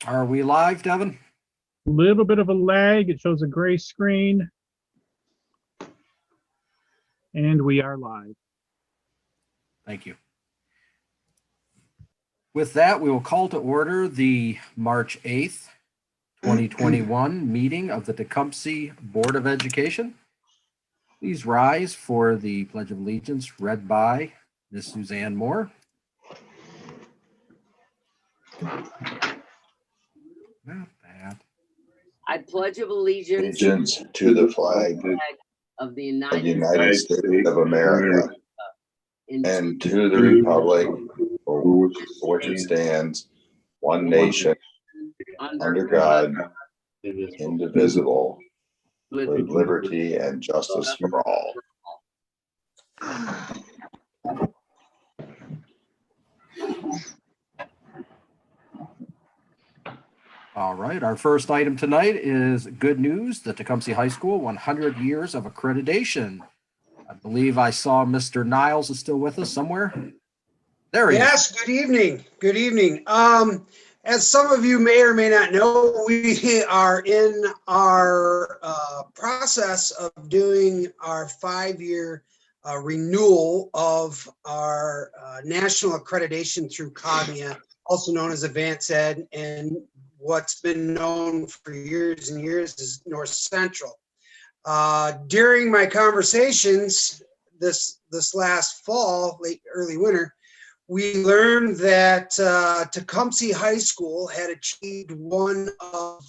Are we live, Devin? A little bit of a lag. It shows a gray screen. And we are live. Thank you. With that, we will call to order the March 8th, 2021 meeting of the Tecumseh Board of Education. Please rise for the Pledge of Allegiance read by Ms. Suzanne Moore. Not bad. I pledge of allegiance to the flag of the United States of America and to the republic for which it stands, one nation, under God, indivisible, with liberty and justice for all. All right, our first item tonight is good news. The Tecumseh High School 100 years of accreditation. I believe I saw Mr. Niles is still with us somewhere. There he is. Yes, good evening. Good evening. As some of you may or may not know, we are in our process of doing our 5-year renewal of our national accreditation through Cognia, also known as Advanced Ed, and what's been known for years and years is North Central. During my conversations this last fall, early winter, we learned that Tecumseh High School had achieved one of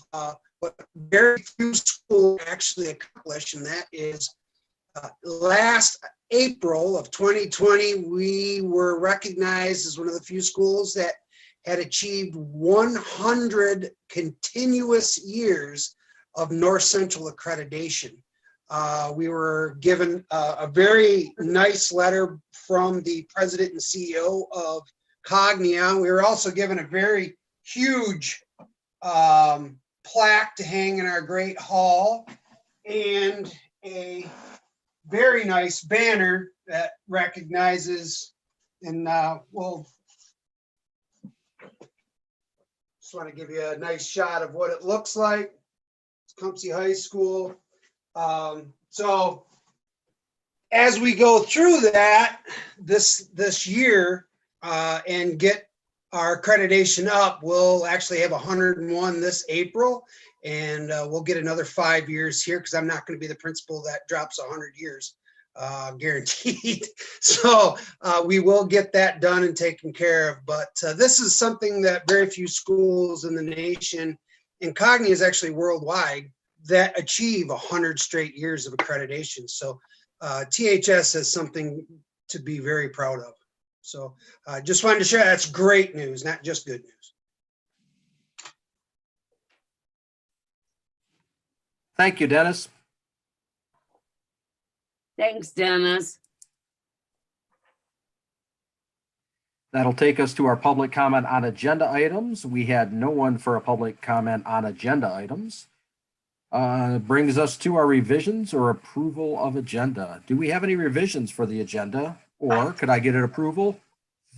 what very few schools actually accomplished, and that is last April of 2020, we were recognized as one of the few schools that had achieved 100 continuous years of North Central accreditation. We were given a very nice letter from the president and CEO of Cognia. We were also given a very huge plaque to hang in our great hall and a very nice banner that recognizes, and we'll just want to give you a nice shot of what it looks like. Tecumseh High School. So as we go through that this year and get our accreditation up, we'll actually have 101 this April, and we'll get another 5 years here because I'm not going to be the principal that drops 100 years, guaranteed. So we will get that done and taken care of. But this is something that very few schools in the nation, and Cognia is actually worldwide, that achieve 100 straight years of accreditation. So THS is something to be very proud of. So just wanted to share, that's great news, not just good news. Thank you, Dennis. Thanks, Dennis. That'll take us to our public comment on agenda items. We had no one for a public comment on agenda items. Brings us to our revisions or approval of agenda. Do we have any revisions for the agenda, or could I get an approval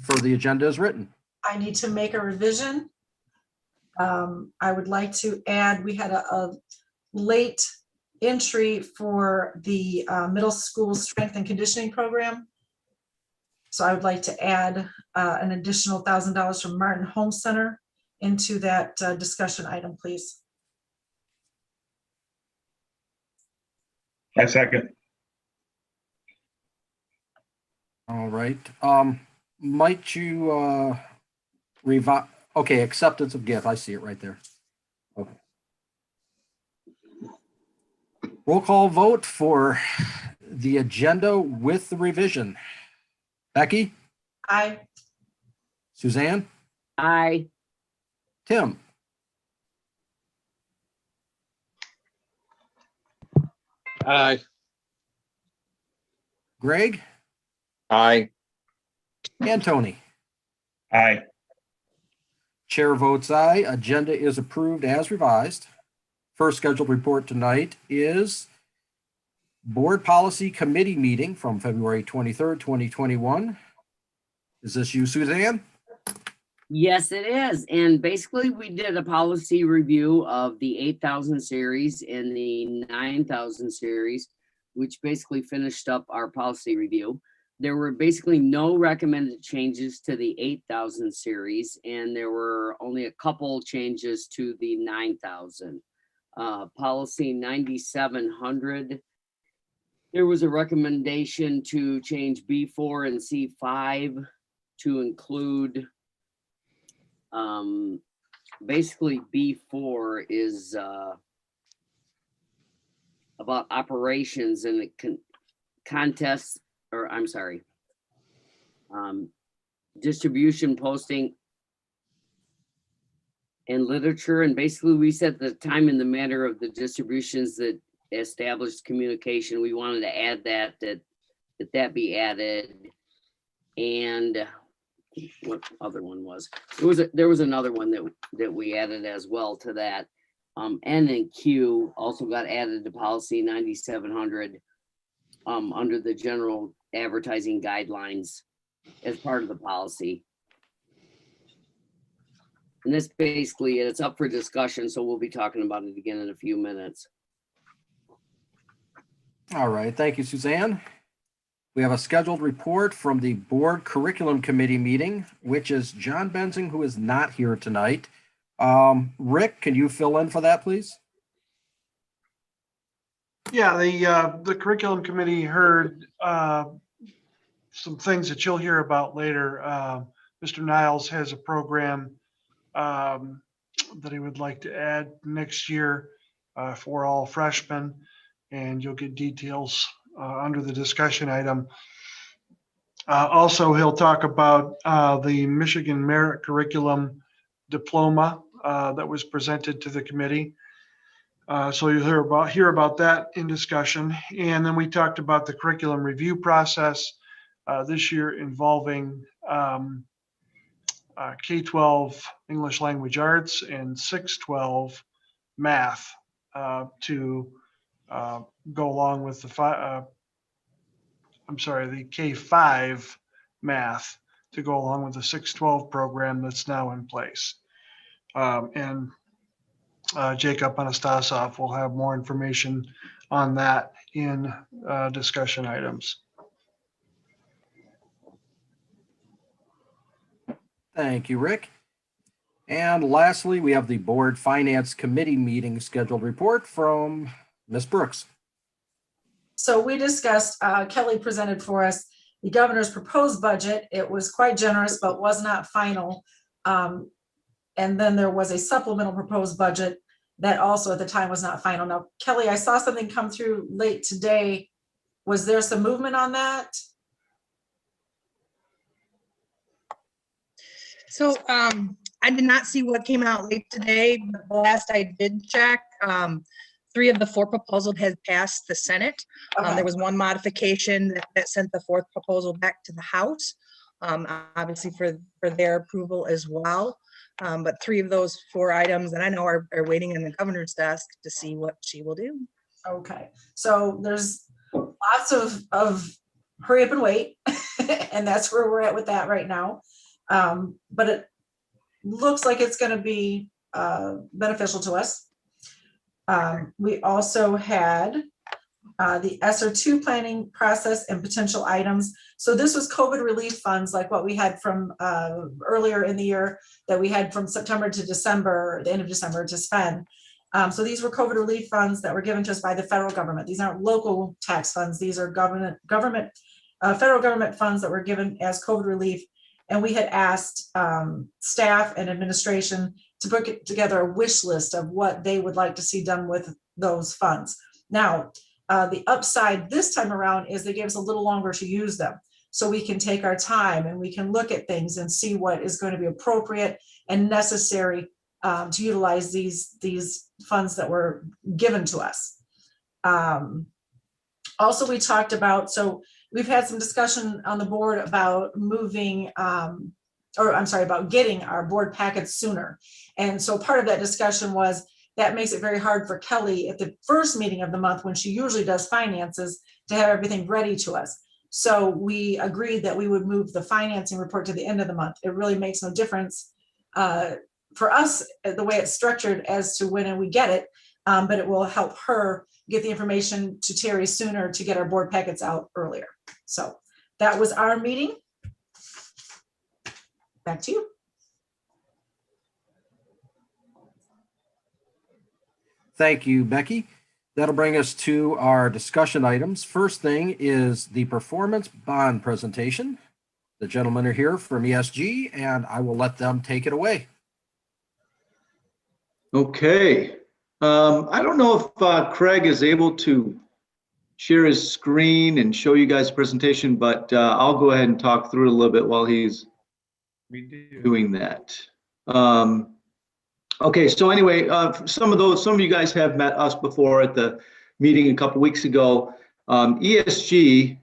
for the agenda as written? I need to make a revision. I would like to add, we had a late entry for the middle school strength and conditioning program. So I would like to add an additional $1,000 from Martin Home Center into that discussion item, please. I second. All right. Might you revise? Okay, acceptance of gift. I see it right there. Okay. Roll call vote for the agenda with the revision. Becky? Aye. Suzanne? Aye. Tim? Aye. Greg? Aye. And Tony? Aye. Chair votes aye. Agenda is approved as revised. First scheduled report tonight is Board Policy Committee meeting from February 23rd, 2021. Is this you, Suzanne? Yes, it is. And basically, we did a policy review of the 8,000 series and the 9,000 series, which basically finished up our policy review. There were basically no recommended changes to the 8,000 series, and there were only a couple changes to the 9,000. Policy 9,700, there was a recommendation to change B4 and C5 to include basically B4 is about operations and the contests, or I'm sorry, distribution, posting, and literature. And basically we said the time and the manner of the distributions that established communication, we wanted to add that be added. And what other one was? There was another one that we added as well to that. N and Q also got added to policy 9,700 under the general advertising guidelines as part of the policy. And this basically, it's up for discussion, so we'll be talking about it again in a few minutes. All right, thank you, Suzanne. We have a scheduled report from the Board Curriculum Committee meeting, which is John Benzing, who is not here tonight. Rick, can you fill in for that, please? Yeah, the curriculum committee heard some things that you'll hear about later. Mr. Niles has a program that he would like to add next year for all freshmen, and you'll get details under the discussion item. Also, he'll talk about the Michigan Merit Curriculum Diploma that was presented to the committee. So you'll hear about that in discussion. And then we talked about the curriculum review process this year involving K-12 English Language Arts and 6-12 math to go along with the K-5 math to go along with the 6-12 program that's now in place. And Jacob Anastasov will have more information on that in discussion items. Thank you, Rick. And lastly, we have the Board Finance Committee meeting scheduled report from Ms. Brooks. So we discussed, Kelly presented for us the governor's proposed budget. It was quite generous, but was not final. And then there was a supplemental proposed budget that also at the time was not final. Now, Kelly, I saw something come through late today. Was there some movement on that? So I did not see what came out late today, but the last I did check, 3 of the 4 proposals had passed the Senate. Okay. There was one modification that sent the 4th proposal back to the House, obviously for their approval as well. But 3 of those 4 items that I know are waiting in the governor's desk to see what she will do. Okay, so there's lots of hurry up and wait, and that's where we're at with that right now. But it looks like it's going to be beneficial to us. We also had the ESSER2 planning process and potential items. So this was COVID relief funds, like what we had from earlier in the year that we had from September to December, the end of December to spend. So these were COVID relief funds that were given to us by the federal government. These aren't local tax funds. These are federal government funds that were given as COVID relief. And we had asked staff and administration to put together a wish list of what they would like to see done with those funds. Now, the upside this time around is they gave us a little longer to use them. So we can take our time and we can look at things and see what is going to be appropriate and necessary to utilize these funds that were given to us. Also, we talked about, so we've had some discussion on the board about moving, about getting our board packets sooner. And so part of that discussion was that makes it very hard for Kelly at the first meeting of the month when she usually does finances to have everything ready to us. So we agreed that we would move the financing report to the end of the month. It really makes no difference for us, the way it's structured as to when we get it, but it will help her get the information to Terry sooner to get our board packets out earlier. So that was our meeting. Back to you. Thank you, Becky. That'll bring us to our discussion items. First thing is the performance bond presentation. The gentlemen are here from ESG, and I will let them take it away. Okay. I don't know if Craig is able to share his screen and show you guys the presentation, but I'll go ahead and talk through it a little bit while he's doing that. Okay, so anyway, some of you guys have met us before at the meeting a couple weeks ago. ESG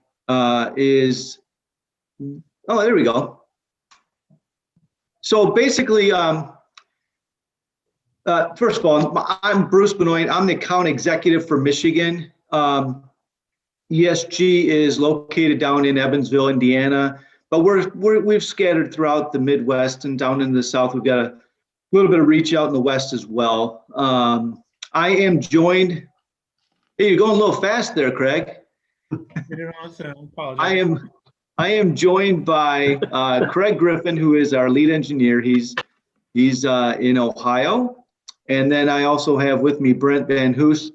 is, oh, there we go. So basically, first of all, I'm Bruce Benoit. I'm the account executive for Michigan. ESG is located down in Evansville, Indiana, but we've scattered throughout the Midwest and down in the South. We've got a little bit of reach out in the West as well. I am joined. Hey, you're going a little fast there, Craig. I am joined by Craig Griffin, who is our lead engineer. He's in Ohio. And then I also have with me Brent Van Hoos,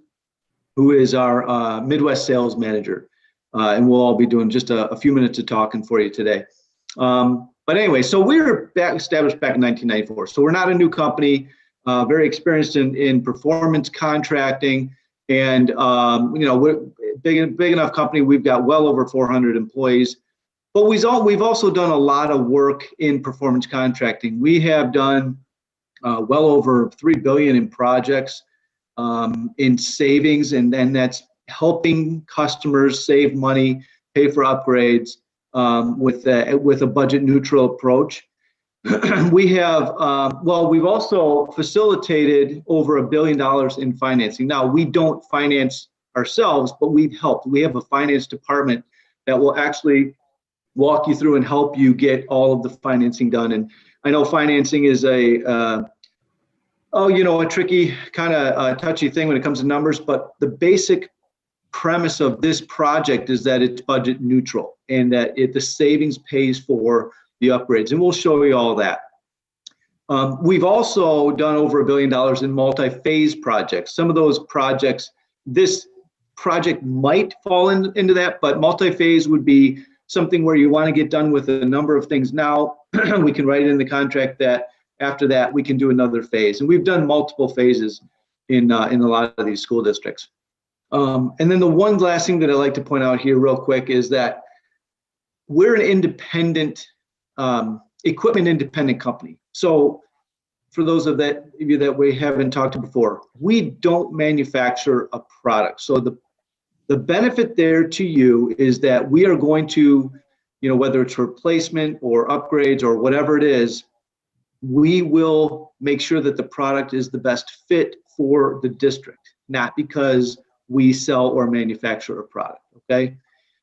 who is our Midwest sales manager. And we'll all be doing just a few minutes of talking for you today. But anyway, so we were established back in 1994. So we're not a new company, very experienced in performance contracting. And, we're a big enough company. We've got well over 400 employees. But we've also done a lot of work in performance contracting. We have done well over $3 billion in projects in savings, and then that's helping customers save money, pay for upgrades with a budget neutral approach. We have, we've also facilitated over $1 billion in financing. Now, we don't finance ourselves, but we've helped. We have a finance department that will actually walk you through and help you get all of the financing done. And I know financing is a tricky kind of touchy thing when it comes to numbers, but the basic premise of this project is that it's budget neutral and that the savings pays for the upgrades, and we'll show you all that. We've also done over $1 billion in multi-phase projects. Some of those projects, this project might fall into that, but multi-phase would be something where you want to get done with a number of things now. We can write it in the contract that after that we can do another phase, and we've done multiple phases in a lot of these school districts. And then the one last thing that I'd like to point out here real quick is that we're an independent, equipment independent company. So for those of you that we haven't talked to before, we don't manufacture a product. So the benefit there to you is that we are going to, whether it's replacement or upgrades or whatever it is, we will make sure that the product is the best fit for the district, not because we sell or manufacture a product, okay?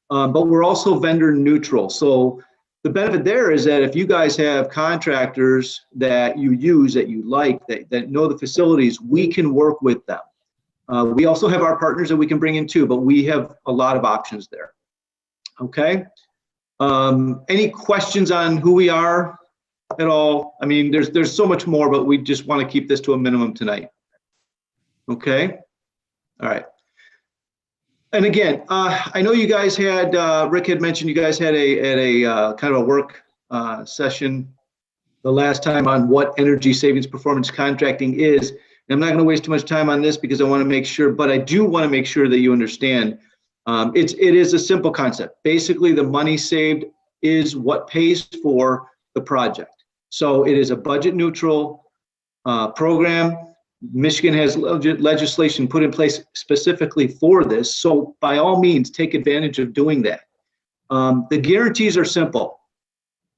But we're also vendor neutral. So the benefit there is that if you guys have contractors that you use, that you like, that know the facilities, we can work with them. We also have our partners that we can bring in too, but we have a lot of options there, okay? Any questions on who we are at all? I mean, there's so much more, but we just want to keep this to a minimum tonight. Okay, all right. And again, I know you guys had, Rick had mentioned you guys had a kind of a work session the last time on what energy savings performance contracting is. And I'm not going to waste too much time on this because I want to make sure, but I do want to make sure that you understand. It is a simple concept. Basically, the money saved is what pays for the project. So it is a budget neutral program. Michigan has legislation put in place specifically for this. So by all means, take advantage of doing that. The guarantees are simple.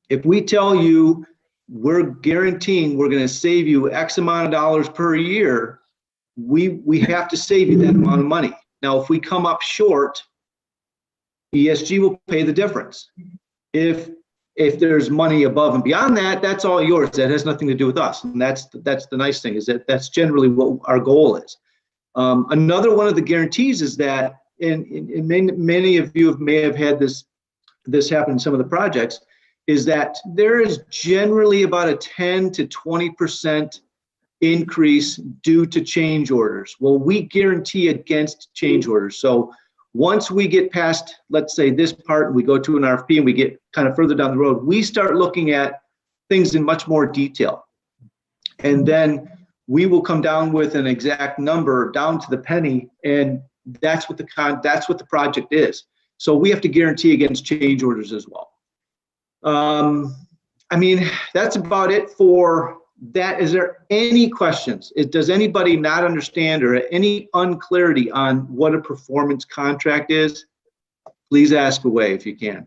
If we tell you we're guaranteeing we're going to save you X amount of dollars per year, we have to save you that amount of money. Now, if we come up short, ESG will pay the difference. If If there's money above and beyond that, that's all yours. That has nothing to do with us. And that's the nice thing, is that that's generally what our goal is. Another one of the guarantees is that, and many of you may have had this happen in some of the projects, is that there is generally about a 10 to 20% increase due to change orders. Well, we guarantee against change orders. So once we get past, let's say, this part, and we go to an RFP and we get kind of further down the road, we start looking at things in much more detail. And then we will come down with an exact number down to the penny, and that's what the project is. So we have to guarantee against change orders as well. I mean, that's about it for that. Is there any questions? Does anybody not understand or any unclarity on what a performance contract is? Please ask away if you can.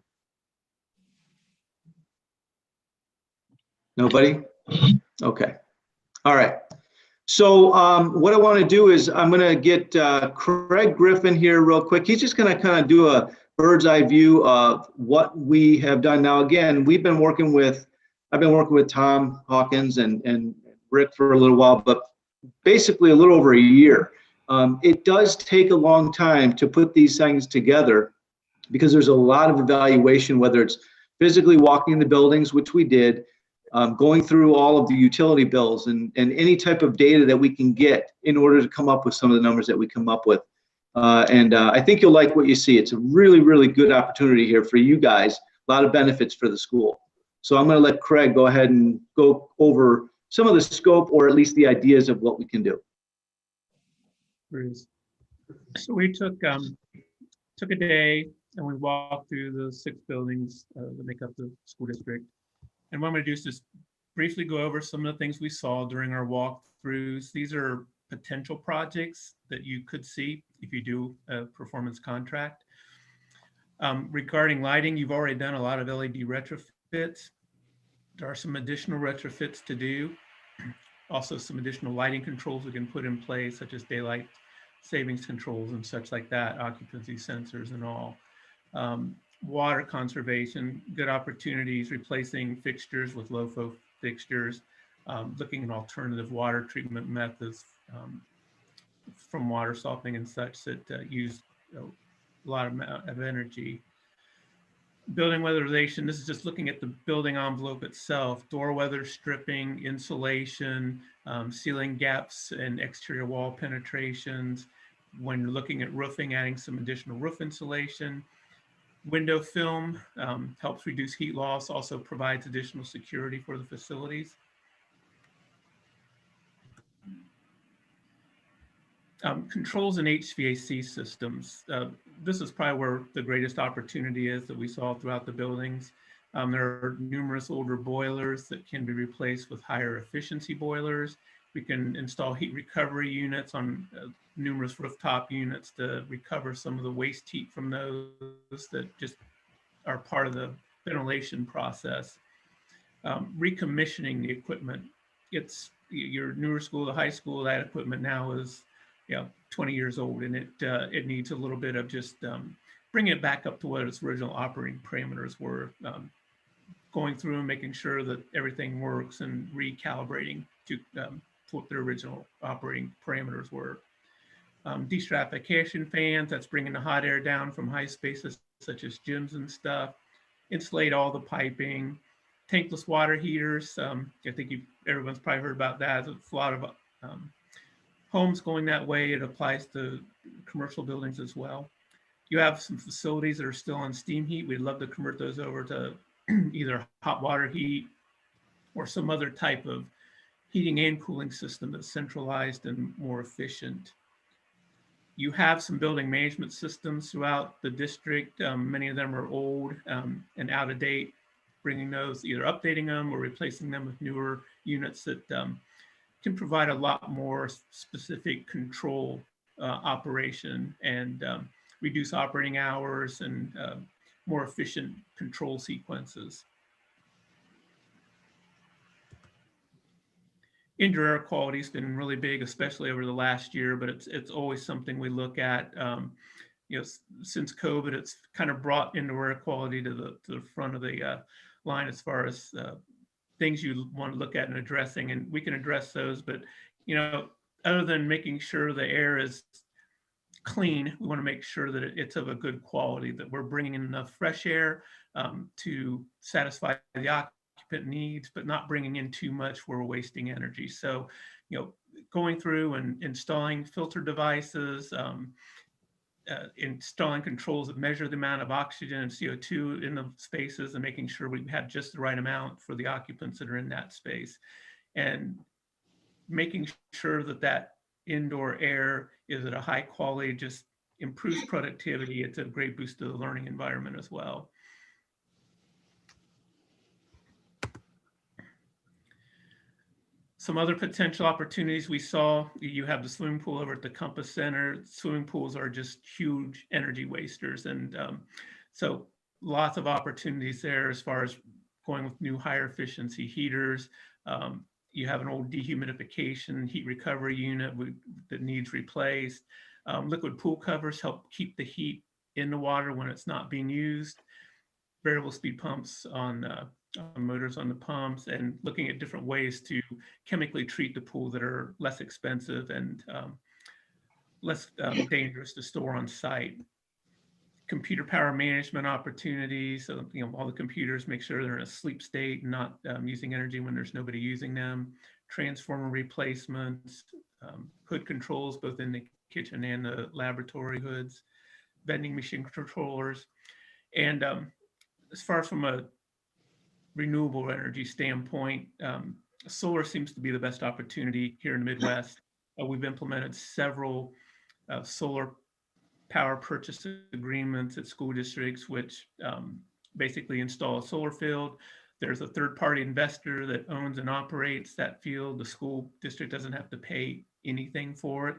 Nobody? Okay. All right. So what I want to do is I'm going to get Craig Griffin here real quick. He's just going to kind of do a bird's eye view of what we have done. Now, again, I've been working with Tom Hawkins and Rick for a little while, but basically a little over a year. It does take a long time to put these things together because there's a lot of evaluation, whether it's physically walking the buildings, which we did, going through all of the utility bills and any type of data that we can get in order to come up with some of the numbers that we come up with. I think you'll like what you see. It's a really, really good opportunity here for you guys, a lot of benefits for the school. So I'm going to let Craig go ahead and go over some of the scope, or at least the ideas of what we can do. So we took a day and we walked through the 6 buildings that make up the school district. And what I'm going to do is just briefly go over some of the things we saw during our walkthroughs. These are potential projects that you could see if you do a performance contract. Regarding lighting, you've already done a lot of LED retrofits. There are some additional retrofits to do. Also, some additional lighting controls we can put in place, such as daylight savings controls and such like that, occupancy sensors and all. Water conservation, good opportunities, replacing fixtures with low-flow fixtures, looking at alternative water treatment methods from water softening and such that use a lot of energy. Building weatherization, this is just looking at the building envelope itself, door weather stripping, insulation, sealing gaps and exterior wall penetrations. When you're looking at roofing, adding some additional roof insulation. Window film helps reduce heat loss, also provides additional security for the facilities. Controls and HVAC systems. This is probably where the greatest opportunity is that we saw throughout the buildings. There are numerous older boilers that can be replaced with higher efficiency boilers. We can install heat recovery units on numerous rooftop units to recover some of the waste heat from those that just are part of the ventilation process. Recommissioning the equipment. It's your newer school, the high school, that equipment now is 20 years old, and it needs a little bit of just bringing it back up to what its original operating parameters were, going through and making sure that everything works and recalibrating to what their original operating parameters were. Destratification fans, that's bringing the hot air down from high spaces such as gyms and stuff. Insulate all the piping. Tankless water heaters, I think everyone's probably heard about that. There's a lot of homes going that way. It applies to commercial buildings as well. You have some facilities that are still on steam heat. We'd love to convert those over to either hot water heat or some other type of heating and cooling system that's centralized and more efficient. You have some building management systems throughout the district. Many of them are old and out of date. Bringing those, either updating them or replacing them with newer units that can provide a lot more specific control operation and reduce operating hours and more efficient control sequences. Indoor air quality has been really big, especially over the last year, but it's always something we look at. Since COVID, it's kind of brought indoor air quality to the front of the line as far as things you want to look at and addressing, and we can address those. But, you know, other than making sure the air is clean, we want to make sure that it's of a good quality, that we're bringing in enough fresh air to satisfy the occupant needs, but not bringing in too much where we're wasting energy. So, you know, going through and installing filter devices, installing controls that measure the amount of oxygen and CO2 in the spaces, and making sure we have just the right amount for the occupants that are in that space, and making sure that that indoor air is at a high quality, just improves productivity. It's a great boost to the learning environment as well. Some other potential opportunities we saw, you have the swimming pool over at the Compass Center. Swimming pools are just huge energy wasters. And so lots of opportunities there as far as going with new higher efficiency heaters. You have an old dehumidification heat recovery unit that needs replaced. Liquid pool covers help keep the heat in the water when it's not being used. Variable speed pumps on motors on the pumps, and looking at different ways to chemically treat the pool that are less expensive and less dangerous to store on site. Computer power management opportunities, so you know, all the computers, make sure they're in a sleep state and not using energy when there's nobody using them. Transformer replacements, hood controls both in the kitchen and the laboratory hoods, vending machine controllers. And as far as from a renewable energy standpoint, solar seems to be the best opportunity here in the Midwest. We've implemented several solar power purchase agreements at school districts, which basically install a solar field. There's a third-party investor that owns and operates that field. The school district doesn't have to pay anything for it,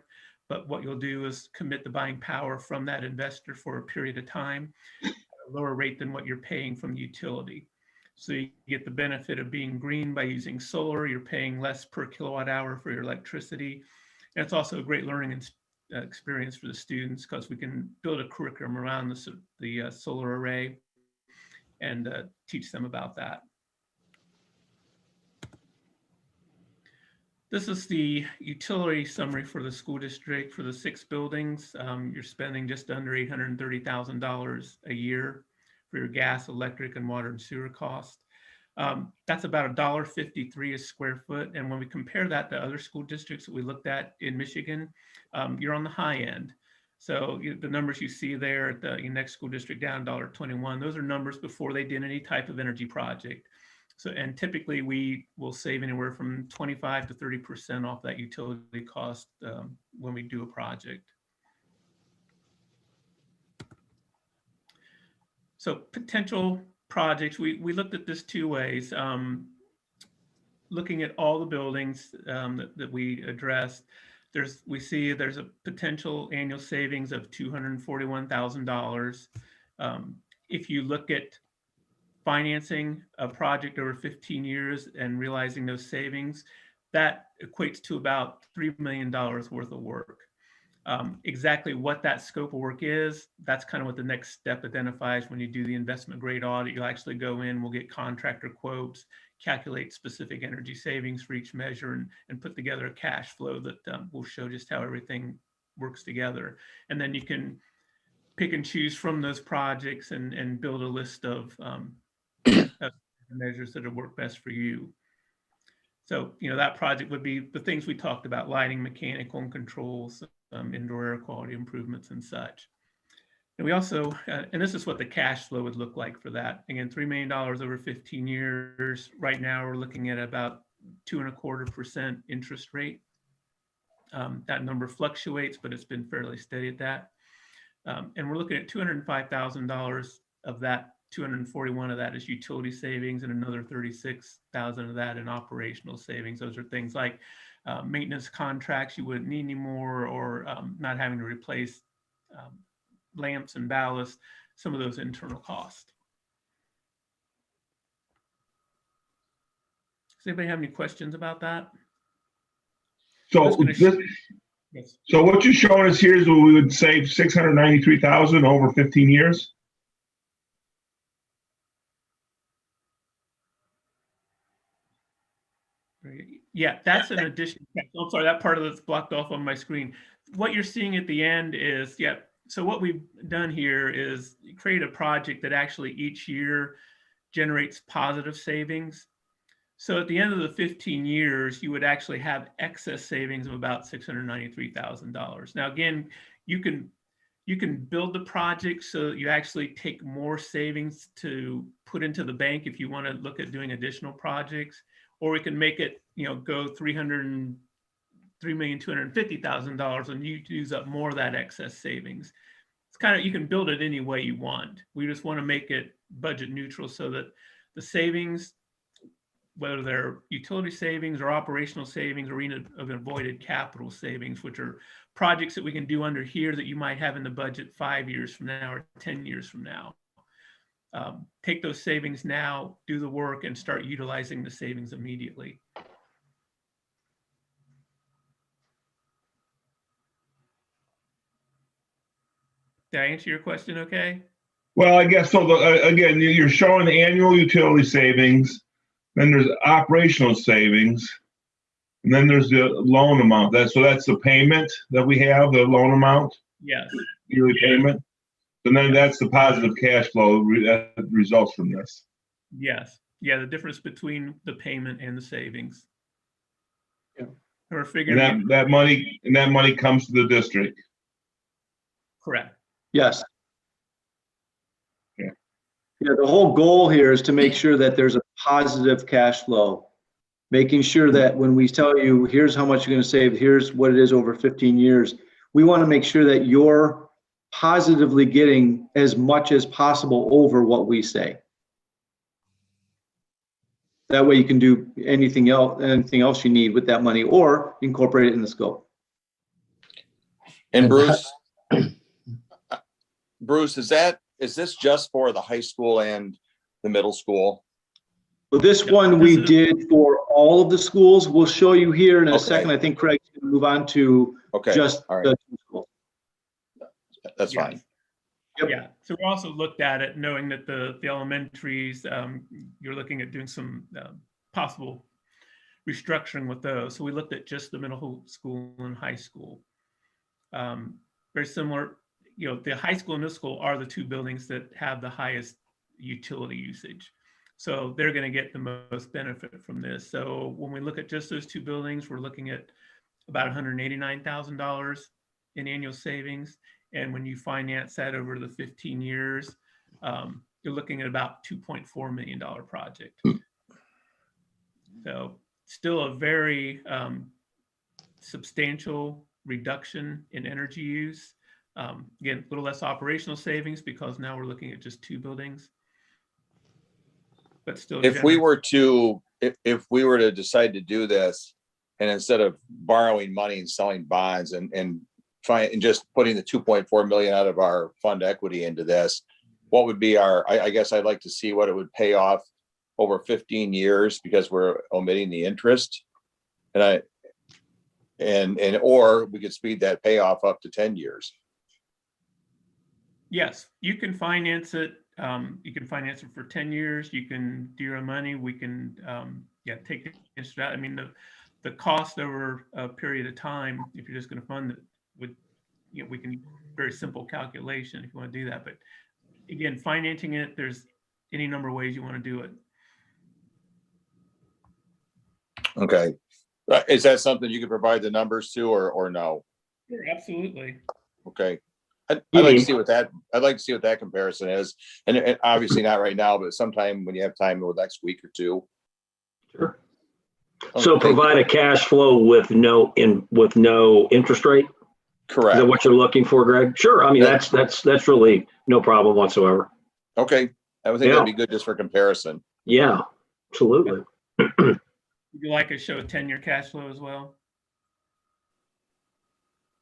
but what you'll do is commit to buying power from that investor for a period of time at a lower rate than what you're paying from the utility. So you get the benefit of being green by using solar. You're paying less per kilowatt hour for your electricity. And it's also a great learning experience for the students, because we can build a curriculum around the solar array and teach them about that. This is the utility summary for the school district for the 6 buildings. You're spending just under $830,000 a year for your gas, electric, and water and sewer costs. That's about $1.53 a square foot. And when we compare that to other school districts that we looked at in Michigan, you're on the high end. So the numbers you see there at the next school district down $1.21, those are numbers before they did any type of energy project. So, and typically we will save anywhere from 25 to 30% off that utility cost when we do a project. So potential projects, we looked at this 2 ways. Looking at all the buildings that we addressed, we see there's a potential annual savings of $241,000. If you look at financing a project over 15 years and realizing those savings, that equates to about $3 million worth of work. Exactly what that scope of work is, that's kind of what the next step identifies. When you do the investment grade audit, you'll actually go in, we'll get contractor quotes, calculate specific energy savings for each measure, and put together a cash flow that will show just how everything works together. And then you can pick and choose from those projects and build a list of measures that will work best for you. So, you know, that project would be the things we talked about: lighting, mechanical and controls, indoor air quality improvements and such. And we also, and this is what the cash flow would look like for that. Again, $3 million over 15 years. Right now, we're looking at about 2.25% interest rate. That number fluctuates, but it's been fairly steady at that. And we're looking at $205,000 of that. 241 of that is utility savings, and another 36,000 of that in operational savings. Those are things like maintenance contracts you wouldn't need anymore, or not having to replace lamps and ballast, some of those internal costs. Does anybody have any questions about that? So Yes. So what you're showing us here is what we would save $693,000 over 15 years. Yeah, that's an addition. I'm sorry, that part of it's blocked off on my screen. What you're seeing at the end is, yeah, so what we've done here is create a project that actually each year generates positive savings. So at the end of the 15 years, you would actually have excess savings of about $693,000. Now, again, you can build the project so that you actually take more savings to put into the bank if you want to look at doing additional projects, or we can make it, go $3,250,000 and you use up more of that excess savings. It's kind of, you can build it any way you want. We just want to make it budget neutral so that the savings, whether they're utility savings or operational savings or even avoided capital savings, which are projects that we can do under here that you might have in the budget 5 years from now or 10 years from now. Take those savings now, do the work, and start utilizing the savings immediately. Did I answer your question okay? Well, I guess so. Again, you're showing the annual utility savings, then there's operational savings, and then there's the loan amount. That's the payment that we have, the loan amount, Yes. yearly payment. And then that's the positive cash flow that results from this. Yes. Yeah, the difference between the payment and the savings. Yeah. We're figuring And that money comes to the district. correct. Yes. Yeah. Yeah, the whole goal here is to make sure that there's a positive cash flow. Making sure that when we tell you, here's how much you're going to save, here's what it is over 15 years, we want to make sure that you're positively getting as much as possible over what we say. That way you can do anything else you need with that money or incorporate it in the scope. And Bruce, Bruce, is this just for the high school and the middle school? Well, this one we did for all of the schools. We'll show you here in a second. I think Craig's going to move on to just the two schools. That's fine. Yep. Yeah. So we also looked at it knowing that the elementaries, you're looking at doing some possible restructuring with those. So we looked at just the middle school and high school. Very similar, the high school and middle school are the two buildings that have the highest utility usage. So they're going to get the most benefit from this. So when we look at just those two buildings, we're looking at about $189,000 in annual savings. And when you finance that over the 15 years, you're looking at about $2.4 million project. So still a very substantial reduction in energy use. Again, a little less operational savings because now we're looking at just two buildings. But still, if we were to decide to do this, and instead of borrowing money and selling bonds and just putting the 2.4 million out of our fund equity into this, what would be I guess I'd like to see what it would pay off over 15 years because we're omitting the interest. Or we could speed that payoff up to 10 years. Yes, you can finance it. You can finance it for 10 years. You can do your own money. We can, take the interest out. I mean, the cost over a period of time, if you're just going to fund it, we can very simple calculation if you want to do that. But again, financing it, there's any number of ways you want to do it. Okay, is that something you could provide the numbers to, or no? Sure, absolutely. Okay. I'd like to see what that comparison is, and obviously not right now, but sometime when you have time over the next week or two. Sure. So provide a cash flow with no interest rate. Correct. Is that what you're looking for, Greg? Sure. I mean, that's really no problem whatsoever. Okay, I would think that'd be good just for comparison. Yeah, absolutely. Would you like to show a 10-year cash flow as well?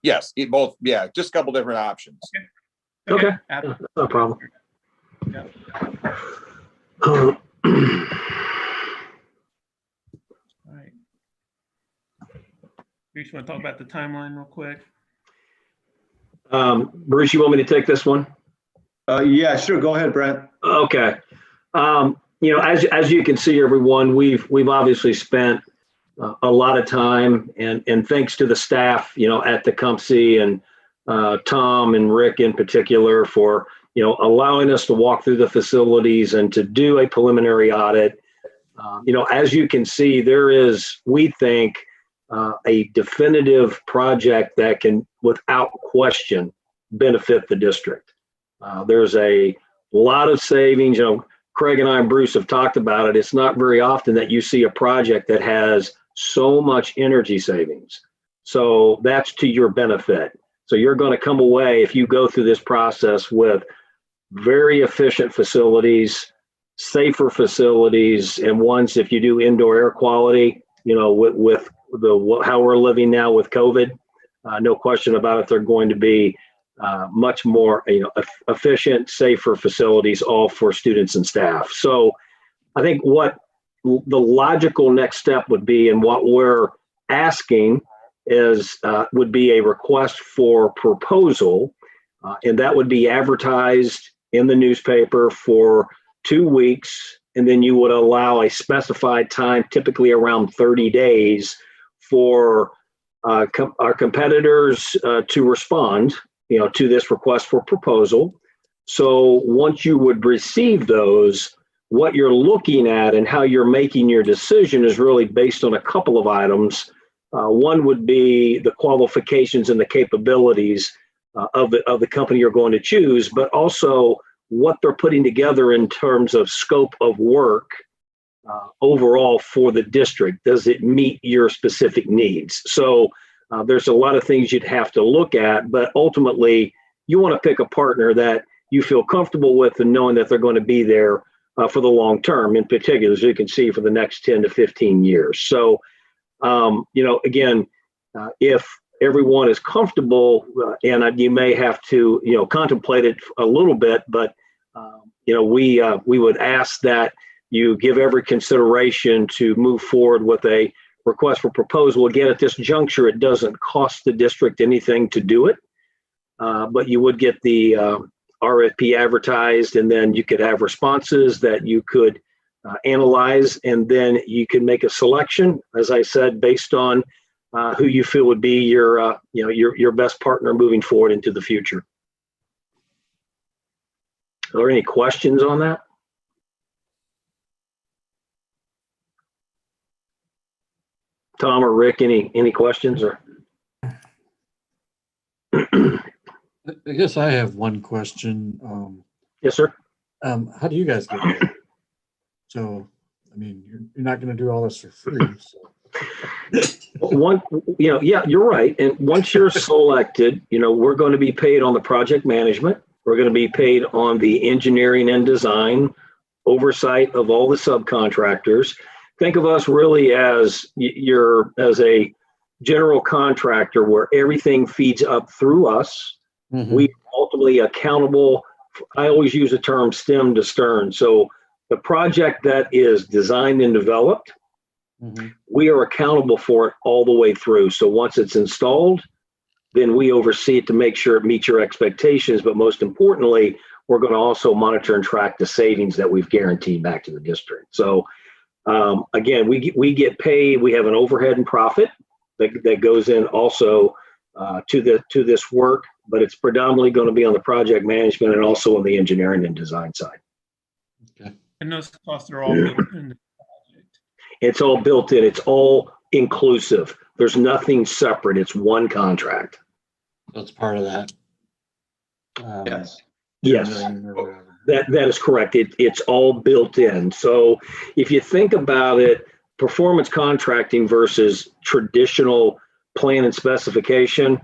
Yes, both. Yeah, just a couple different options. Okay. Yeah, no problem. Yeah. All right. You just want to talk about the timeline real quick? Bruce, you want me to take this one? Yeah, sure. Go ahead, Brent. Okay. As you can see, everyone, we've obviously spent a lot of time, and thanks to the staff, at the CUMSI and Tom and Rick in particular for, allowing us to walk through the facilities and to do a preliminary audit. As you can see, there is, we think, a definitive project that can, without question, benefit the district. There's a lot of savings. Craig and I and Bruce have talked about it. It's not very often that you see a project that has so much energy savings. So that's to your benefit. So you're going to come away, if you go through this process, with very efficient facilities, safer facilities, and ones, if you do indoor air quality, with how we're living now with COVID, no question about it, they're going to be much more efficient, safer facilities, all for students and staff. So I think what the logical next step would be, and what we're asking is would be a request for proposal, and that would be advertised in the newspaper for 2 weeks, and then you would allow a specified time, typically around 30 days, for our competitors to respond to this request for proposal. So once you would receive those, what you're looking at and how you're making your decision is really based on a couple of items. One would be the qualifications and the capabilities of the company you're going to choose, but also what they're putting together in terms of scope of work overall for the district. Does it meet your specific needs? So there's a lot of things you'd have to look at, but ultimately you want to pick a partner that you feel comfortable with and knowing that they're going to be there for the long term, in particular, as you can see, for the next 10 to 15 years. So, again, if everyone is comfortable, and you may have to, contemplate it a little bit, but, we would ask that you give every consideration to move forward with a request for proposal. Again, at this juncture, it doesn't cost the district anything to do it, but you would get the RFP advertised, and then you could have responses that you could analyze, and then you can make a selection, as I said, based on who you feel would be your best partner moving forward into the future. Are there any questions on that? Tom or Rick, any questions? Or I guess I have one question. Yes, sir. How do you guys get paid? So, I mean, you're not going to do all this for free. So. Yeah, you're right. And once you're selected, we're going to be paid on the project management. We're going to be paid on the engineering and design, oversight of all the subcontractors. Think of us really as a general contractor where everything feeds up through us. Mm-hmm. We ultimately accountable. I always use the term stem to stern. So the project that is designed and developed, mm-hmm. we are accountable for it all the way through. So once it's installed, then we oversee it to make sure it meets your expectations. But most importantly, we're going to also monitor and track the savings that we've guaranteed back to the district. So again, we get paid. We have an overhead and profit that goes in also to this work, but it's predominantly going to be on the project management and also on the engineering and design side. Okay. And those costs are all built in the project. It's all built in. It's all inclusive. There's nothing separate. It's one contract. That's part of that. Yes. Yes. That is correct. It's all built in. So if you think about it, performance contracting versus traditional plan and specification,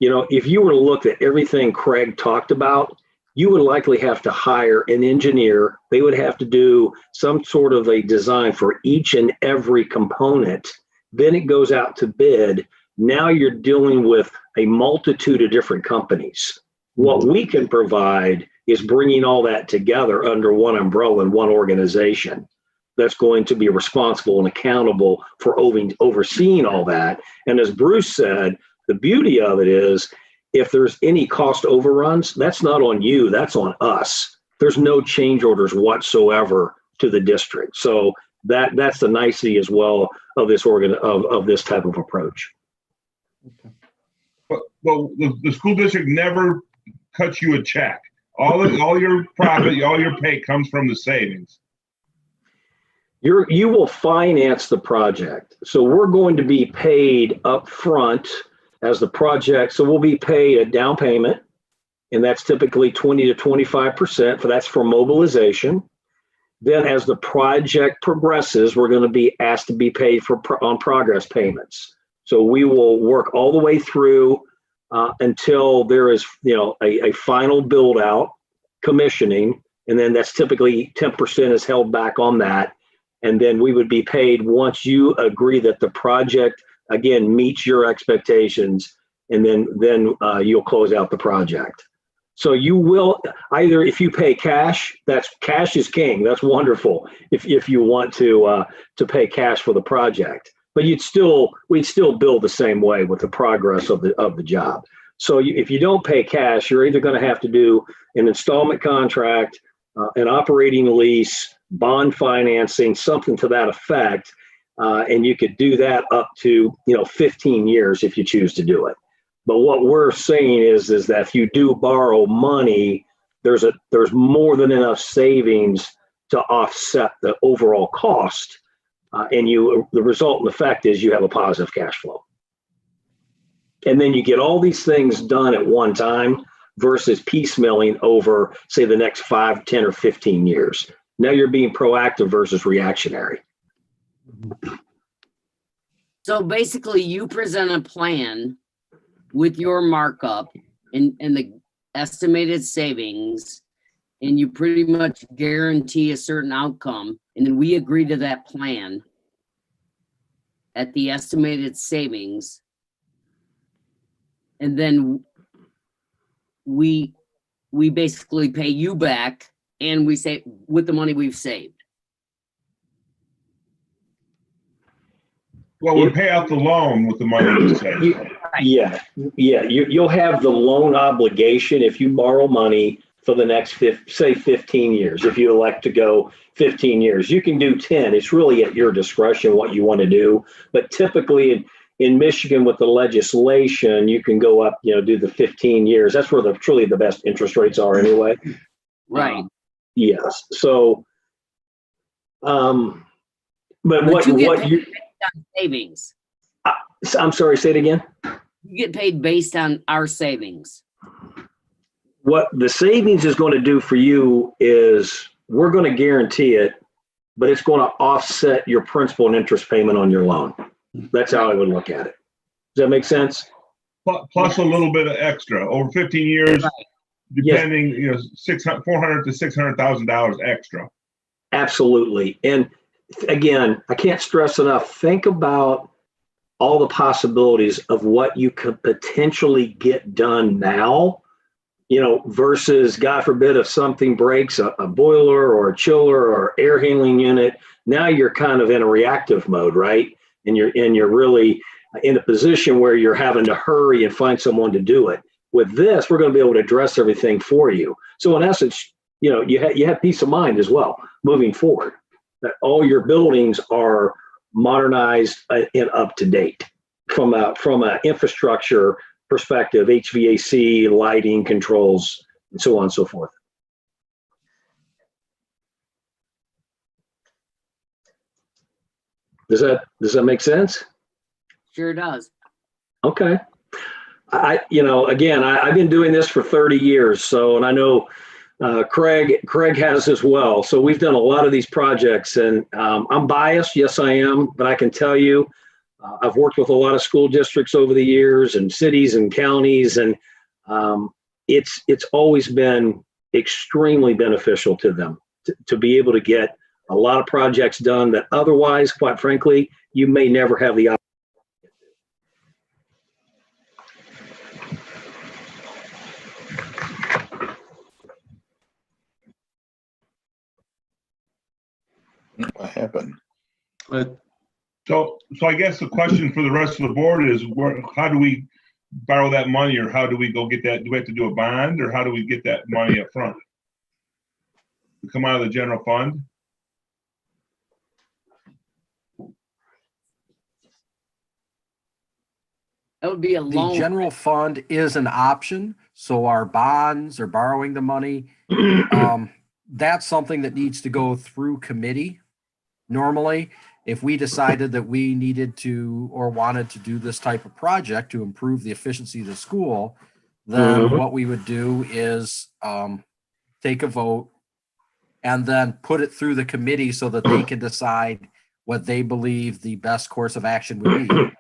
if you were to look at everything Craig talked about, you would likely have to hire an engineer. They would have to do some sort of a design for each and every component. Then it goes out to bid. Now you're dealing with a multitude of different companies. What we can provide is bringing all that together under one umbrella and one organization that's going to be responsible and accountable for overseeing all that. And as Bruce said, the beauty of it is if there's any cost overruns, that's not on you, that's on us. There's no change orders whatsoever to the district. So that's the nicety as well of this of this type of approach. But the school district never cuts you a check. All your profit, all your pay comes from the savings. You will finance the project. So we're going to be paid up front as the project. So we'll be paid a down payment, and that's typically 20 to 25%. That's for mobilization. Then as the project progresses, we're going to be asked to be paid on progress payments. So we will work all the way through until there is, a final build out, commissioning, and then that's typically 10% is held back on that. And then we would be paid once you agree that the project, again, meets your expectations, and then you'll close out the project. So you will either, if you pay cash, cash is king. That's wonderful. If you want to pay cash for the project, but we'd still bill the same way with the progress of the job. So if you don't pay cash, you're either going to have to do an installment contract, an operating lease, bond financing, something to that effect, and you could do that up to 15 years if you choose to do it. But what we're saying is that if you do borrow money, there's more than enough savings to offset the overall cost, and the resultant effect is you have a positive cash flow. And then you get all these things done at one time versus piecemealing over, say, the next 5, 10, or 15 years. Now you're being proactive versus reactionary. So basically you present a plan with your markup and the estimated savings, and you pretty much guarantee a certain outcome. And then we agree to that plan at the estimated savings. And then we basically pay you back, and we say with the money we've saved. Well, we pay out the loan with the money we save. Yeah. You'll have the loan obligation if you borrow money for the next 15 years. If you elect to go 15 years, you can do 10. It's really at your discretion what you want to do. But typically in Michigan with the legislation, you can go up, do the 15 years. That's where truly the best interest rates are anyway. Right. Yes. So, but what you what get you paid based on savings. I'm sorry, say it again. You get paid based on our savings. What the savings is going to do for you is we're going to guarantee it, but it's going to offset your principal and interest payment on your loan. That's how I would look at it. Does that make sense? Plus a little bit of extra over 15 years, Right. depending, $400,000 to $600,000 extra. Absolutely. And again, I can't stress enough, think about all the possibilities of what you could potentially get done now, versus, God forbid, if something breaks, a boiler or a chiller or air handling unit. Now you're kind of in a reactive mode, right? And you're really in a position where you're having to hurry and find someone to do it. With this, we're going to be able to address everything for you. So in essence, you have peace of mind as well moving forward, that all your buildings are modernized and up to date from a infrastructure perspective, HVAC, lighting, controls, and so on and so forth. Does that make sense? Sure does. Okay. I've been doing this for 30 years. So, and I know Craig has as well. So we've done a lot of these projects, and I'm biased. Yes, I am. But I can tell you, I've worked with a lot of school districts over the years, and cities and counties, and it's always been extremely beneficial to them to be able to get a lot of projects done that otherwise, quite frankly, you may never have the opportunity. What happened? So I guess the question for the rest of the board is, how do we borrow that money, or how do we go get that? Do we have to do a bond, or how do we get that money up front? Come out of the general fund? That would be a The loan. general fund is an option, so our bonds or borrowing the money, that's something that needs to go through committee. Normally, if we decided that we needed to or wanted to do this type of project to improve the efficiency of the school, then what we would do is take a vote and then put it through the committee so that they can decide what they believe the best course of action would be.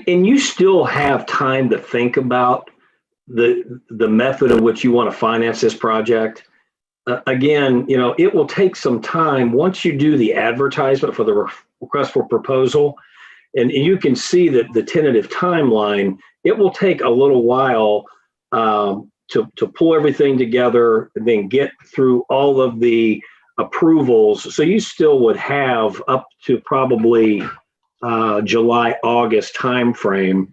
And you still have time to think about the method in which you want to finance this project. Again, you know, it will take some time once you do the advertisement for the request for proposal, and you can see that the tentative timeline, it will take a little while to pull everything together and then get through all of the approvals. So you still would have up to probably July, August timeframe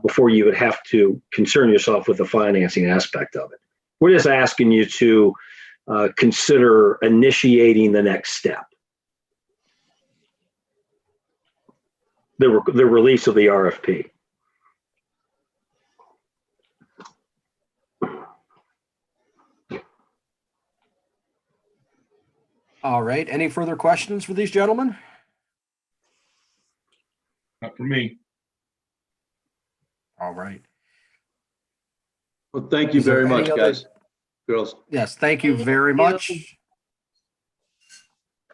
before you would have to concern yourself with the financing aspect of it. We're just asking you to consider initiating the next step. The release of the RFP. All right. Any further questions for these gentlemen? Not for me. All right. Well, thank you Is there very any much, other- guys, girls. Yes, thank you very you. much. Is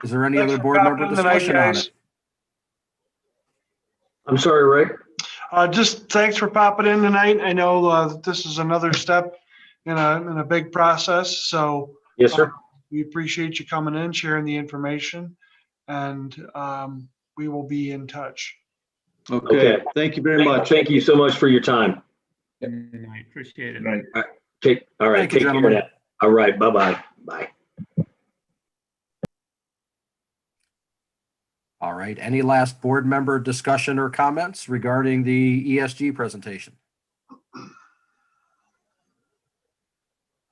there any Thanks other for board popping member in tonight, discussion on guys. it? I'm sorry, Rick. Just thanks for popping in tonight. I know this is another step in a big process, so Yes, sir. we appreciate you coming in, sharing the information, and we will be in touch. Okay, Okay. thank you very much. Thank you so much for your time. And I appreciate it. Right. All right, Thank you, take care gentlemen. now. All right, bye-bye. Bye. All right. Any last board member discussion or comments regarding the ESG presentation?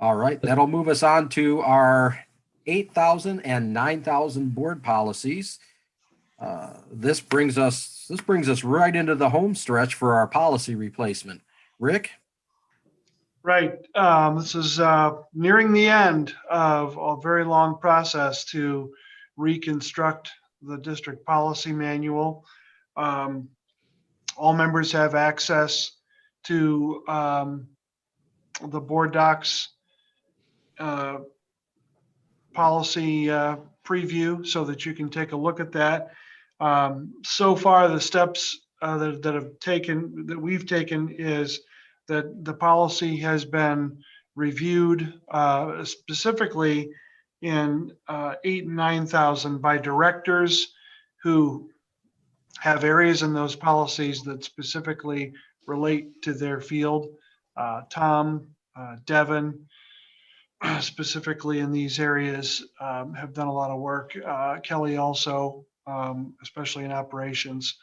All right. That'll move us on to our 8,000 and 9,000 board policies. This brings us right into the home stretch for our policy replacement. Rick? Right. This is nearing the end of a very long process to reconstruct the district policy manual. All members have access to the board docs policy preview so that you can take a look at that. So far, the steps that we've taken is that the policy has been reviewed specifically in 8,000 and 9,000 by directors who have areas in those policies that specifically relate to their field. Tom, Devin, specifically in these areas, have done a lot of work. Kelly also, especially in operations,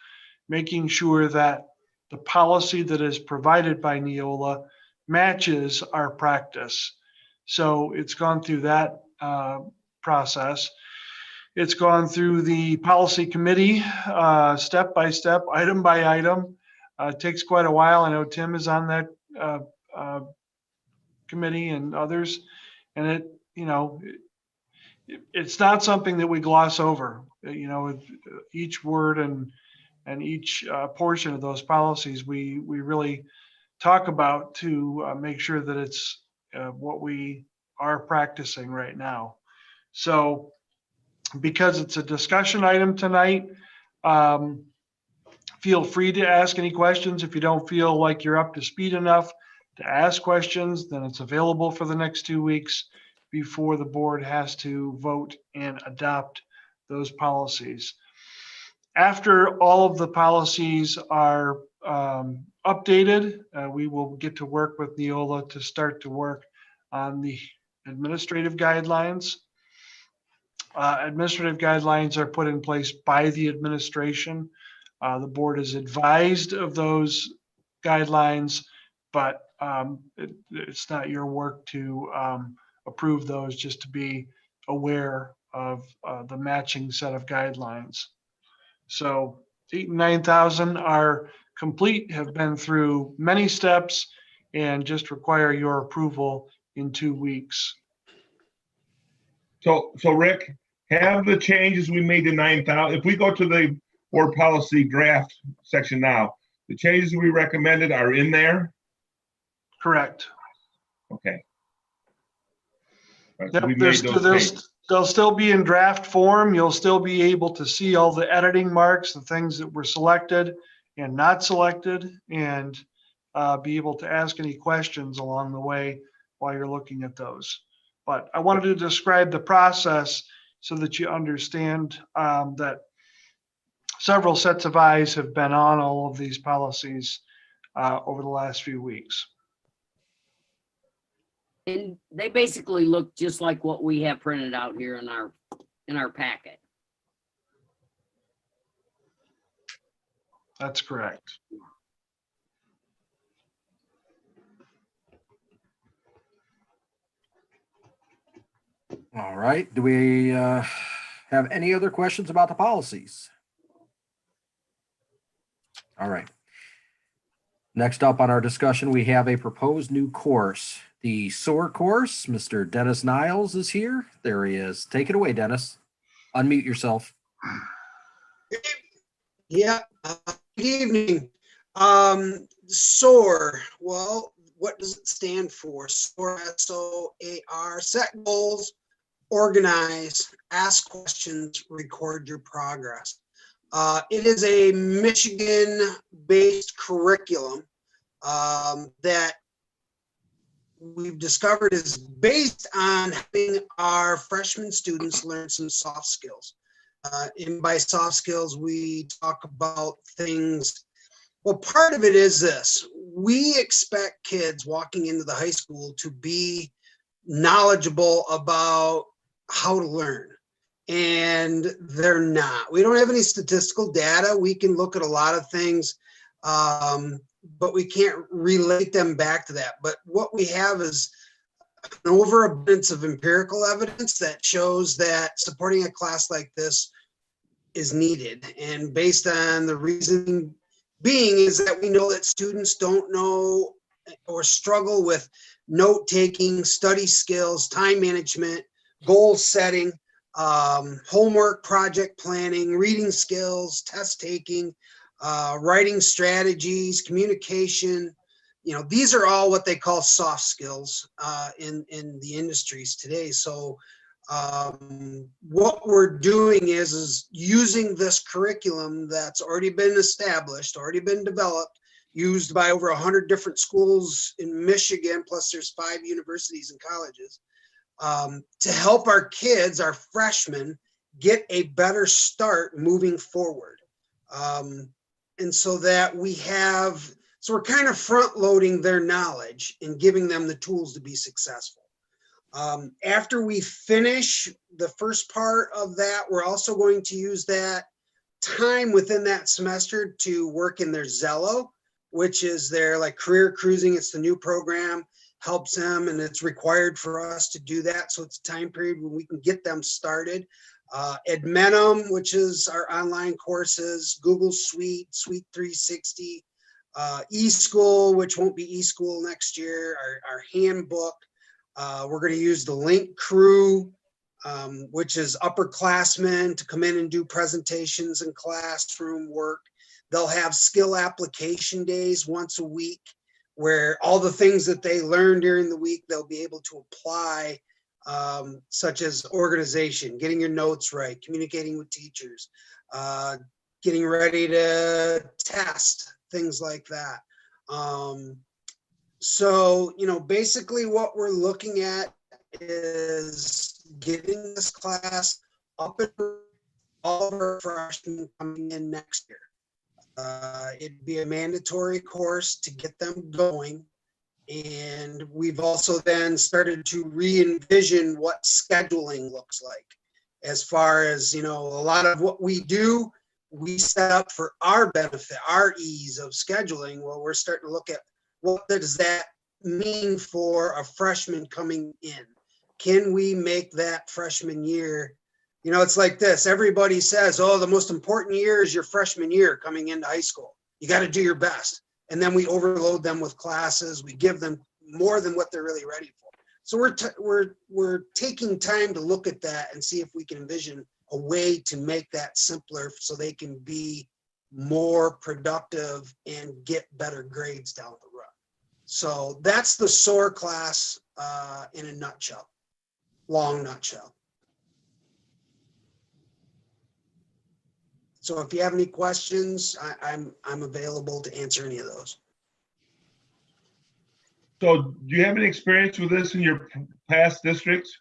making sure that the policy that is provided by Neola matches our practice. So it's gone through that process. It's gone through the policy committee, step by step, item by item. It takes quite a while. I know Tim is on that committee and others, and it's not something that we gloss over. Each word and each portion of those policies, we really talk about to make sure that it's what we are practicing right now. So because it's a discussion item tonight, feel free to ask any questions. If you don't feel like you're up to speed enough to ask questions, then it's available for the next 2 weeks before the board has to vote and adopt those policies. After all of the policies are updated, we will get to work with Neola to start to work on the administrative guidelines. Administrative guidelines are put in place by the administration. The board is advised of those guidelines, but it's not your work to approve those, just to be aware of the matching set of guidelines. So 8 and 9,000 are complete, have been through many steps, and just require your approval in 2 weeks. So Rick, have the changes we made to 9,000, if we go to the board policy draft section now, the changes we recommended are in there? Correct. Okay. All right, so Yep, we made those changes. they'll still be in draft form. You'll still be able to see all the editing marks, the things that were selected and not selected, and be able to ask any questions along the way while you're looking at those. But I wanted to describe the process so that you understand that several sets of eyes have been on all of these policies over the last few weeks. And they basically look just like what we have printed out here in our packet. That's correct. All right. Do we have any other questions about the policies? All right. Next up on our discussion, we have a proposed new course, the SOAR course. Mr. Dennis Niles is here. There he is. Take it away, Dennis. Unmute yourself. Yeah, good evening. SOAR, well, what does it stand for? SOAR, S-O-A-R, set goals, organize, ask questions, record your progress. It is a Michigan-based curriculum that we've discovered is based on having our freshman students learn some soft skills. And by soft skills, we talk about things. Well, part of it is this. We expect kids walking into the high school to be knowledgeable about how to learn. And they're not. We don't have any statistical data. We can look at a lot of things, but we can't relate them back to that. But what we have is an overabundance of empirical evidence that shows that supporting a class like this is needed. And based on the reason being is that we know that students don't know or struggle with note taking, study skills, time management, goal setting, homework, project planning, reading skills, test taking, writing strategies, communication. You know, these are all what they call soft skills in the industries today. So what we're doing is using this curriculum that's already been established, already been developed, used by over 100 different schools in Michigan, plus there's 5 universities and colleges, to help our kids, our freshmen, get a better start moving forward. And so that we're kind of front loading their knowledge and giving them the tools to be successful. After we finish the first part of that, we're also going to use that time within that semester to work in their Zello, which is their like career cruising. It's the new program, helps them, and it's required for us to do that. So it's a time period when we can get them started. Admenum, which is our online courses, Google Suite, Suite 360, eSchool, which won't be eSchool next year, our handbook. We're going to use the Link Crew, which is upperclassmen to come in and do presentations and classroom work. They'll have skill application days once a week where all the things that they learn during the week, they'll be able to apply, such as organization, getting your notes right, communicating with teachers, getting ready to test, things like that. So, you know, basically what we're looking at is getting this class up and all of our freshmen coming in next year. It'd be a mandatory course to get them going. And we've also then started to re-envision what scheduling looks like. As far as, you know, a lot of what we do, we set up for our benefit, our ease of scheduling. Well, we're starting to look at what does that mean for a freshman coming in? Can we make that freshman year You know, it's like this. Everybody says, oh, the most important year is your freshman year coming into high school. You got to do your best. And then we overload them with classes. We give them more than what they're really ready for. So we're taking time to look at that and see if we can envision a way to make that simpler so they can be more productive and get better grades down the road. So that's the SOAR class in a nutshell, long nutshell. So if you have any questions, I'm available to answer any of those. So do you have any experience with this in your past districts?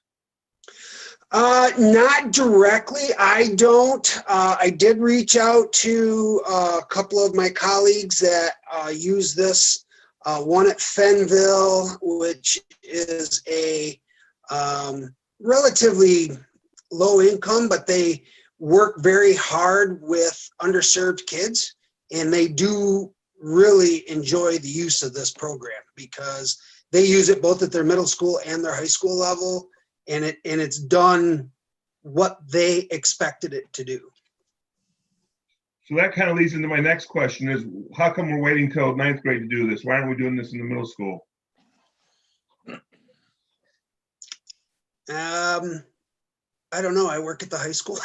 Not directly. I don't. I did reach out to a couple of my colleagues that use this. One at Fenville, which is a relatively low income, but they work very hard with underserved kids, and they do really enjoy the use of this program because they use it both at their middle school and their high school level, and it's done what they expected it to do. So that kind of leads into my next question is, how come we're waiting till 9th grade to do this? Why aren't we doing this in the middle school? I don't know. I work at the high school.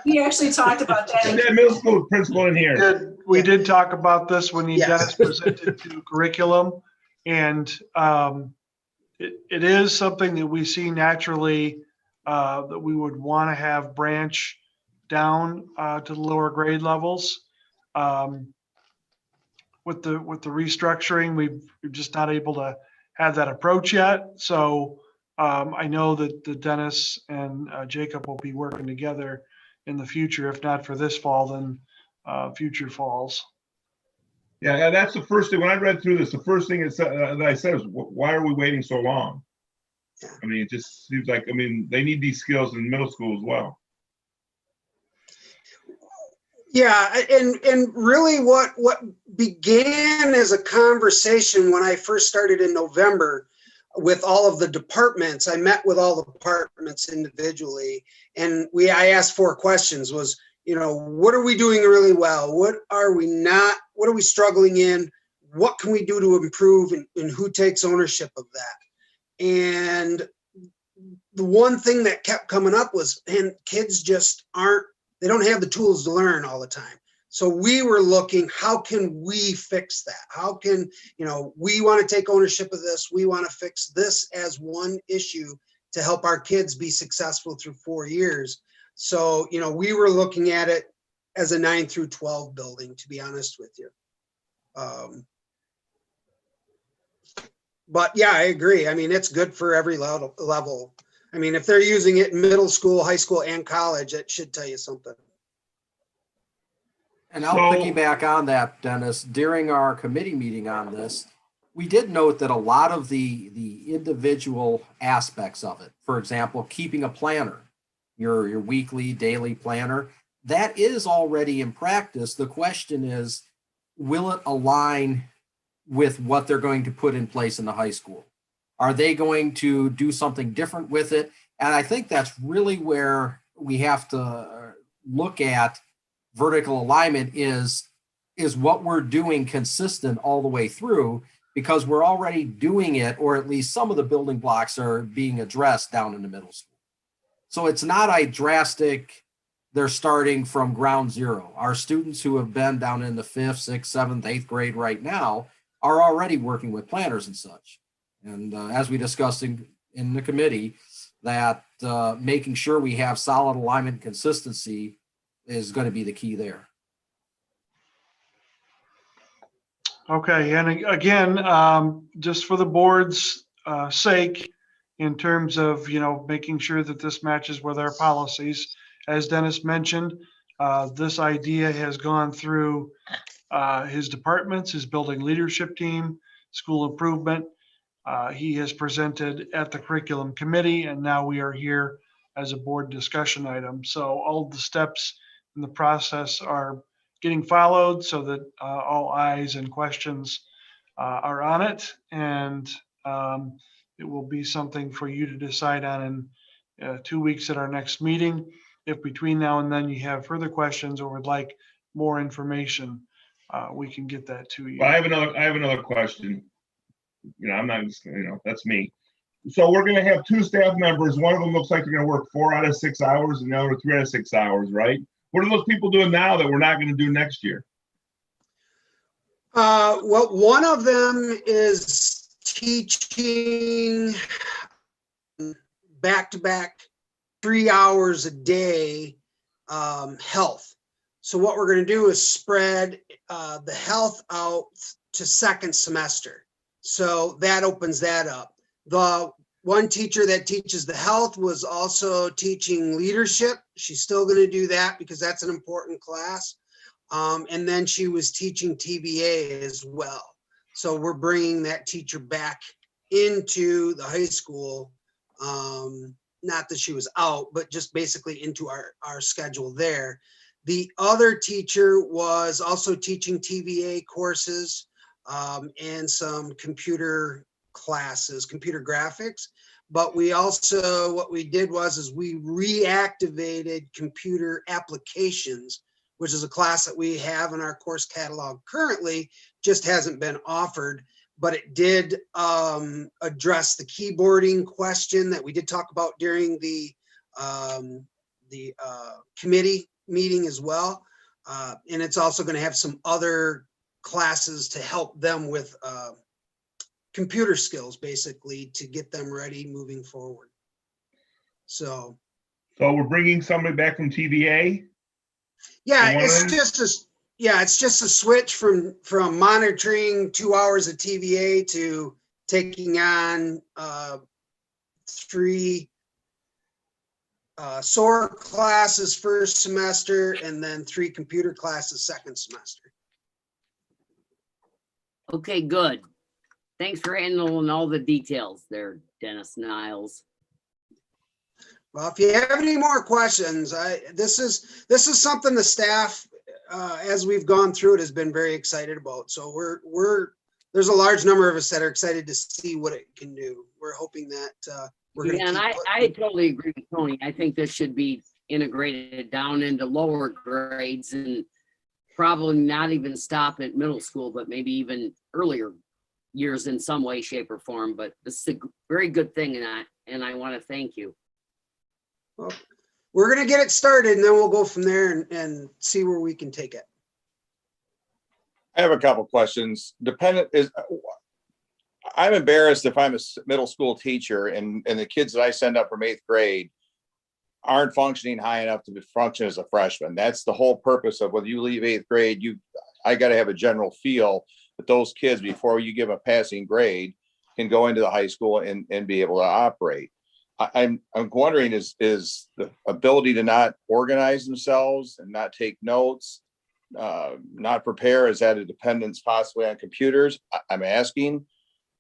We actually talked about that. Yeah, middle school principal in here. We did talk about this when Yes. Dennis presented to curriculum, and it is something that we see naturally that we would want to have branch down to the lower grade levels. With the restructuring, we're just not able to have that approach yet. So I know that the Dennis and Jacob will be working together in the future, if not for this fall, then future falls. Yeah, that's the first thing. When I read through this, the first thing that I said was, why are we waiting so long? I mean, it just seems like, I mean, they need these skills in middle school as well. Yeah, and really what began as a conversation when I first started in November with all of the departments, I met with all the departments individually, and I asked 4 questions was, you know, what are we doing really well? What are we not? What are we struggling in? What can we do to improve, and who takes ownership of that? And the one thing that kept coming up was, man, kids just they don't have the tools to learn all the time. So we were looking, how can we fix that? How can, you know, we want to take ownership of this. We want to fix this as one issue to help our kids be successful through 4 years. So, you know, we were looking at it as a 9 through 12 building, to be honest with you. But yeah, I agree. I mean, it's good for every level. I mean, if they're using it in middle school, high school, and college, it should tell you something. And I'll piggyback on that, Dennis. During our committee meeting on this, we did note that a lot of the individual aspects of it, for example, keeping a planner, your weekly, daily planner, that is already in practice. The question is, will it align with what they're going to put in place in the high school? Are they going to do something different with it? And I think that's really where we have to look at vertical alignment is what we're doing consistent all the way through, because we're already doing it, or at least some of the building blocks are being addressed down in the middle school. So it's not a drastic, they're starting from ground zero. Our students who have been down in the 5th, 6th, 7th, 8th grade right now are already working with planners and such. And as we discussed in the committee, that making sure we have solid alignment and consistency is going to be the key there. Okay, and again, just for the board's sake, in terms of, you know, making sure that this matches with our policies, as Dennis mentioned, this idea has gone through his departments, his building leadership team, school improvement. He has presented at the curriculum committee, and now we are here as a board discussion item. So all the steps in the process are getting followed so that all eyes and questions are on it. And it will be something for you to decide on 2 weeks at our next meeting. If between now and then you have further questions or would like more information, we can get that to you. Well, I have another question. I'm not just, that's me. So we're gonna have 2 staff members. One of them looks like they're gonna work 4 out of 6 hours and the other 3 out of 6 hours, right? What are those people doing now that we're not gonna do next year? Well, one of them is teaching back-to-back 3 hours a day, health. So what we're going to do is spread the health out to second semester. So that opens that up. The one teacher that teaches the health was also teaching leadership. She's still going to do that because that's an important class. And then she was teaching TBA as well. So we're bringing that teacher back into the high school. Not that she was out, but just basically into our schedule there. The other teacher was also teaching TBA courses and some computer classes, computer graphics. But we also, what we did was we reactivated computer applications, which is a class that we have in our course catalog currently, just hasn't been offered, but it did address the keyboarding question that we did talk about during the committee meeting as well. And it's also going to have some other classes to help them with computer skills, basically, to get them ready moving forward. So we're bringing somebody back from TVA? Yeah, it's just a switch from monitoring 2 hours of TVA to taking on 3 SOAR classes first semester and then 3 computer classes second semester. Okay, good. Thanks for handling all the details there, Dennis Niles. Well, if you have any more questions, this is something the staff, as we've gone through it, has been very excited about. So there's a large number of us that are excited to see what it can do. We're hoping that we're going to. Yeah, and I totally agree with Tony. I think this should be integrated down into lower grades and probably not even stop at middle school, but maybe even earlier years in some way, shape, or form. But this is a very good thing, and I want to thank you. Well, we're going to get it started and then we'll go from there and see where we can take it. I have a couple questions. I'm embarrassed if I'm a middle school teacher and the kids that I send up from 8th grade aren't functioning high enough to function as a freshman. That's the whole purpose of when you leave 8th grade, I got to have a general feel that those kids, before you give a passing grade, can go into the high school and be able to operate. I'm wondering, is the ability to not organize themselves and not take notes, not prepare, is that a dependence possibly on computers? I'm asking.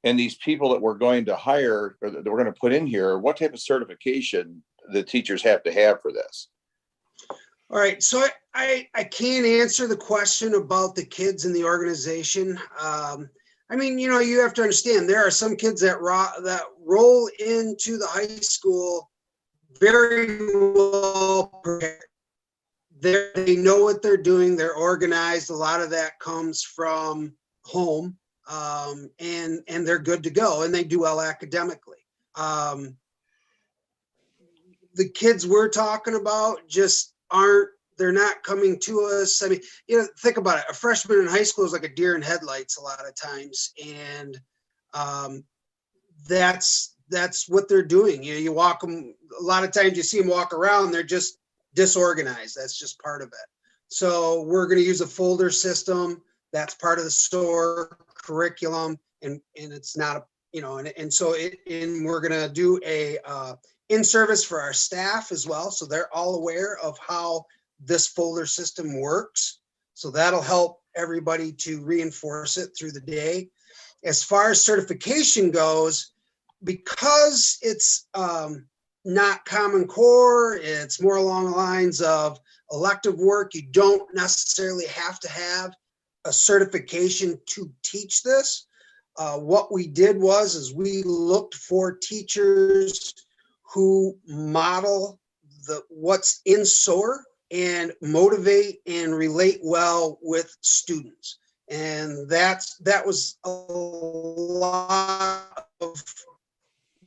And these people that we're going to hire or that we're going to put in here, what type of certification the teachers have to have for this? All right, so I can't answer the question about the kids in the organization. I mean, you have to understand there are some kids that roll into the high school very well prepared. They know what they're doing. They're organized. A lot of that comes from home, and they're good to go, and they do well academically. The kids we're talking about just they're not coming to us. I mean, think about it. A freshman in high school is like a deer in headlights a lot of times. And that's what they're doing. You walk them, a lot of times you see them walk around, they're just disorganized. That's just part of it. So we're going to use a folder system. That's part of the SOAR curriculum. And it's not, and so we're going to do a in-service for our staff as well. So they're all aware of how this folder system works. So that'll help everybody to reinforce it through the day. As far as certification goes, because it's not Common Core, it's more along the lines of elective work, you don't necessarily have to have a certification to teach this. What we did was we looked for teachers who model what's in SOAR and motivate and relate well with students. And that was a lot of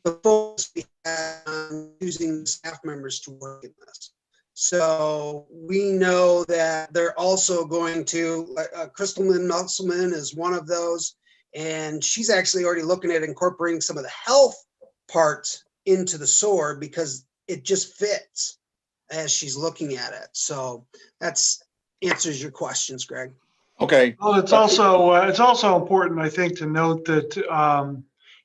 the focus we had on using the staff members to work in this. So we know that they're also going to, Crystalman Musselman is one of those, and she's actually already looking at incorporating some of the health parts into the SOAR because it just fits as she's looking at it. So that's answers your questions, Greg. Okay. Well, it's also important, I think, to note that,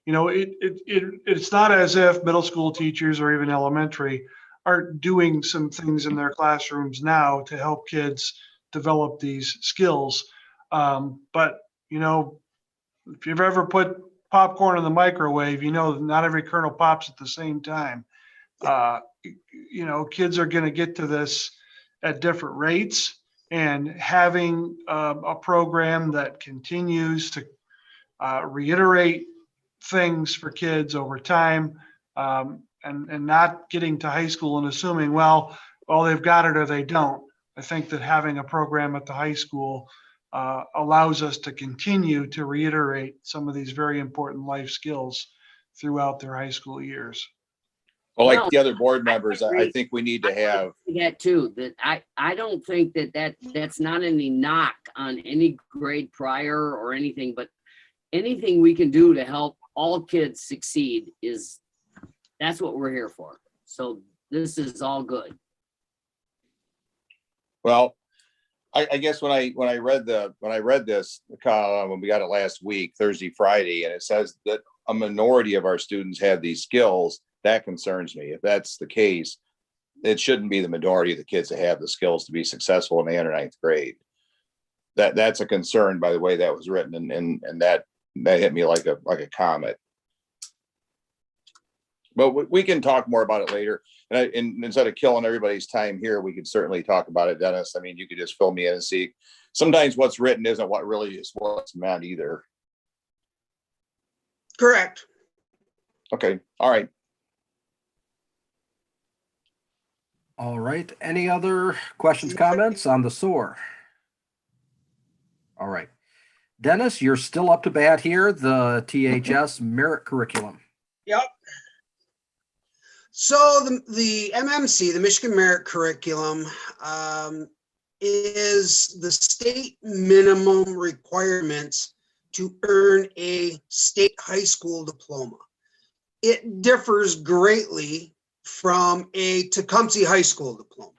you know, it's not as if middle school teachers or even elementary aren't doing some things in their classrooms now to help kids develop these skills. But, you know, if you've ever put popcorn in the microwave, you know, not every kernel pops at the same time. You know, kids are going to get to this at different rates, and having a program that continues to reiterate things for kids over time, and not getting to high school and assuming, well, they've got it or they don't. I think that having a program at the high school allows us to continue to reiterate some of these very important life skills throughout their high school years. Well, like No, the other board members, I agree. think we need to have, That too, that I don't think that's not any knock on any grade prior or anything, but anything we can do to help all kids succeed that's what we're here for. So this is all good. well, I guess when I read this, when we got it last week, Thursday, Friday, and it says that a minority of our students have these skills, that concerns me. If that's the case, it shouldn't be the majority of the kids that have the skills to be successful in the 8th or 9th grade. That's a concern by the way that was written, and that hit me like a comet. But we can talk more about it later. And instead of killing everybody's time here, we could certainly talk about it, Dennis. I mean, you could just fill me in and see. Sometimes what's written isn't what really is what's meant either. Correct. Okay. All right. All right. Any other questions, comments on the SOAR? All right. Dennis, you're still up to bat here, the THS merit curriculum. Yep. So the MMC, the Michigan Merit Curriculum, is the state minimum requirements to earn a state high school diploma. It differs greatly from a Tecumseh High School diploma.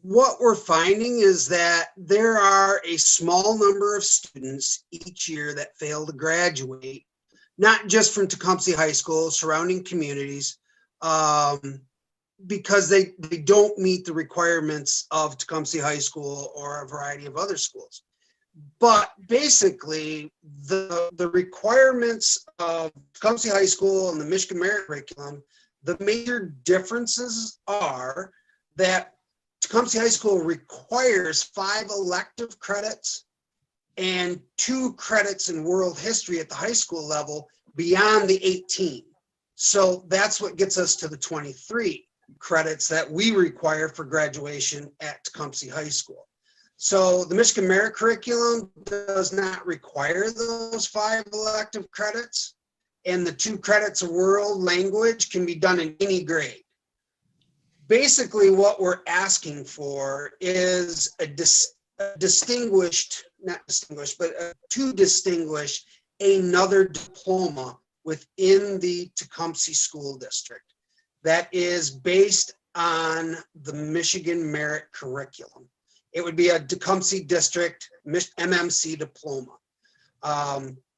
What we're finding is that there are a small number of students each year that fail to graduate, not just from Tecumseh High School, surrounding communities, because they don't meet the requirements of Tecumseh High School or a variety of other schools. But basically, the requirements of Tecumseh High School and the Michigan Merit Curriculum, the major differences are that Tecumseh High School requires 5 elective credits and 2 credits in world history at the high school level beyond the 18. So that's what gets us to the 23 credits that we require for graduation at Tecumseh High School. So the Michigan Merit Curriculum does not require those 5 elective credits, and the 2 credits of world language can be done in any grade. Basically, what we're asking for is to distinguish another diploma within the Tecumseh School District that is based on the Michigan Merit Curriculum. It would be a Tecumseh District MMC diploma.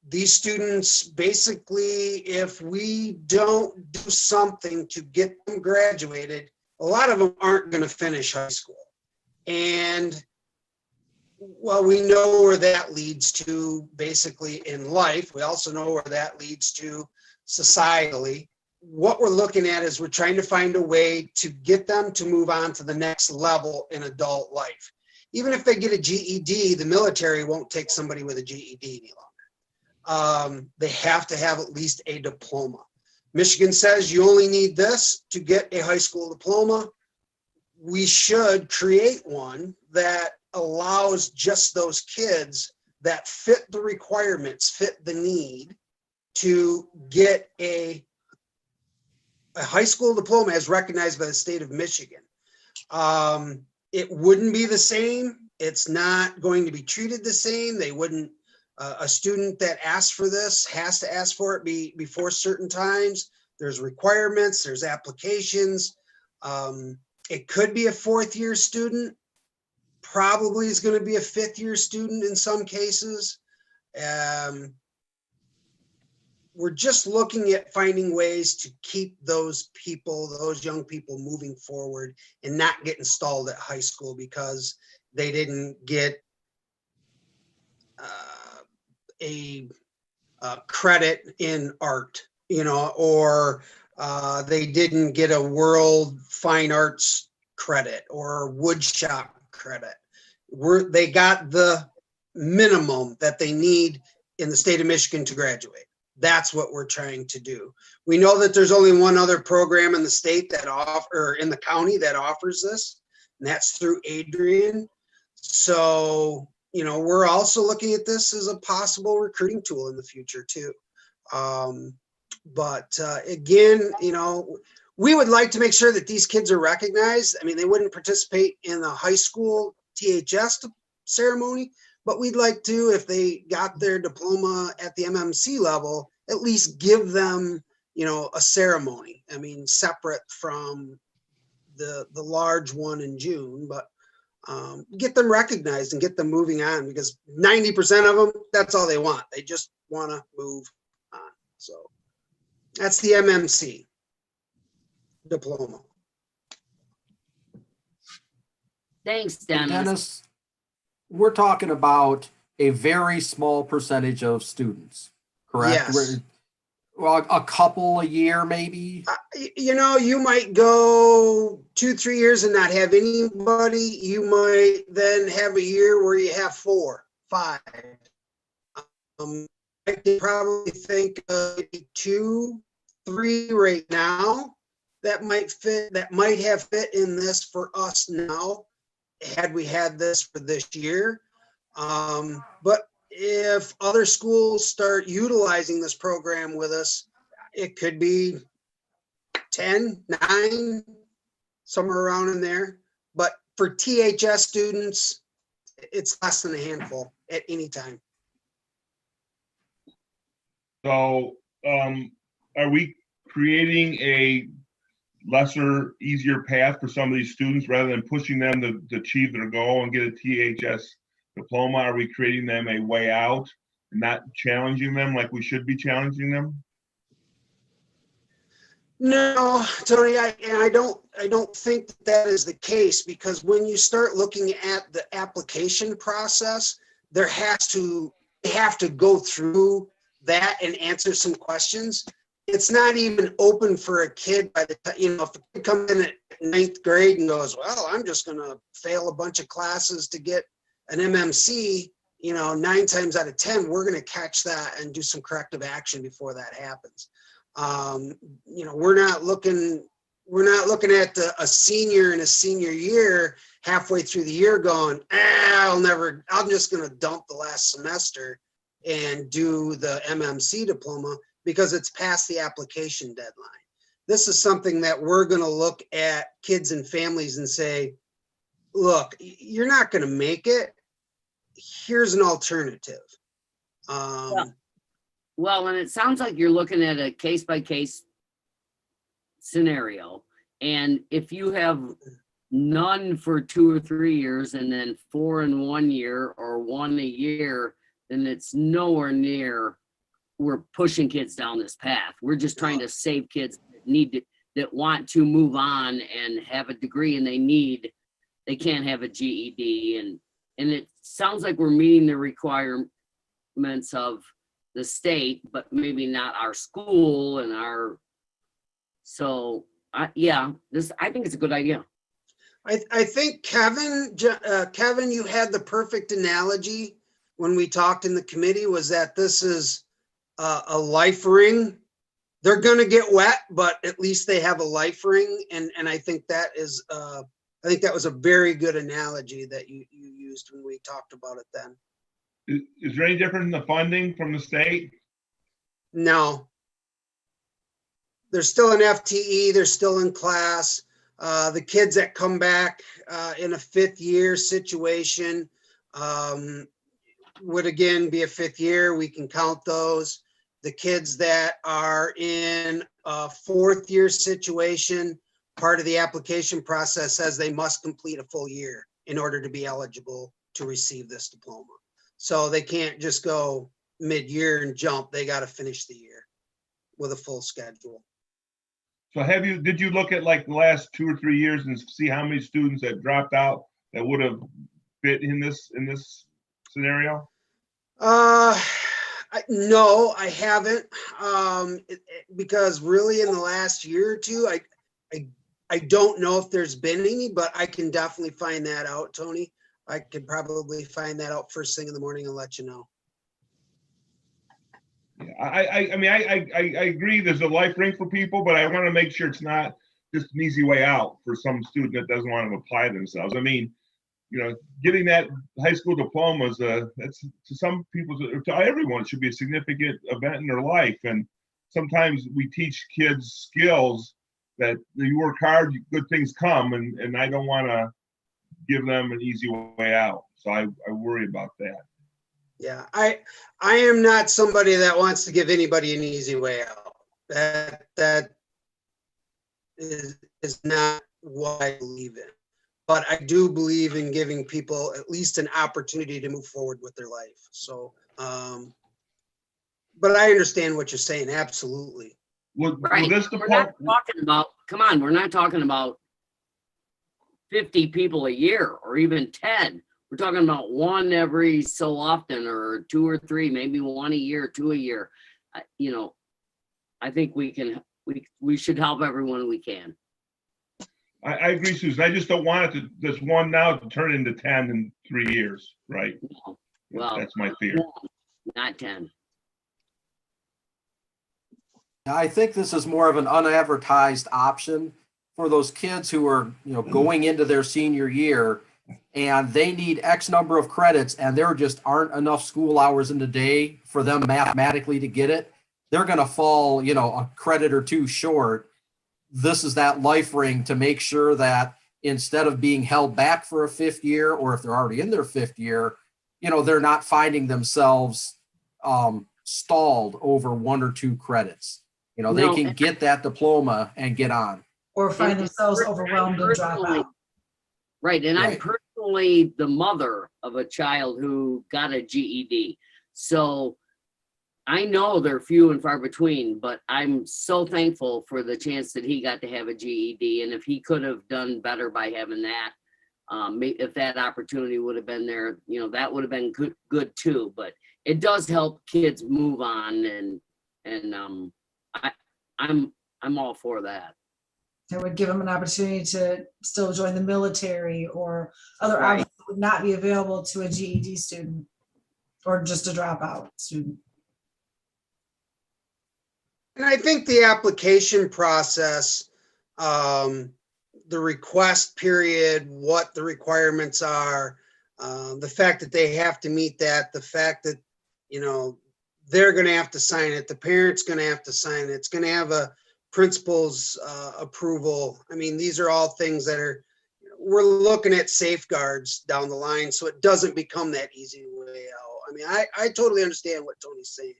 These students, basically, if we don't do something to get them graduated, a lot of them aren't going to finish high school. And well, we know where that leads to basically in life. We also know where that leads to societally. What we're looking at is we're trying to find a way to get them to move on to the next level in adult life. Even if they get a GED, the military won't take somebody with a GED any longer. They have to have at least a diploma. Michigan says you only need this to get a high school diploma. We should create one that allows just those kids that fit the requirements, fit the need to get a high school diploma as recognized by the state of Michigan. It wouldn't be the same. It's not going to be treated the same. They wouldn't, a student that asks for this has to ask for it before certain times. There's requirements, there's applications. It could be a fourth year student, probably is going to be a fifth year student in some cases. We're just looking at finding ways to keep those people, those young people moving forward and not get installed at high school because they didn't get a credit in art, you know, or they didn't get a world fine arts credit or wood shop credit. They got the minimum that they need in the state of Michigan to graduate. That's what we're trying to do. We know that there's only one other program in the state that or in the county that offers this, and that's through Adrian. So, you know, we're also looking at this as a possible recruiting tool in the future too. But again, you know, we would like to make sure that these kids are recognized. I mean, they wouldn't participate in the high school THS ceremony, but we'd like to, if they got their diploma at the MMC level, at least give them, you know, a ceremony. I mean, separate from the large one in June, but get them recognized and get them moving on, because 90% of them, that's all they want. They just want to move on. So that's the MMC diploma. Thanks, Dennis. Dennis, we're talking about a very small percentage of students, correct? Yes. Well, a couple a year, maybe. You know, you might go 2-3 years and not have anybody. You might then have a year where you have 4, 5. I could probably think of 2, 3 right now that might fit, that might have fit in this for us now, had we had this for this year. But if other schools start utilizing this program with us, it could be 10, 9, somewhere around in there. But for THS students, it's less than a handful at any time. So, are we creating a lesser, easier path for some of these students rather than pushing them to achieve their goal and get a THS diploma? Are we creating them a way out and not challenging them like we should be challenging them? No, Tony, I don't think that is the case, because when you start looking at the application process, they have to go through that and answer some questions. It's not even open for a kid by the time, you know, if a kid comes in at 9th grade and goes, well, I'm just going to fail a bunch of classes to get an MMC, you know, 9 times out of 10, we're going to catch that and do some corrective action before that happens. You know, we're not looking at a senior in a senior year halfway through the year going, I'm just going to dump the last semester and do the MMC diploma because it's past the application deadline. This is something that we're going to look at kids and families and say, look, you're not going to make it. Here's an alternative. Well, and it sounds like you're looking at a case-by-case scenario. And if you have none for 2 or 3 years and then 4 in 1 year or 1 a year, then it's nowhere near, we're pushing kids down this path. We're just trying to save kids that want to move on and have a degree, and they can't have a GED. And it sounds like we're meeting the requirements of the state, but maybe not our school and I think it's a good idea. I think Kevin, you had the perfect analogy when we talked in the committee, was that this is a life ring they're gonna get wet, but at least they have a life ring. And I think that is, I think that was a very good analogy that you used when we talked about it then. Is there any difference in the funding from the state? No. They're still an FTE, they're still in class. The kids that come back in a fifth year situation would again be a fifth year. We can count those. The kids that are in a fourth year situation, part of the application process says they must complete a full year in order to be eligible to receive this diploma. So they can't just go mid-year and jump. They got to finish the year with a full schedule. So did you look at like the last 2 or 3 years and see how many students that dropped out that would have fit in this scenario? No, I haven't. Because really in the last year or two, I don't know if there's been any, but I can definitely find that out, Tony. I could probably find that out first thing in the morning and let you know. Yeah, I mean, I agree there's a life ring for people, but I want to make sure it's not just an easy way out for some student that doesn't want to apply themselves. I mean, getting that high school diploma is that's to some people, to everyone, it should be a significant event in their life. And sometimes we teach kids skills that you work hard, good things come, and I don't want to give them an easy way out. So I worry about that. Yeah, I am not somebody that wants to give anybody an easy way out. That is not what I believe in. But I do believe in giving people at least an opportunity to move forward with their life. So, but I understand what you're saying. Absolutely. Right. We're not talking about, come on, we're not talking about 50 people a year or even 10. We're talking about one every so often, or 2 or 3, maybe 1 a year, 2 a year. I think we should help everyone we can. I agree, Susan. I just don't want it to, this one now to turn into 10 in 3 years, right? No. Well, that's my fear. No, not 10. I think this is more of an unadvertised option for those kids who are, going into their senior year and they need X number of credits and there just aren't enough school hours in the day for them mathematically to get it. They're going to fall, a credit or 2 short. This is that life ring to make sure that instead of being held back for a 5th year, or if they're already in their 5th year, they're not finding themselves stalled over 1 or 2 credits. They can get that diploma and get on. Or find themselves overwhelmed and drop out. Right. And I'm personally the mother of a child who got a GED. So I know they're few and far between, but I'm so thankful for the chance that he got to have a GED. And if he could have done better by having that, if that opportunity would have been there, that would have been good too. But it does help kids move on, and I'm all for that. It would give them an opportunity to still join the military or other options that would not be available to a GED student or just a dropout student. And I think the application process, the request period, what the requirements are, the fact that they have to meet that, the fact that, they're going to have to sign it, the parent's going to have to sign it, it's going to have a principal's approval. I mean, these are all things that we're looking at safeguards down the line so it doesn't become that easy way out. I mean, I totally understand what Tony's saying.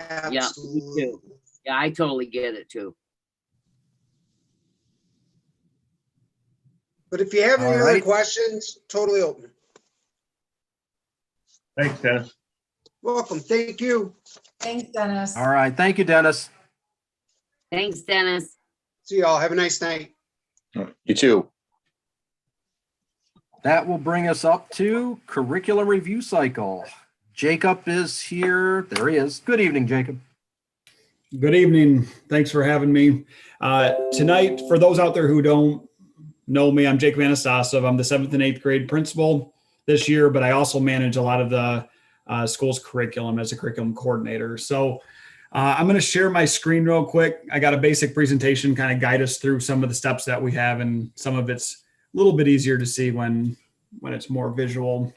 Absolutely. Yeah, me too. Yeah, I totally get it too. But if you have any other questions, totally open. Thanks, Dennis. Welcome. Thank you. Thanks, Dennis. All right. Thank you, Dennis. Thanks, Dennis. See y'all. Have a nice night. You too. That will bring us up to curriculum review cycle. Jacob is here. There he is. Good evening, Jacob. Good evening. Thanks for having me. Tonight, for those out there who don't know me, I'm Jacob Anastasov. I'm the 7th and 8th grade principal this year, but I also manage a lot of the school's curriculum as a curriculum coordinator. So I'm going to share my screen real quick. I got a basic presentation, kind of guide us through some of the steps that we have, and some of it's a little bit easier to see when it's more visual.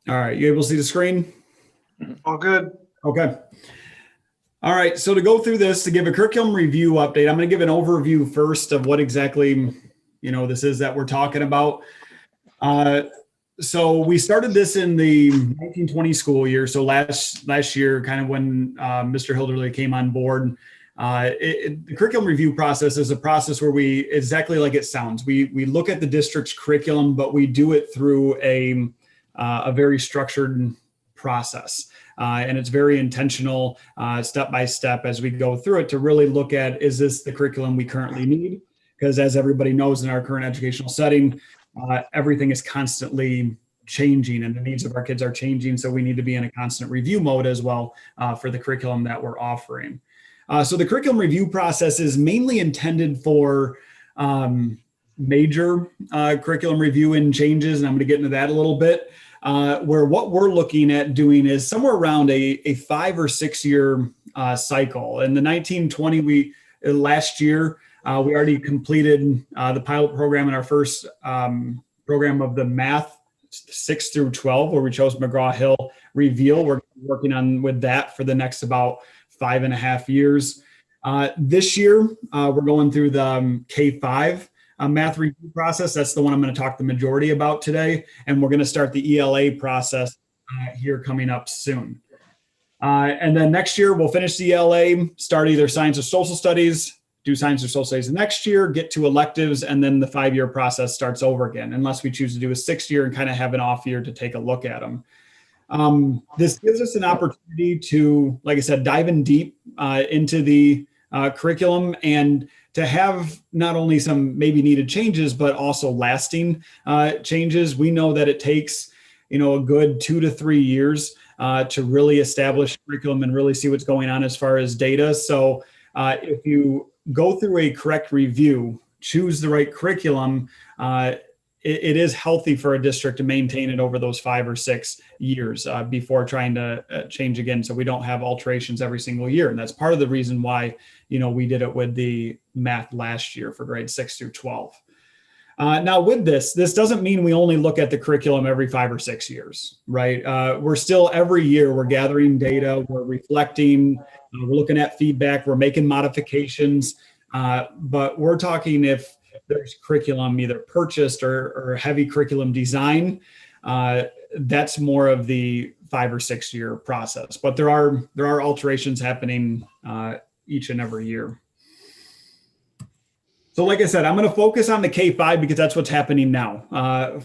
All right, you able to see the screen? All good. Okay. All right, so to go through this, to give a curriculum review update, I'm going to give an overview first of what exactly, this is that we're talking about. So we started this in the 1920 school year. So last year, kind of when Mr. Hilderley came on board, the curriculum review process is a process where we, exactly like it sounds, we look at the district's curriculum, but we do it through a very structured process. And it's very intentional, step by step as we go through it to really look at, is this the curriculum we currently need? Because as everybody knows in our current educational setting, everything is constantly changing and the needs of our kids are changing. So we need to be in a constant review mode as well for the curriculum that we're offering. So the curriculum review process is mainly intended for major curriculum review and changes. And I'm going to get into that a little bit. Where what we're looking at doing is somewhere around a 5 or 6 year cycle. In the 1920, last year, we already completed the pilot program in our first program of the math 6 through 12, where we chose McGraw-Hill Reveal. We're working on with that for the next about 5.5 years. This year, we're going through the K-5 math review process. That's the one I'm going to talk the majority about today. And we're going to start the ELA process here coming up soon. And then next year, we'll finish the ELA, start either science or social studies, do science or social studies the next year, get to electives, and then the 5-year process starts over again, unless we choose to do a 6th year and kind of have an off year to take a look at them. This gives us an opportunity to, like I said, dive in deep into the curriculum and to have not only some maybe needed changes, but also lasting changes. We know that it takes, a good 2 to 3 years to really establish curriculum and really see what's going on as far as data. So if you go through a correct review, choose the right curriculum, it is healthy for a district to maintain it over those 5 or 6 years before trying to change again. So we don't have alterations every single year. And that's part of the reason why, we did it with the math last year for grades 6 through 12. Now with this doesn't mean we only look at the curriculum every 5 or 6 years, right? We're still every year, we're gathering data, we're reflecting, we're looking at feedback, we're making modifications, but we're talking if there's curriculum either purchased or heavy curriculum design, that's more of the 5 or 6 year process. But there are alterations happening each and every year. So like I said, I'm going to focus on the K-5 because that's what's happening now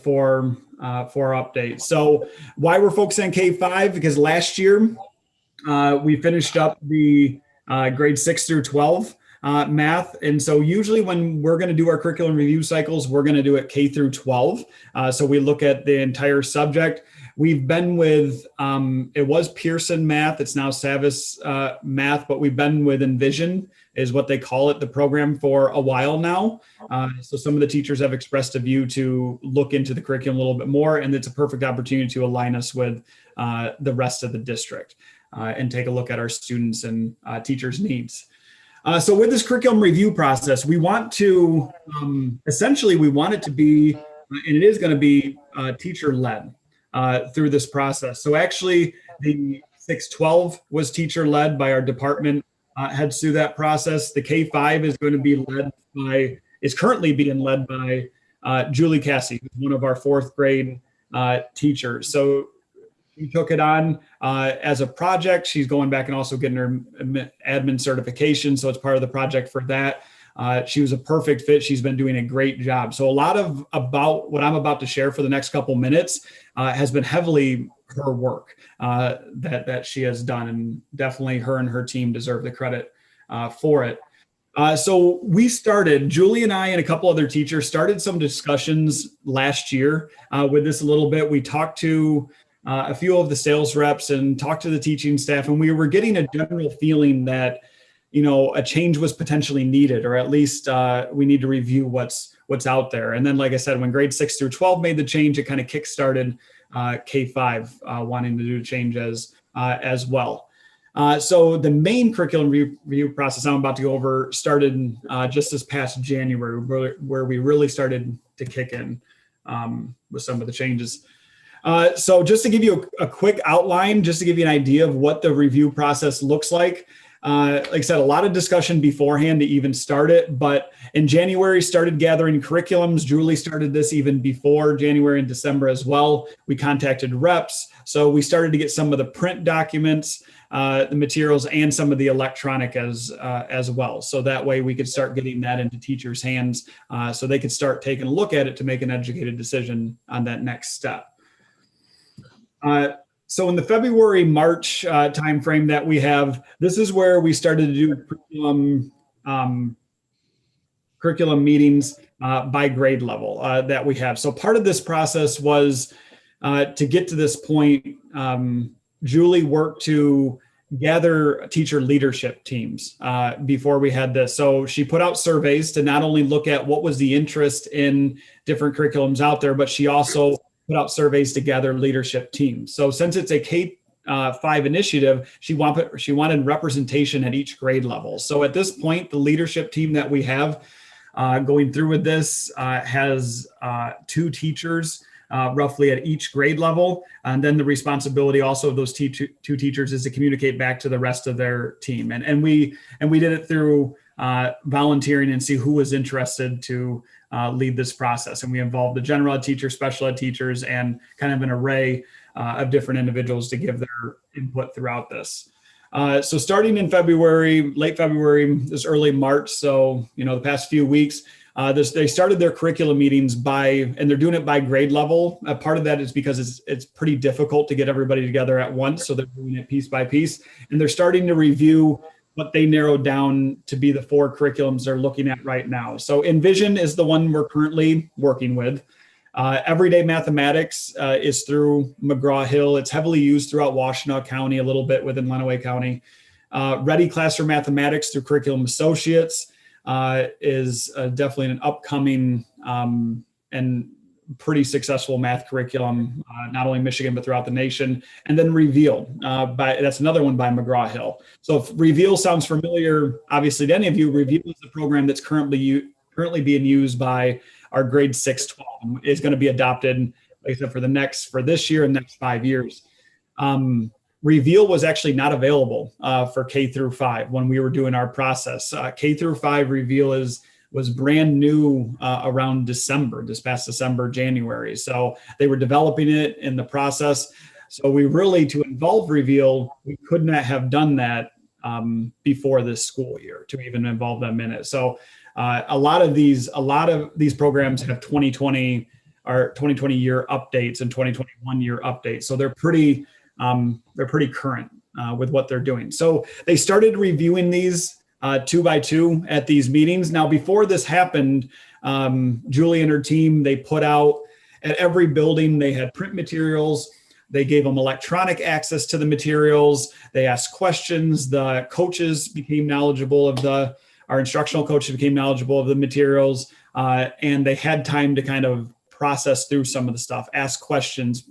for our update. So why we're focusing on K-5? Because last year we finished up the grade 6 through 12 math. And so usually when we're going to do our curriculum review cycles, we're going to do it K through 12. So we look at the entire subject. We've been with, it was Pearson math. It's now Savvis math, but we've been with Envision is what they call it, the program, for a while now. So some of the teachers have expressed a view to look into the curriculum a little bit more, and it's a perfect opportunity to align us with the rest of the district and take a look at our students and teachers' needs. So with this curriculum review process, we want to, essentially we want it to be, and it is going to be teacher-led through this process. So actually the 612 was teacher-led by our department heads through that process. The K-5 is going to be is currently being led by Julie Cassie, who's one of our 4th grade teachers. So she took it on as a project. She's going back and also getting her admin certification. So it's part of the project for that. She was a perfect fit. She's been doing a great job. So a lot of about what I'm about to share for the next couple minutes has been heavily her work that she has done. And definitely her and her team deserve the credit for it. So we started, Julie and I and a couple other teachers started some discussions last year with this a little bit. We talked to a few of the sales reps and talked to the teaching staff, and we were getting a general feeling that, a change was potentially needed, or at least we need to review what's out there. And then, like I said, when grades 6 through 12 made the change, it kind of kickstarted K-5 wanting to do the change as well. So the main curriculum review process I'm about to go over started just this past January, where we really started to kick in with some of the changes. So just to give you a quick outline, just to give you an idea of what the review process looks like. Like I said, a lot of discussion beforehand to even start it, but in January started gathering curriculums. Julie started this even before January and December as well. We contacted reps. So we started to get some of the print documents, the materials, and some of the electronic as well. So that way we could start getting that into teachers' hands so they could start taking a look at it to make an educated decision on that next step. So in the February, March timeframe that we have, this is where we started to do curriculum meetings by grade level that we have. So part of this process was to get to this point, Julie worked to gather teacher leadership teams before we had this. So she put out surveys to not only look at what was the interest in different curriculums out there, but she also put out surveys to gather leadership teams. So since it's a K-5 initiative, she wanted representation at each grade level. So at this point, the leadership team that we have going through with this has 2 teachers roughly at each grade level. And then the responsibility also of those 2 teachers is to communicate back to the rest of their team. And we did it through volunteering and see who was interested to lead this process. And we involved the general ed teachers, special ed teachers, and kind of an array of different individuals to give their input throughout this. So starting in February, late February, this early March, so, the past few weeks, they started their curriculum meetings and they're doing it by grade level. Part of that is because it's pretty difficult to get everybody together at once. So they're doing it piece by piece, and they're starting to review what they narrowed down to be the 4 curriculums they're looking at right now. So Envision is the one we're currently working with. Everyday Mathematics is through McGraw-Hill. It's heavily used throughout Washtenaw County, a little bit within Lenawee County. Ready Classroom Mathematics through Curriculum Associates is definitely an upcoming and pretty successful math curriculum, not only Michigan, but throughout the nation. And then Reveal, that's another one by McGraw-Hill. So if Reveal sounds familiar, obviously to any of you, Reveal is a program that's currently being used by our grade 6-12. It's going to be adopted, like I said, for this year and next 5 years. Reveal was actually not available for K through 5 when we were doing our process. K through 5 Reveal was brand new around this past December, January. So they were developing it in the process. So to involve Reveal, we could not have done that before this school year to even involve them in it. So a lot of these programs have 2020 or 2020 year updates and 2021 year updates. So they're pretty current with what they're doing. So they started reviewing these 2 by 2 at these meetings. Now, before this happened, Julie and her team, they put out at every building, they had print materials. They gave them electronic access to the materials. They asked questions. The coaches became knowledgeable our instructional coaches became knowledgeable of the materials. And they had time to kind of process through some of the stuff, ask questions,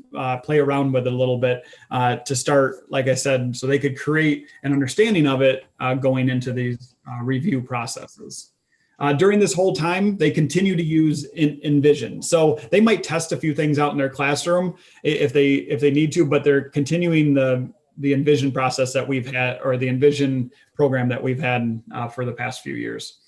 play around with it a little bit to start, like I said, so they could create an understanding of it going into these review processes. During this whole time, they continue to use Envision. So they might test a few things out in their classroom if they need to, but they're continuing the Envision process that we've had, or the Envision program that we've had for the past few years.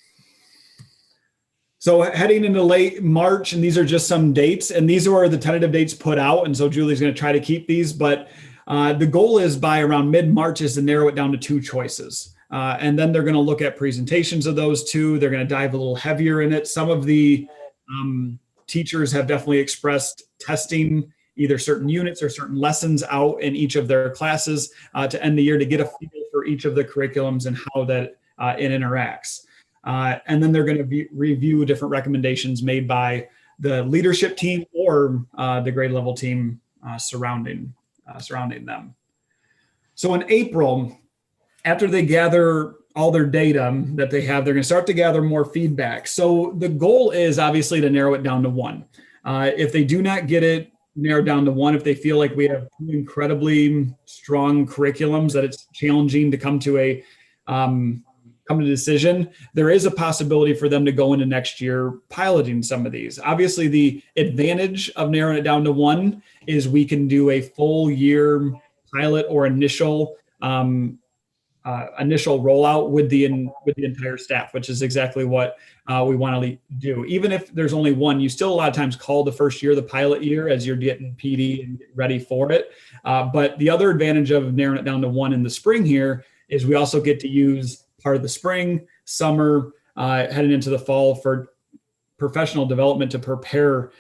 So heading into late March, and these are just some dates, and these are the tentative dates put out. And so Julie's going to try to keep these, but the goal is by around mid-March is to narrow it down to 2 choices. And then they're going to look at presentations of those 2. They're going to dive a little heavier in it. Some of the teachers have definitely expressed testing either certain units or certain lessons out in each of their classes to end the year to get a feel for each of the curriculums and how that it interacts. And then they're going to review different recommendations made by the leadership team or the grade level team surrounding them. So in April, after they gather all their data that they have, they're going to start to gather more feedback. So the goal is obviously to narrow it down to one. If they do not get it narrowed down to one, if they feel like we have two incredibly strong curriculums that it's challenging to come to a decision, there is a possibility for them to go into next year piloting some of these. Obviously, the advantage of narrowing it down to one is we can do a full year pilot or initial rollout with the entire staff, which is exactly what we want to do. Even if there's only one, you still a lot of times call the first year the pilot year as you're getting PD and ready for it. But the other advantage of narrowing it down to one in the spring here is we also get to use part of the spring, summer, heading into the fall for professional development to prepare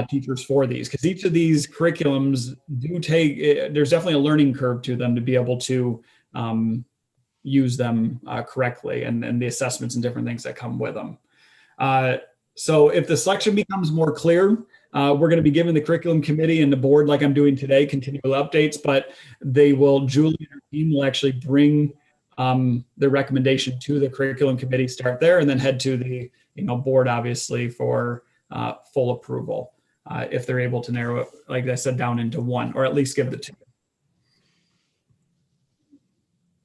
teachers for these, because each of these curriculums do take, there's definitely a learning curve to them to be able to use them correctly, and the assessments and different things that come with them. So if the selection becomes more clear, we're going to be giving the curriculum committee and the board, like I'm doing today, continual updates, but Julie and her team will actually bring the recommendation to the curriculum committee, start there, and then head to the board, obviously, for full approval if they're able to narrow it, like I said, down into one, or at least give the two.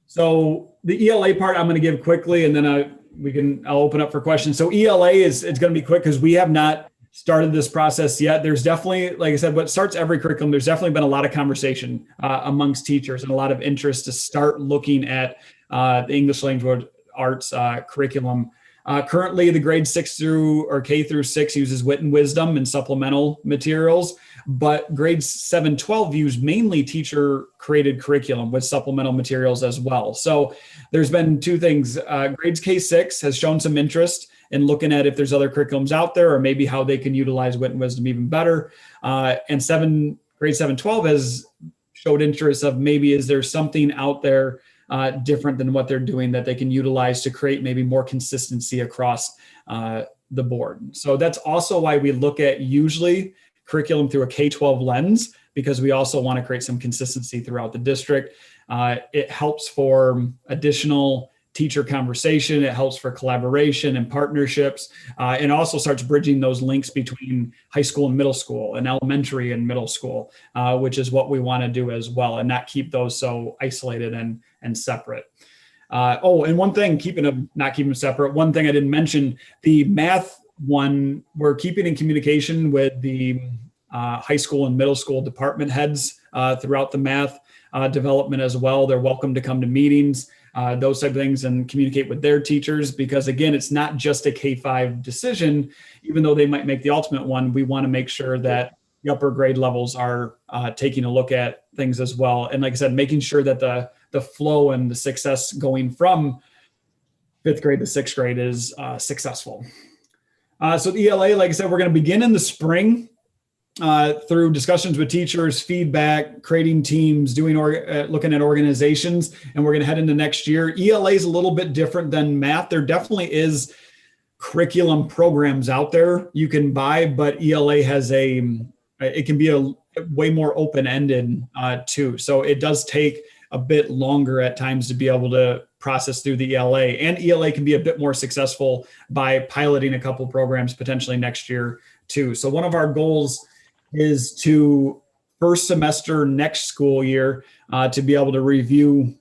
So the ELA part I'm going to give quickly, and then I'll open up for questions. So ELA it's going to be quick because we have not started this process yet. There's definitely, like I said, what starts every curriculum, there's definitely been a lot of conversation amongst teachers and a lot of interest to start looking at the English language arts curriculum. Currently, the grade 6 through or K through 6 uses wit and wisdom and supplemental materials, but grades 7-12 use mainly teacher created curriculum with supplemental materials as well. So there's been two things. Grades K6 has shown some interest in looking at if there's other curriculums out there or maybe how they can utilize wit and wisdom even better. And grade 7-12 has showed interest of maybe is there something out there different than what they're doing that they can utilize to create maybe more consistency across the board. So that's also why we look at usually curriculum through a K-12 lens, because we also want to create some consistency throughout the district. It helps for additional teacher conversation. It helps for collaboration and partnerships, and also starts bridging those links between high school and middle school and elementary and middle school, which is what we want to do as well, and not keep those so isolated and separate. And one thing, not keeping them separate, one thing I didn't mention, the math one, we're keeping in communication with the high school and middle school department heads throughout the math development as well. They're welcome to come to meetings, those type of things, and communicate with their teachers, because again, it's not just a K-5 decision. Even though they might make the ultimate one, we want to make sure that the upper grade levels are taking a look at things as well. And like I said, making sure that the flow and the success going from 5th grade to 6th grade is successful. So the ELA, like I said, we're going to begin in the spring through discussions with teachers, feedback, creating teams, looking at organizations, and we're going to head into next year. ELA is a little bit different than math. There definitely is curriculum programs out there you can buy, but ELA has it can be a way more open-ended too. So it does take a bit longer at times to be able to process through the ELA, and ELA can be a bit more successful by piloting a couple programs potentially next year too. So one of our goals is to first semester next school year to be able to review,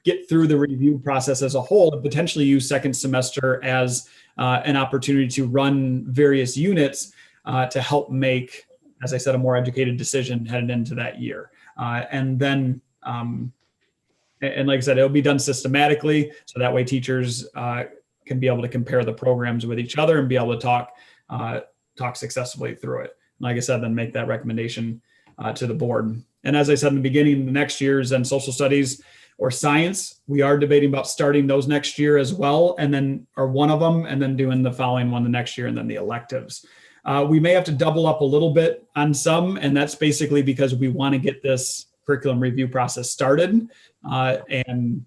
get through the review process as a whole, and potentially use second semester as an opportunity to run various units to help make, as I said, a more educated decision headed into that year. And then, and like I said, it'll be done systematically, so that way teachers can be able to compare the programs with each other and be able to talk successfully through it. Like I said, then make that recommendation to the board. And as I said in the beginning, the next year's in social studies or science, we are debating about starting those next year as well, and then, or one of them, and then doing the following one the next year, and then the electives. We may have to double up a little bit on some, and that's basically because we want to get this curriculum review process started and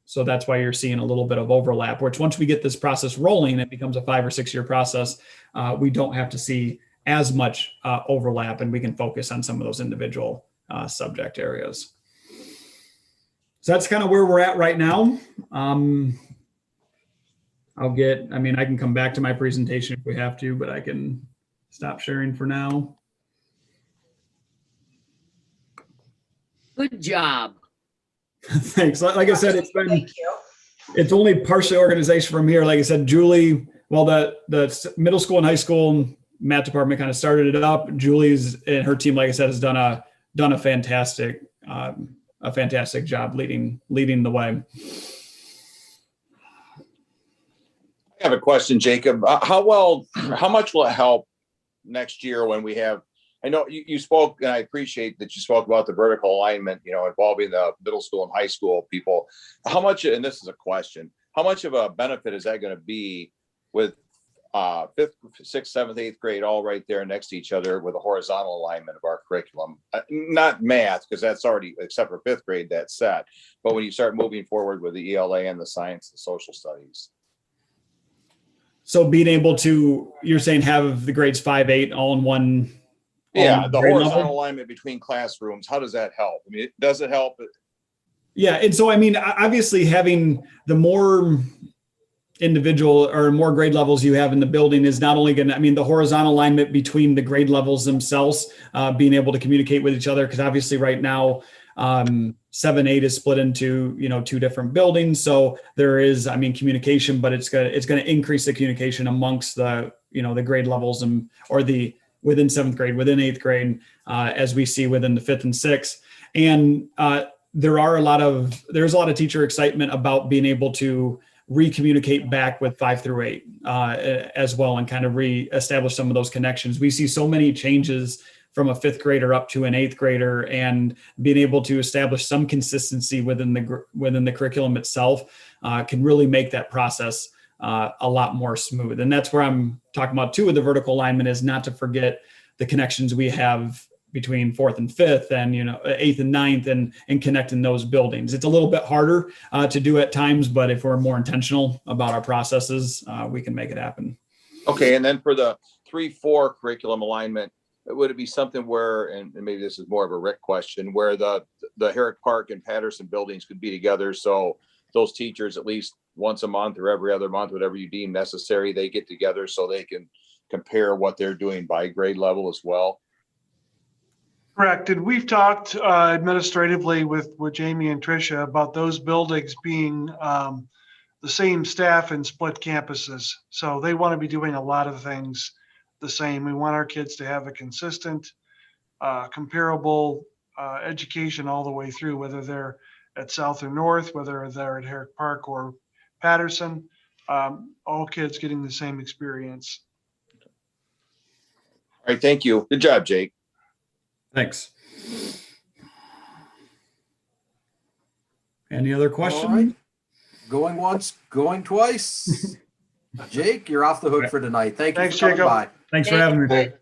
So that's why you're seeing a little bit of overlap, which once we get this process rolling, it becomes a 5 or 6 year process. We don't have to see as much overlap, and we can focus on some of those individual subject areas. So that's kind of where we're at right now. I can come back to my presentation if we have to, but I can stop sharing for now. Good job. Thanks. Like I said, Thank you. it's only partially organization from here. Like I said, Julie, well, the middle school and high school math department kind of started it up. Julie's and her team, like I said, has done a fantastic job leading the way. I have a question, Jacob. How much will it help next year when we have, I know you spoke, and I appreciate that you spoke about the vertical alignment, involving the middle school and high school people. How much, and this is a question, how much of a benefit is that going to be with 5th, 6th, 7th, 8th grade all right there next to each other with a horizontal alignment of our curriculum? Not math, because that's already, except for 5th grade, that's set. But when you start moving forward with the ELA and the science and social studies. So being able to, you're saying have the grades 5, 8 all in one. Yeah, the grade horizontal level? alignment between classrooms, how does that help? I mean, does it help? Yeah, and so obviously having the more individual or more grade levels you have in the building is not only going to, the horizontal alignment between the grade levels themselves, being able to communicate with each other, because obviously right now 7, 8 is split into 2 different buildings, so there is communication, but it's going to increase the communication amongst the the grade levels or the within 7th grade, within 8th grade, as we see within the 5th and 6th. And there's a lot of teacher excitement about being able to recommunicate back with 5 through 8 as well, and kind of reestablish some of those connections. We see so many changes from a 5th grader up to an 8th grader, and being able to establish some consistency within the curriculum itself can really make that process a lot more smooth. And that's where I'm talking about too with the vertical alignment, is not to forget the connections we have between 4th and 5th and 8th and 9th and connecting those buildings. It's a little bit harder to do at times, but if we're more intentional about our processes, we can make it happen. Okay, and then for the 3-4 curriculum alignment, would it be something where, and maybe this is more of a Rick question, where the Herrick Park and Patterson buildings could be together, so those teachers at least once a month or every other month, whatever you deem necessary, they get together so they can compare what they're doing by grade level as well? Correct. And we've talked administratively with Jamie and Tricia about those buildings being the same staff in split campuses. So they want to be doing a lot of things the same. We want our kids to have a consistent, comparable education all the way through, whether they're at South or North, whether they're at Herrick Park or Patterson, all kids getting the same experience. All right, thank you. Good job, Jake. Thanks. Any other questions? All right. Going once, going twice. Jake, you're off the hook for tonight. Thank you Thanks, for coming Jacob. by. Thanks for having me.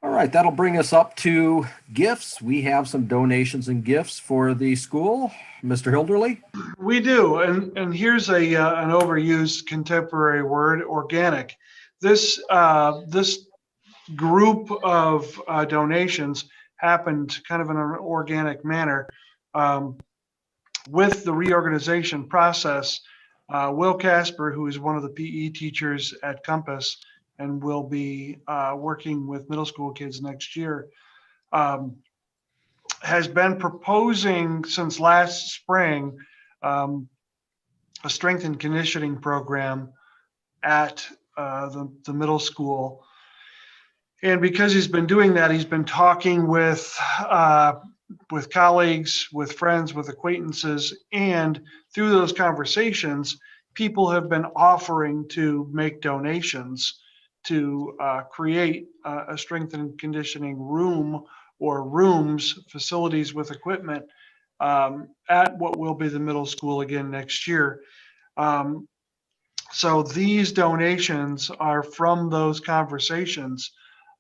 All right, that'll bring us up to gifts. We have some donations and gifts for the school. Mr. Hilderly? We do, and here's an overused contemporary word: organic. This group of donations happened kind of in an organic manner. With the reorganization process, Will Casper, who is one of the PE teachers at Compass and will be working with middle school kids next year, has been proposing since last spring a strength and conditioning program at the middle school. And because he's been doing that, he's been talking with colleagues, with friends, with acquaintances, and through those conversations, people have been offering to make donations to create a strength and conditioning room or rooms, facilities with equipment at what will be the middle school again next year. So these donations are from those conversations,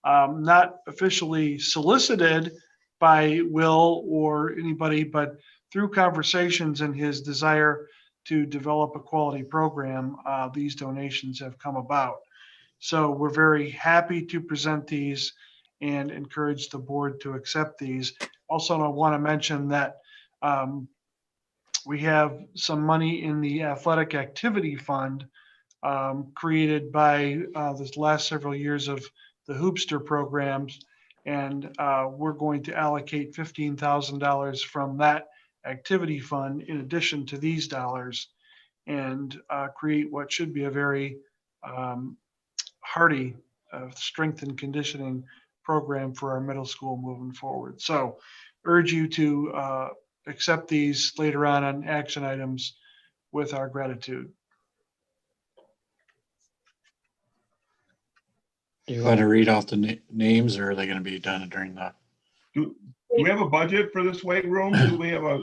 not officially solicited, by Will or anybody, but through conversations and his desire to develop a quality program, these donations have come about. So we're very happy to present these and encourage the board to accept these. Also, I want to mention that we have some money in the athletic activity fund created by this last several years of the Hoopster programs. And we're going to allocate $15,000 from that activity fund in addition to these dollars and create what should be a very hearty strength and conditioning program for our middle school moving forward. So urge you to accept these later on action items with our gratitude. Do you want to read off the names, or are they going to be done during the? Do we have a budget for this weight room? Do we have a?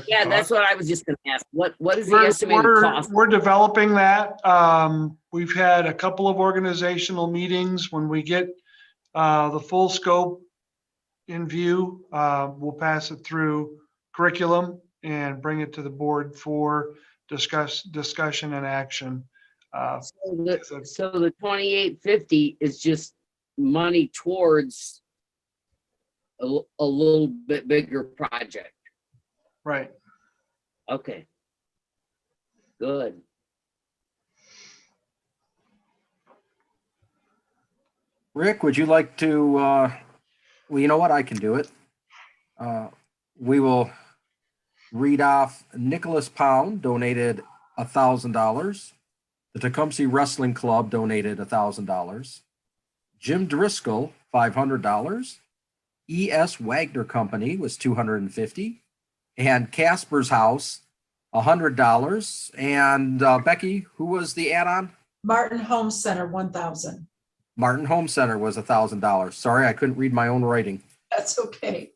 Yeah, that's what I was just gonna ask. What is the estimated cost? We're developing that. We've had a couple of organizational meetings. When we get the full scope in view, we'll pass it through curriculum and bring it to the board for discussion and action. So the 2850 is just money towards a little bit bigger project. Right. Okay. Good. Rick, would you like to, well, you know what? I can do it. We will read off Nicholas Pound donated $1,000. The Tecumseh Wrestling Club donated $1,000. Jim Driscoll, $500. E.S. Wagner Company was $250. And Casper's House, $100. And Becky, who was the add-on? Martin Home Center, 1,000. Martin Home Center was $1,000. Sorry, I couldn't read my own writing. That's okay.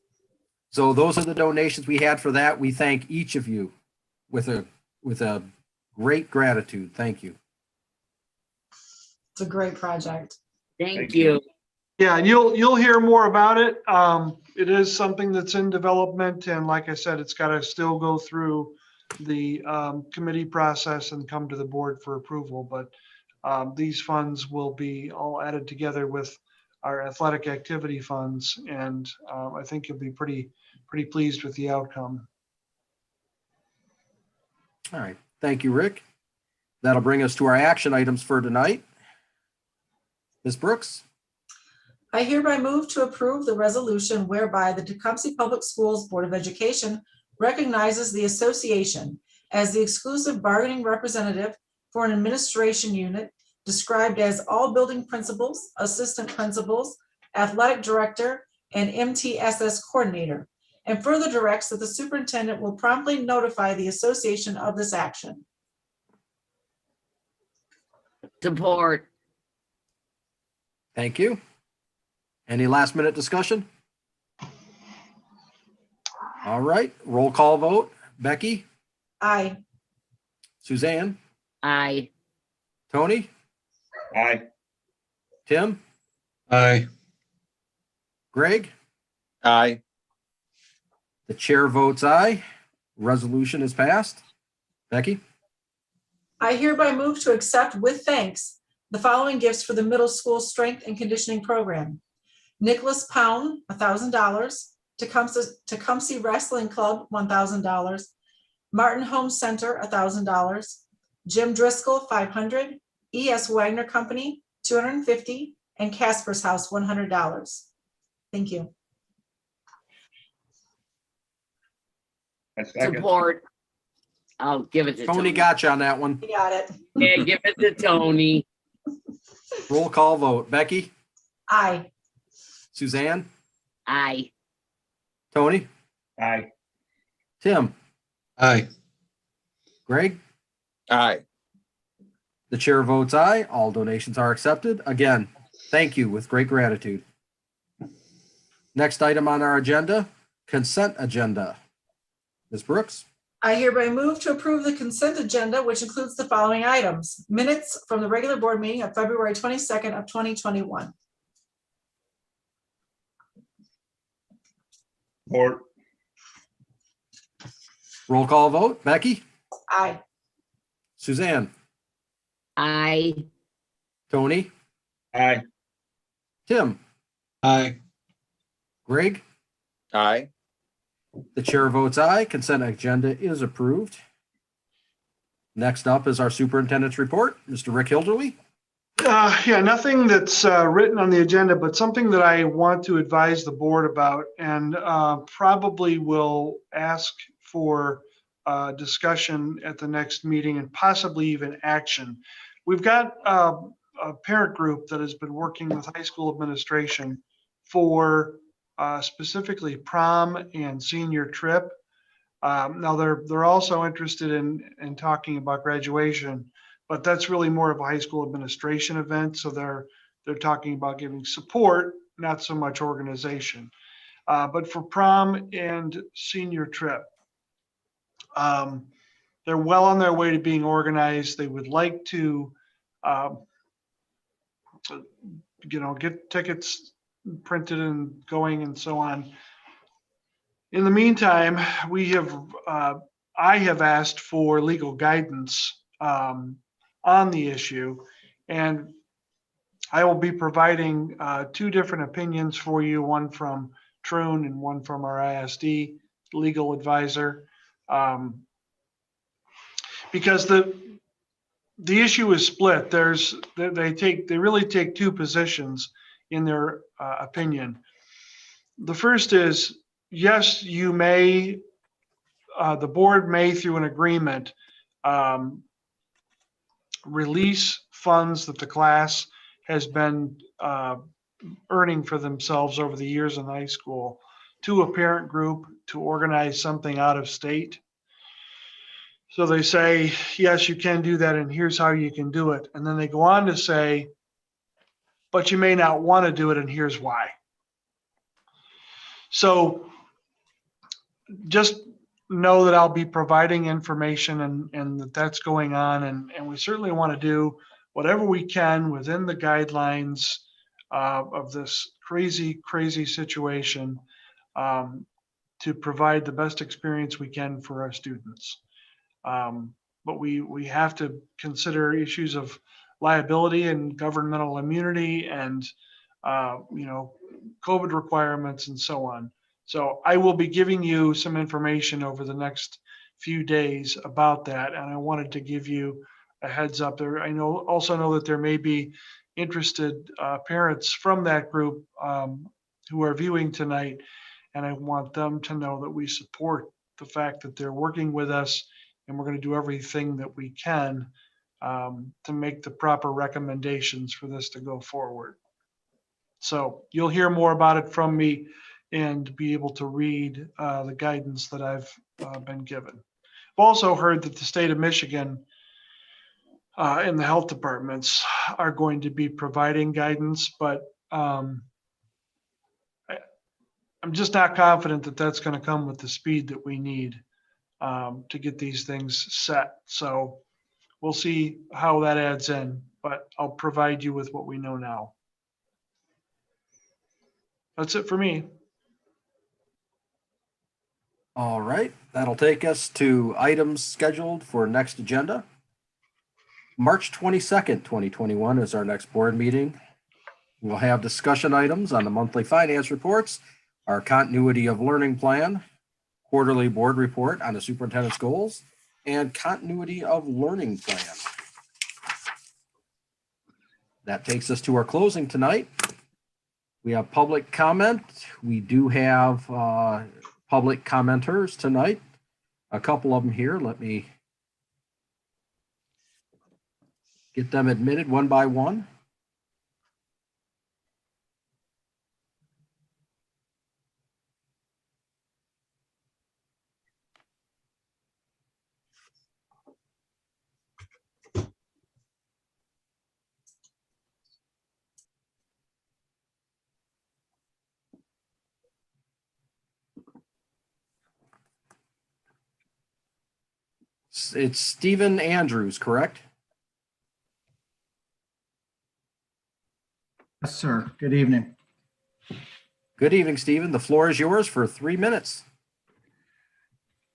So those are the donations we had for that. We thank each of you with a great gratitude. Thank you. It's a great project. Thank you. Yeah, and you'll hear more about it. It is something that's in development, and like I said, it's got to still go through the committee process and come to the board for approval. But these funds will be all added together with our athletic activity funds, and I think you'll be pretty pleased with the outcome. All right. Thank you, Rick. That'll bring us to our action items for tonight. Ms. Brooks? I hereby move to approve the resolution whereby the Tecumseh Public Schools Board of Education recognizes the association as the exclusive bargaining representative for an administration unit described as all building principals, assistant principals, athletic director, and MTSS coordinator, and further directs that the superintendent will promptly notify the association of this action. Support. Thank you. Any last minute discussion? All right, roll call vote. Becky? Aye. Suzanne? Aye. Tony? Aye. Tim? Aye. Greg? Aye. The chair votes aye. Resolution is passed. Becky? I hereby move to accept with thanks the following gifts for the middle school strength and conditioning program. Nicholas Pound, $1,000. Tecumseh Wrestling Club, $1,000. Martin Home Center, $1,000. Jim Driscoll, $500. E.S. Wagner Company, $250. And Casper's House, $100. Thank you. Support. I'll give it to Tony. Tony got you on that one. You got it. Yeah, give it to Tony. Roll call vote. Becky? Aye. Suzanne? Aye. Tony? Aye. Tim? Aye. Greg? Aye. The chair votes aye. All donations are accepted. Again, thank you with great gratitude. Next item on our agenda, consent agenda. Ms. Brooks? I hereby move to approve the consent agenda, which includes the following items. Minutes from the regular board meeting of February 22nd of 2021. Support. Roll call vote. Becky, Aye. Suzanne, I, Tony, Aye. Tim, Aye. Greg. Aye. The chair votes aye. Consent agenda is approved. Next up is our superintendent's report. Mr. Rick Hilderly. Yeah, nothing that's written on the agenda, but something that I want to advise the board about and probably will ask for discussion at the next meeting and possibly even action. We've got a parent group that has been working with high school administration for specifically prom and senior trip. Now they're also interested in talking about graduation, but that's really more of a high school administration event. So they're talking about giving support, not so much organization. But for prom and senior trip, they're well on their way to being organized. They would like to, get tickets printed and going and so on. In the meantime, I have asked for legal guidance on the issue, and I will be providing two different opinions for you, one from Troon and one from our ISD legal advisor, because the issue is split. They really take two positions in their opinion. The first is, yes, you may, the board may, through an agreement, release funds that the class has been earning for themselves over the years in high school to a parent group to organize something out of state. So they say, yes, you can do that, and here's how you can do it. And then they go on to say, but you may not want to do it, and here's why. So just know that I'll be providing information and that's going on. And we certainly want to do whatever we can within the guidelines of this crazy, crazy situation to provide the best experience we can for our students. But we have to consider issues of liability and governmental immunity and, COVID requirements and so on. So I will be giving you some information over the next few days about that. And I wanted to give you a heads up there. I also know that there may be interested parents from that group who are viewing tonight. And I want them to know that we support the fact that they're working with us and we're going to do everything that we can to make the proper recommendations for this to go forward. So you'll hear more about it from me and be able to read the guidance that I've been given. I've also heard that the state of Michigan and the health departments are going to be providing guidance, but I'm just not confident that that's going to come with the speed that we need to get these things set. So we'll see how that adds in, but I'll provide you with what we know now. That's it for me. All right, that'll take us to items scheduled for next agenda. March 22nd, 2021 is our next board meeting. We'll have discussion items on the monthly finance reports, our continuity of learning plan, quarterly board report on the superintendent's goals, and continuity of learning plan. That takes us to our closing tonight. We have public comment. We do have public commenters tonight. A couple of them here. Let me get them admitted one by one. It's Stephen Andrews, correct? Yes, sir. Good evening. Good evening, Stephen. The floor is yours for 3 minutes.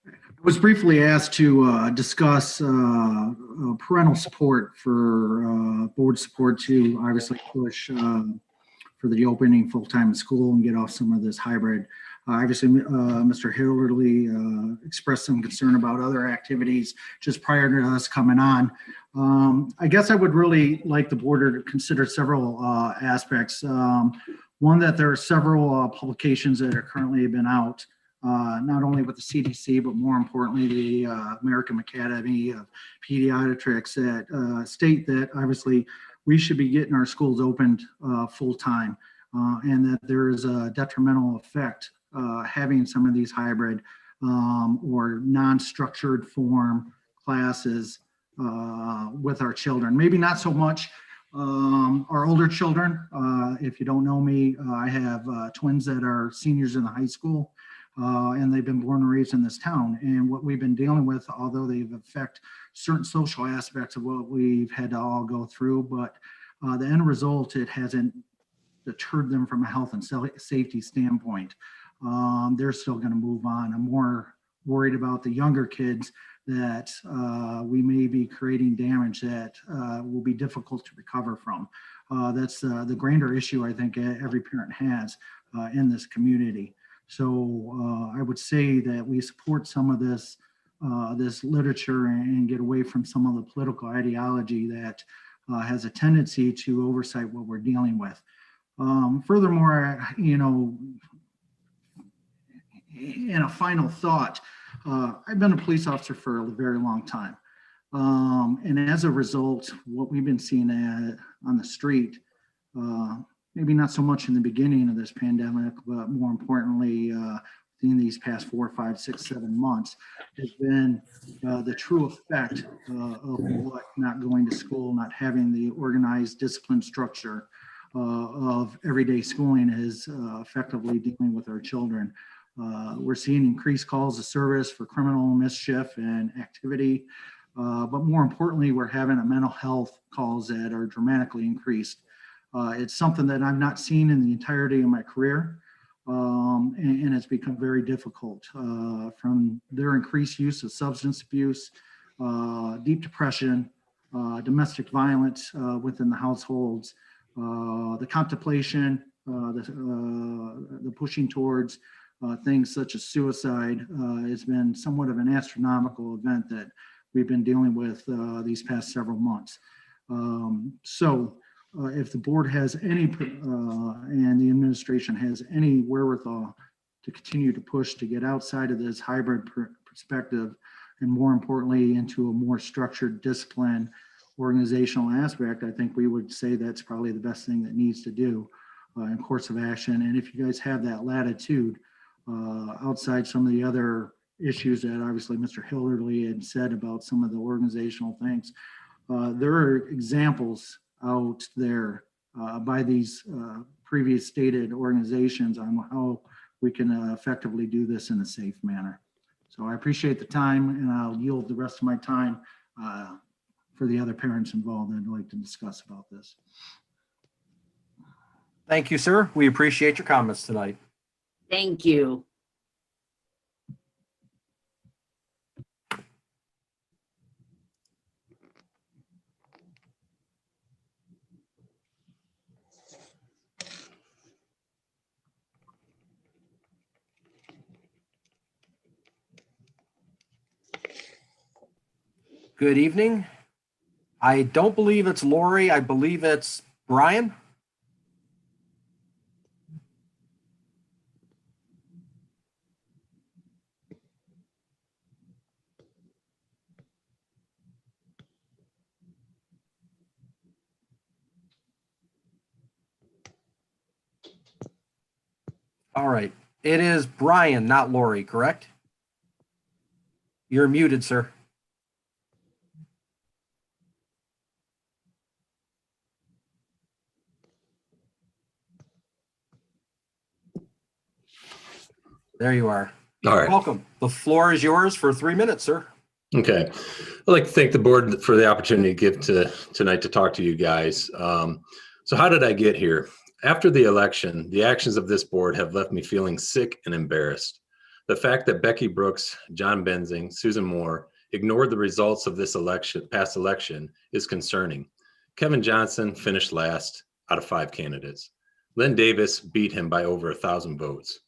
I was briefly asked to discuss parental support for board support to obviously push for the opening full-time in school and get off some of this hybrid. Obviously, Mr. Hilderly expressed some concern about other activities just prior to us coming on. I guess I would really like the board to consider several aspects. One, that there are several publications that are currently been out, not only with the CDC, but more importantly, the American Academy of Pediatrics that state that obviously we should be getting our schools opened full time, and that there is a detrimental effect having some of these hybrid or non-structured form classes with our children. Maybe not so much our older children. If you don't know me, I have twins that are seniors in the high school, and they've been born and raised in this town. And what we've been dealing with, although they've affected certain social aspects of what we've had to all go through, but the end result, it hasn't deterred them from a health and safety standpoint. They're still going to move on. I'm more worried about the younger kids that we may be creating damage that will be difficult to recover from. That's the grander issue I think every parent has in this community. So I would say that we support some of this this literature and get away from some of the political ideology that has a tendency to oversight what we're dealing with. Furthermore, you know, in a final thought, I've been a police officer for a very long time. And as a result, what we've been seeing on the street, maybe not so much in the beginning of this pandemic, but more importantly, in these past 4, 5, 6, 7 months, has been the true effect of what not going to school, not having the organized discipline structure of everyday schooling is effectively dealing with our children. We're seeing increased calls of service for criminal mischief and activity, but more importantly, we're having a mental health calls that are dramatically increased. It's something that I've not seen in the entirety of my career, and it's become very difficult from their increased use of substance abuse, deep depression, domestic violence within the households, the contemplation, the pushing towards things such as suicide has been somewhat of an astronomical event that we've been dealing with these past several months. If the board has any, and the administration has any wherewithal to continue to push to get outside of this hybrid perspective, and more importantly, into a more structured discipline organizational aspect, I think we would say that's probably the best thing that needs to do in course of action. And if you guys have that latitude, outside some of the other issues that obviously Mr. Hilderly had said about some of the organizational things, there are examples out there by these previous stated organizations on how we can effectively do this in a safe manner. So I appreciate the time, and I'll yield the rest of my time for the other parents involved that I'd like to discuss about this. Thank you, sir. We appreciate your comments tonight. Thank you. Good evening. I don't believe it's Lori. I believe it's Brian. All right. It is Brian, not Lori, correct? You're muted, sir. There you are. All right. Welcome. The floor is yours for 3 minutes, sir. Okay. I'd like to thank the board for the opportunity to give tonight to talk to you guys. So how did I get here? After the election, the actions of this board have left me feeling sick and embarrassed. The fact that Becky Brooks, John Benzing, Susan Moore ignored the results of this past election is concerning. Kevin Johnson finished last out of 5 candidates. Lynn Davis beat him by over 1,000 votes.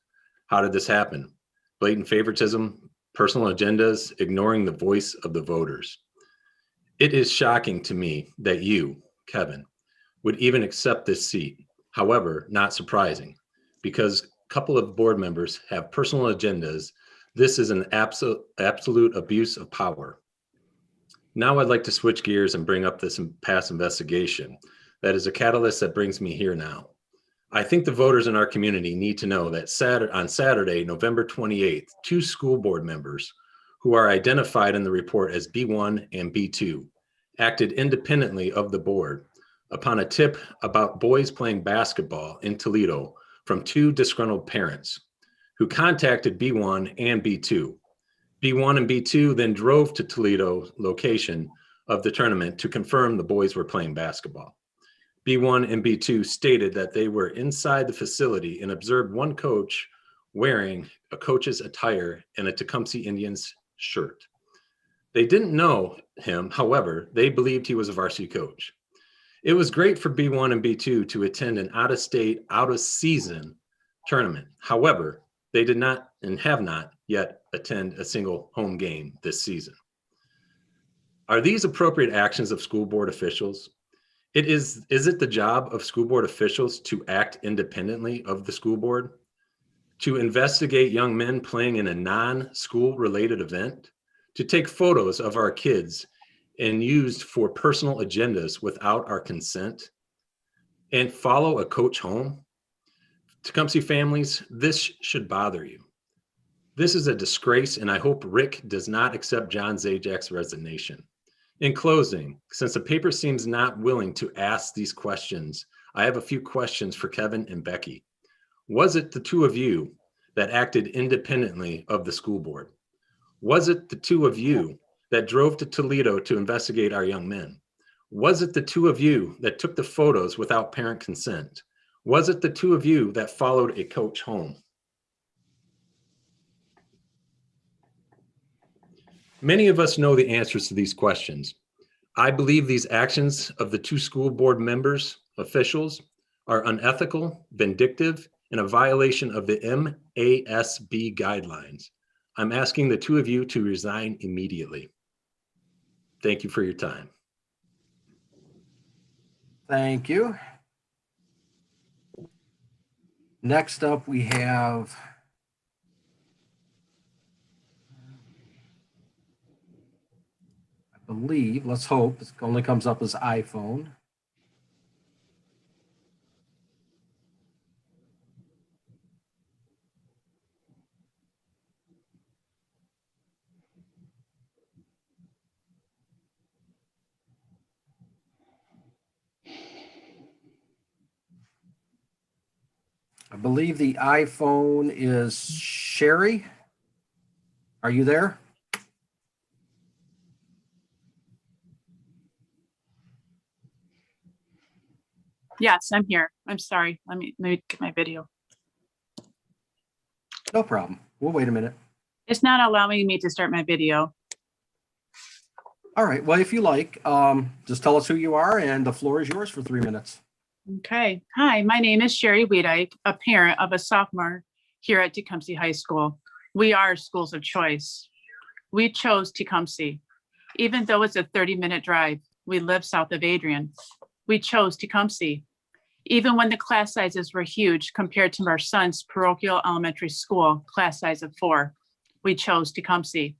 How did this happen? Blatant favoritism, personal agendas, ignoring the voice of the voters. It is shocking to me that you, Kevin, would even accept this seat. However, not surprising, because a couple of board members have personal agendas. This is an absolute abuse of power. Now I'd like to switch gears and bring up this past investigation. That is a catalyst that brings me here now. I think the voters in our community need to know that on Saturday, November 28th, 2 school board members who are identified in the report as B1 and B2 acted independently of the board upon a tip about boys playing basketball in Toledo from 2 disgruntled parents who contacted B1 and B2. B1 and B2 then drove to Toledo location of the tournament to confirm the boys were playing basketball. B1 and B2 stated that they were inside the facility and observed one coach wearing a coach's attire and a Tecumseh Indians shirt. They didn't know him, however, they believed he was a varsity coach. It was great for B1 and B2 to attend an out-of-state, out-of-season tournament. However, they did not and have not yet attend a single home game this season. Are these appropriate actions of school board officials? Is it the job of school board officials to act independently of the school board? To investigate young men playing in a non-school related event? To take photos of our kids and used for personal agendas without our consent? And follow a coach home? Tecumseh families, this should bother you. This is a disgrace, and I hope Rick does not accept John Zajak's resignation. In closing, since the paper seems not willing to ask these questions, I have a few questions for Kevin and Becky. Was it the 2 of you that acted independently of the school board? Was it the 2 of you that drove to Toledo to investigate our young men? Was it the 2 of you that took the photos without parent consent? Was it the 2 of you that followed a coach home? Many of us know the answers to these questions. I believe these actions of the 2 school board members, officials, are unethical, vindictive, and a violation of the MASB guidelines. I'm asking the 2 of you to resign immediately. Thank you for your time. Thank you. Next up, we have I believe, let's hope, it only comes up as iPhone. I believe the iPhone is Sherry. Are you there? Yes, I'm here. I'm sorry. Let me get my video. No problem. We'll wait a minute. It's not allowing me to start my video. All right. Well, if you like, just tell us who you are and the floor is yours for 3 minutes. Okay. Hi, my name is Sherry Wiedike, a parent of a sophomore here at Tecumseh High School. We are schools of choice. We chose Tecumseh. Even though it's a 30-minute drive, we live south of Adrian. We chose Tecumseh. Even when the class sizes were huge compared to our son's parochial elementary school class size of 4, we chose Tecumseh.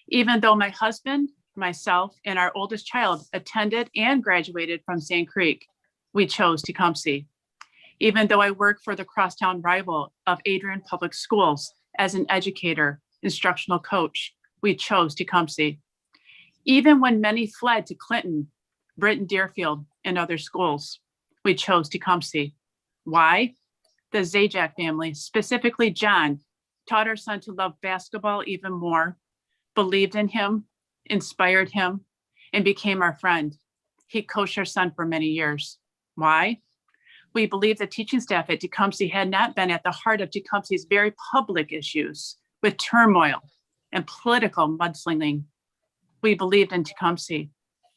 Even though my husband, myself, and our oldest child attended and graduated from Sand Creek, we chose Tecumseh. Even though I work for the crosstown rival of Adrian Public Schools as an educator, instructional coach, we chose Tecumseh. Even when many fled to Clinton, Britton Deerfield, and other schools, we chose Tecumseh. Why? The Zajac family, specifically John, taught our son to love basketball even more, believed in him, inspired him, and became our friend. He coached our son for many years. Why? We believe the teaching staff at Tecumseh had not been at the heart of Tecumseh's very public issues with turmoil and political mudslinging. We believed in Tecumseh.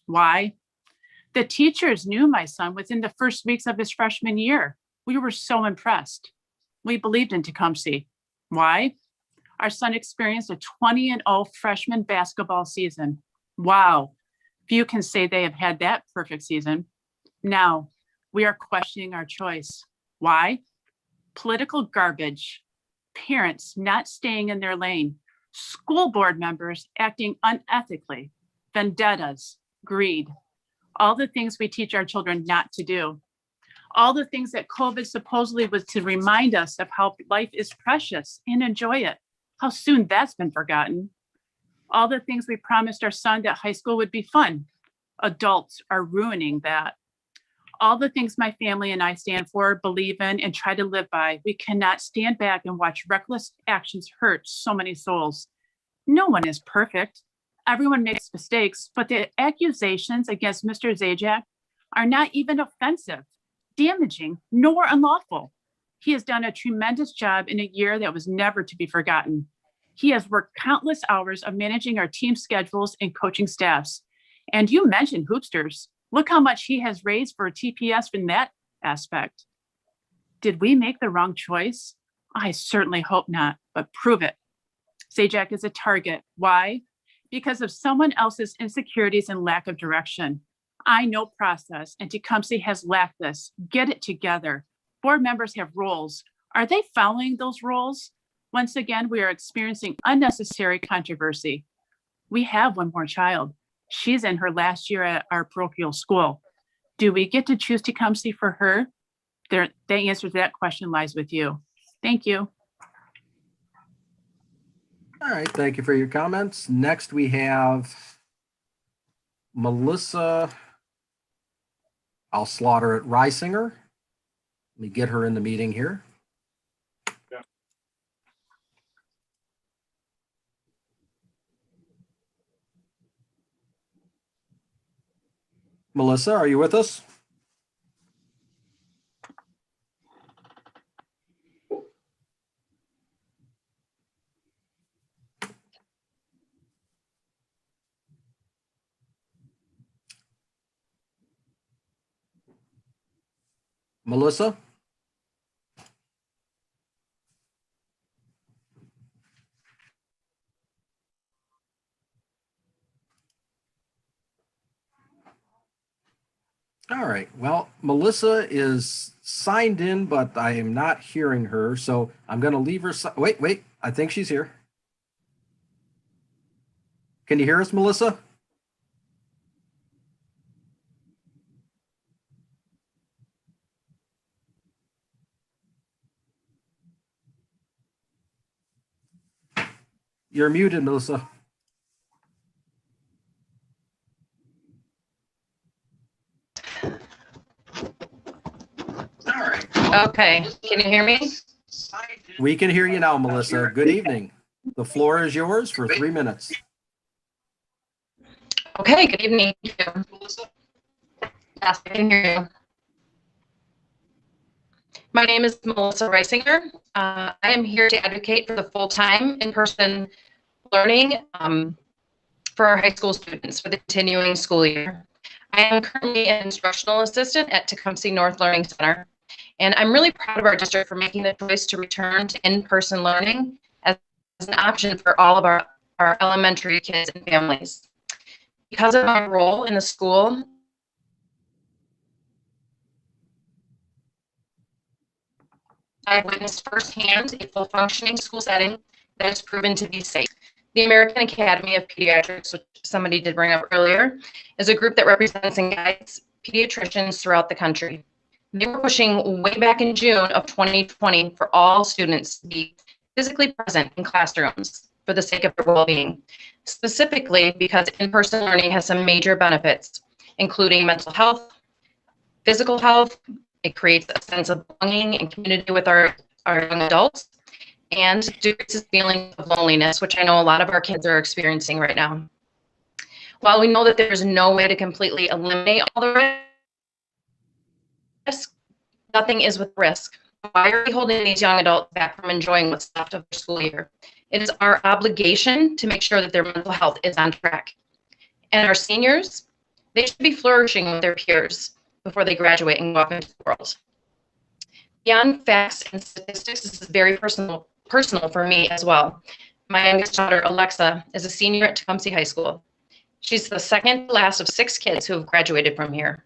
Why? The teachers knew my son within the first weeks of his freshman year. We were so impressed. We believed in Tecumseh. Why? Our son experienced a 20-0 freshman basketball season. Wow. Few can say they have had that perfect season. Now, we are questioning our choice. Why? Political garbage, parents not staying in their lane, school board members acting unethically, vendettas, greed, all the things we teach our children not to do. All the things that COVID supposedly was to remind us of how life is precious and enjoy it, how soon that's been forgotten. All the things we promised our son that high school would be fun. Adults are ruining that. All the things my family and I stand for, believe in, and try to live by, we cannot stand back and watch reckless actions hurt so many souls. No one is perfect. Everyone makes mistakes, but the accusations against Mr. Zajac are not even offensive, damaging, nor unlawful. He has done a tremendous job in a year that was never to be forgotten. He has worked countless hours of managing our team schedules and coaching staffs. And you mentioned hoopsters. Look how much he has raised for TPS in that aspect. Did we make the wrong choice? I certainly hope not, but prove it. Zajac is a target. Why? Because of someone else's insecurities and lack of direction. I know process, and Tecumseh has lacked this. Get it together. Board members have roles. Are they following those roles? Once again, we are experiencing unnecessary controversy. We have one more child. She's in her last year at our parochial school. Do we get to choose Tecumseh for her? The answer to that question lies with you. Thank you. All right, thank you for your comments. Next, we have Melissa, I'll slaughter it, Reisinger. Let me get her in the meeting here. Melissa, are you with us? Melissa? All right, well, Melissa is signed in, but I am not hearing her, so I'm going to leave her. Wait, I think she's here. Can you hear us, Melissa? You're muted, Melissa. All right. Okay, can you hear me? We can hear you now, Melissa. Good evening. The floor is yours for 3 minutes. Okay, good evening. Thank you. Yes, I can hear you. My name is Melissa Reisinger. I am here to advocate for the full-time in-person learning for our high school students for the continuing school year. I am currently an instructional assistant at Tecumseh North Learning Center, and I'm really proud of our district for making the choice to return to in-person learning as an option for all of our elementary kids and families. Because of my role in the school, I've witnessed firsthand a full functioning school setting that has proven to be safe. The American Academy of Pediatrics, which somebody did bring up earlier, is a group that represents and guides pediatricians throughout the country. They were pushing way back in June of 2020 for all students to be physically present in classrooms for the sake of their well-being, specifically because in-person learning has some major benefits, including mental health, physical health. It creates a sense of belonging and community with our young adults, and decreases feelings of loneliness, which I know a lot of our kids are experiencing right now. While we know that there's no way to completely eliminate all the risks, Nothing is with risk. Why are we holding these young adults back from enjoying what's left of their school year? It is our obligation to make sure that their mental health is on track. And our seniors, they should be flourishing with their peers before they graduate and go off into the world. Beyond facts and statistics, this is very personal for me as well. My youngest daughter, Alexa, is a senior at Tecumseh High School. She's the second to last of 6 kids who have graduated from here.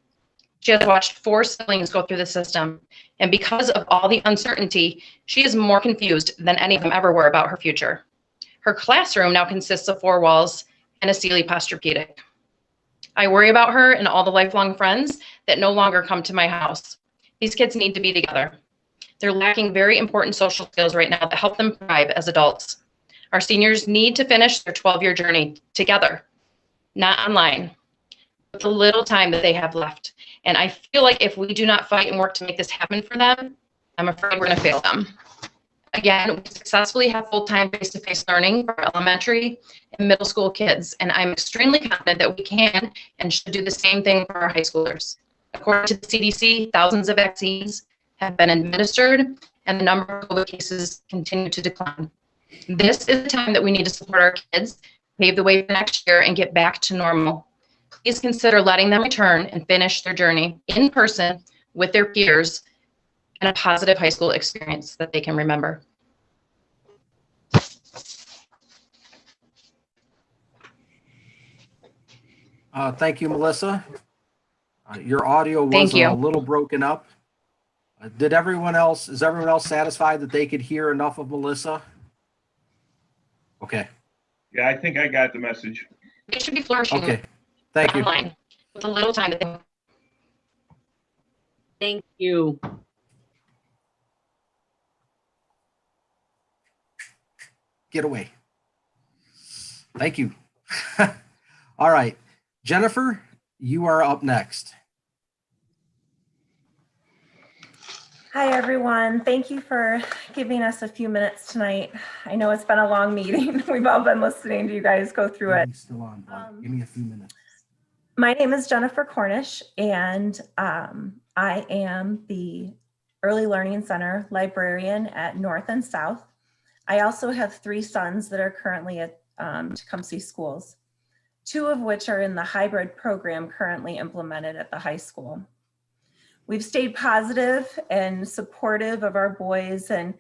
She has watched 4 siblings go through the system, and because of all the uncertainty, she is more confused than any of them ever were about her future. Her classroom now consists of 4 walls and a Sealy Posturepedic. I worry about her and all the lifelong friends that no longer come to my house. These kids need to be together. They're lacking very important social skills right now that help them thrive as adults. Our seniors need to finish their 12-year journey together, not online, with the little time that they have left. And I feel like if we do not fight and work to make this happen for them, I'm afraid we're going to fail them. Again, we successfully have full-time face-to-face learning for elementary and middle school kids, and I'm extremely confident that we can and should do the same thing for our high schoolers. According to the CDC, thousands of vaccines have been administered, and the number of COVID cases continue to decline. This is the time that we need to support our kids, pave the way for next year, and get back to normal. Please consider letting them return and finish their journey in person with their peers and a positive high school experience that they can remember. Thank you, Melissa. Your audio was Thank you. a little broken up. Is everyone else satisfied that they could hear enough of Melissa? Okay. Yeah, I think I got the message. They should be flourishing. Okay. Thank you. Online with a little time. Thank you. Get away. Thank you. All right. Jennifer, you are up next. Hi, everyone. Thank you for giving us a few minutes tonight. I know it's been a long meeting. We've all been listening to you guys go through it. Still on, bud. Give me a few minutes. My name is Jennifer Cornish, and I am the Early Learning Center librarian at North and South. I also have 3 sons that are currently at Tecumseh schools, 2 of which are in the hybrid program currently implemented at the high school. We've stayed positive and supportive of our boys and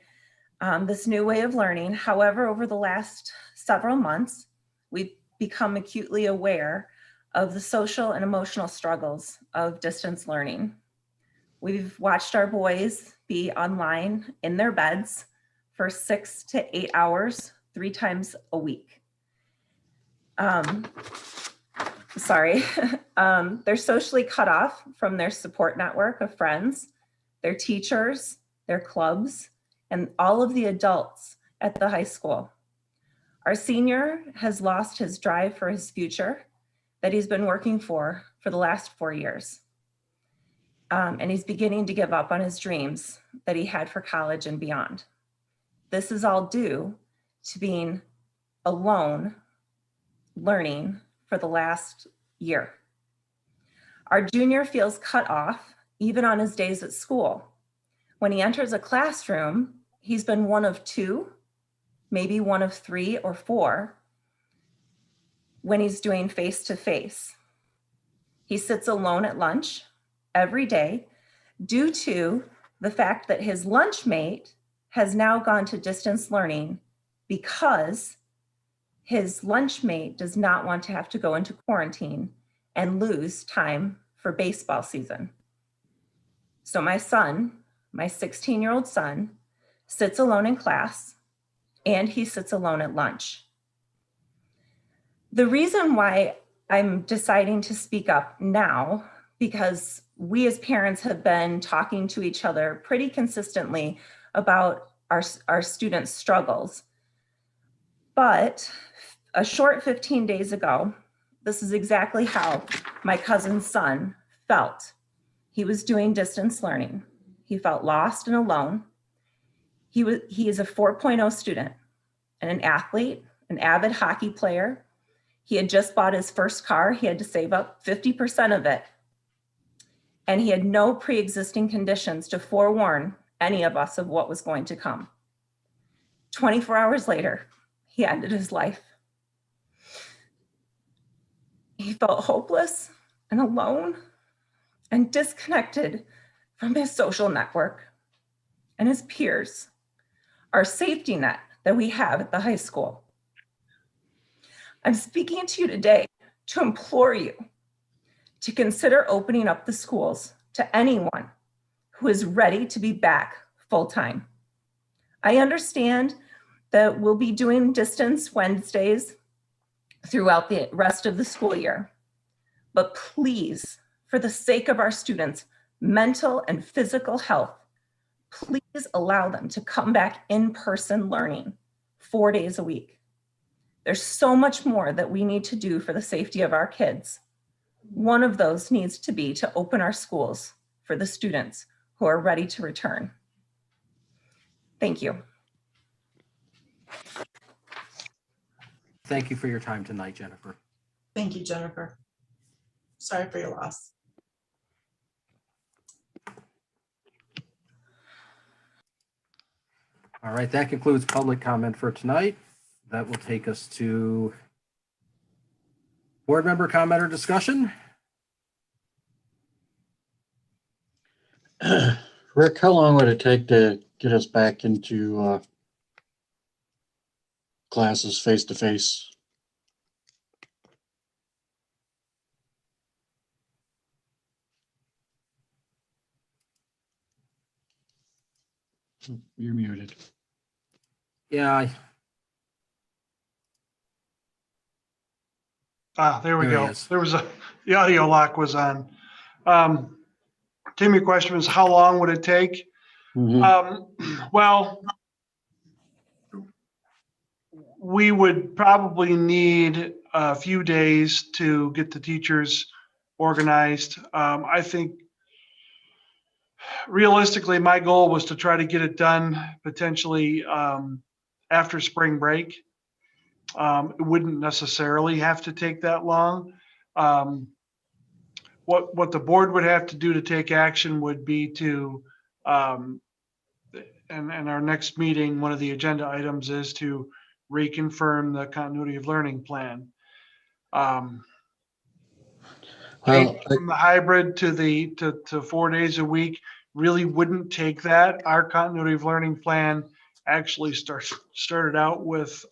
this new way of learning. However, over the last several months, we've become acutely aware of the social and emotional struggles of distance learning. We've watched our boys be online in their beds for 6 to 8 hours, 3 times a week. They're socially cut off from their support network of friends, their teachers, their clubs, and all of the adults at the high school. Our senior has lost his drive for his future that he's been working for the last 4 years. And he's beginning to give up on his dreams that he had for college and beyond. This is all due to being alone learning for the last year. Our junior feels cut off even on his days at school. When he enters a classroom, he's been one of 2, maybe one of 3 or 4 when he's doing face-to-face. He sits alone at lunch every day due to the fact that his lunch mate has now gone to distance learning because his lunch mate does not want to have to go into quarantine and lose time for baseball season. So my son, my 16-year-old son, sits alone in class and he sits alone at lunch. The reason why I'm deciding to speak up now, because we as parents have been talking to each other pretty consistently about our students' struggles. But a short 15 days ago, this is exactly how my cousin's son felt. He was doing distance learning. He felt lost and alone. He is a 4.0 student and an athlete, an avid hockey player. He had just bought his first car. He had to save up 50% of it. and he had no pre-existing conditions to forewarn any of us of what was going to come. 24 hours later, he ended his life. He felt hopeless and alone and disconnected from his social network and his peers, our safety net that we have at the high school. I'm speaking to you today to implore you to consider opening up the schools to anyone who is ready to be back full-time. I understand that we'll be doing distance Wednesdays throughout the rest of the school year, but please, for the sake of our students' mental and physical health, please allow them to come back in-person learning 4 days a week. There's so much more that we need to do for the safety of our kids. One of those needs to be to open our schools for the students who are ready to return. Thank you. Thank you for your time tonight, Jennifer. Thank you, Jennifer. Sorry for your loss. All right, that concludes public comment for tonight. That will take us to board member comment or discussion. Rick, how long would it take to get us back into classes face to face? You're muted. Yeah, There we There he go. is. There was the audio lock was on. Tim, your question was how long would it take? Well, we would probably need a few days to get the teachers organized. I think realistically, my goal was to try to get it done potentially after spring break. It wouldn't necessarily have to take that long. What the board would have to do to take action would be to, and our next meeting, one of the agenda items is to reconfirm the continuity of learning plan. Changing from the hybrid to 4 days a week really wouldn't take that. Our continuity of learning plan actually started out with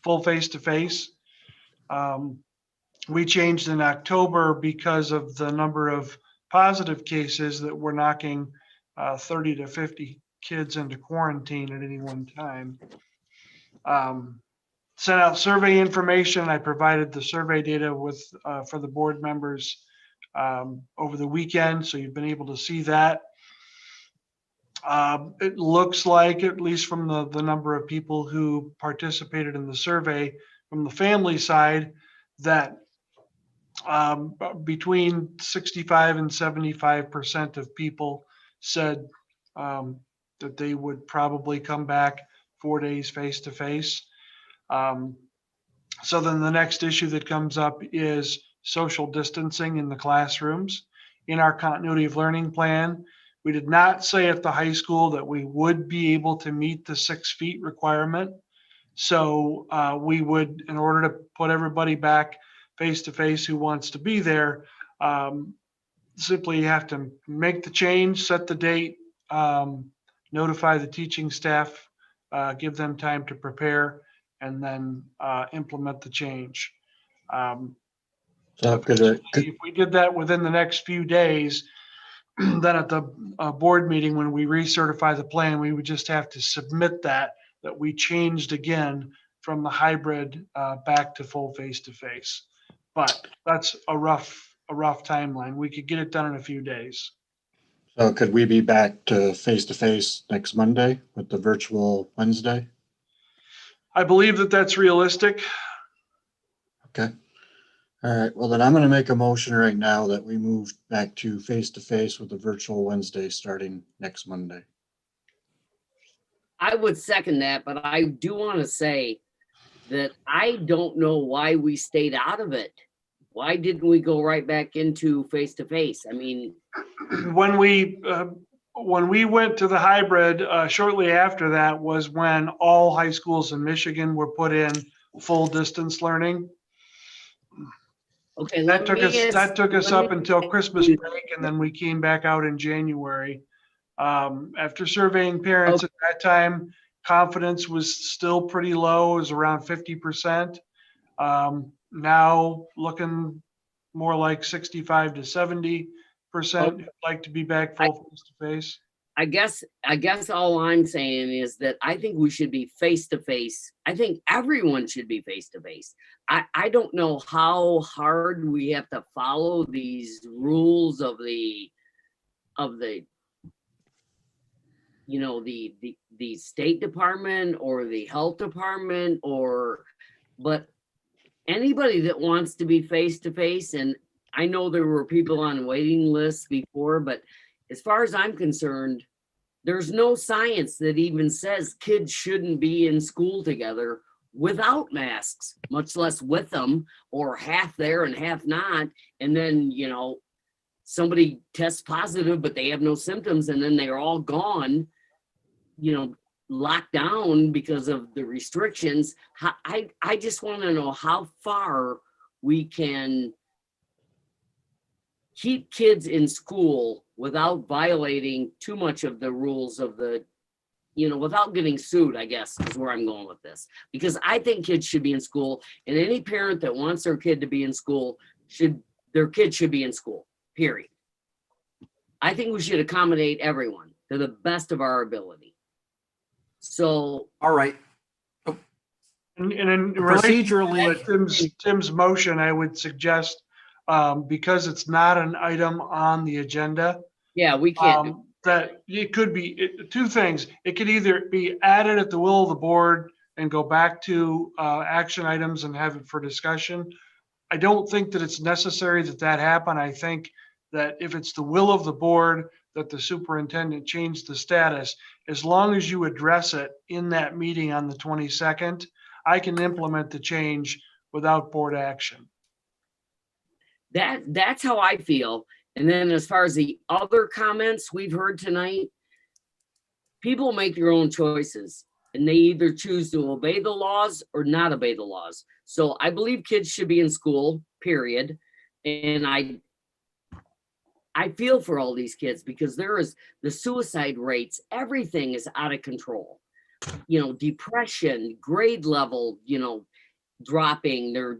full face-to-face. We changed in October because of the number of positive cases that were knocking 30 to 50 kids into quarantine at any one time. Sent out survey information. I provided the survey data with for the board members over the weekend, so you've been able to see that. It looks like, at least from the number of people who participated in the survey from the family side, that between 65 and 75% of people said that they would probably come back 4 days face to face. So then the next issue that comes up is social distancing in the classrooms. In our continuity of learning plan, we did not say at the high school that we would be able to meet the 6 feet requirement. So we would, in order to put everybody back face to face who wants to be there, simply have to make the change, set the date, notify the teaching staff, give them time to prepare, and then implement the change. If we did that within the next few days, then at the board meeting, when we recertify the plan, we would just have to submit that we changed again from the hybrid back to full face-to-face. But that's a rough timeline. We could get it done in a few days. So could we be back to face next Monday with the virtual Wednesday? I believe that that's realistic. Okay. All right. Well, then I'm going to make a motion right now that we move back to face with the virtual Wednesday starting next Monday. I would second that, but I do want to say that I don't know why we stayed out of it why didn't we go right back into face-to-face? I mean, When we went to the hybrid, shortly after that was when all high schools in Michigan were put in full distance learning. okay, That took us up until Christmas you- break, and then we came back out in January. After surveying parents at that time, confidence was still pretty low, it was around 50%. Now looking more like 65 to 70%, like to be back full face to face. I guess all I'm saying is that I think we should be face to face. I think everyone should be face to face. I don't know how hard we have to follow these rules of the the State Department or the health department, but anybody that wants to be face to face, and I know there were people on waiting lists before, but as far as I'm concerned, there's no science that even says kids shouldn't be in school together without masks, much less with them, or half there and half not. And then, somebody tests positive, but they have no symptoms, and then they're all gone, locked down because of the restrictions. I just want to know how far we can keep kids in school without violating too much of the rules of without getting sued, I guess, is where I'm going with this. Because I think kids should be in school, and any parent that wants their kid to be in school their kid should be in school, period. I think we should accommodate everyone to the best of our ability. So. All right. And in Procedurally, Tim's motion, I would suggest, because it's not an item on the agenda. Yeah, we can't. That it could be two things. It could either be added at the will of the board and go back to action items and have it for discussion. I don't think that it's necessary that happen. I think that if it's the will of the board that the superintendent change the status, as long as you address it in that meeting on the 22nd, I can implement the change without board action. That's how I feel. And then as far as the other comments we've heard tonight, people make their own choices, and they either choose to obey the laws or not obey the laws. So I believe kids should be in school, period. And I feel for all these kids, because there is the suicide rates, everything is out of control. Depression, grade level, dropping, they're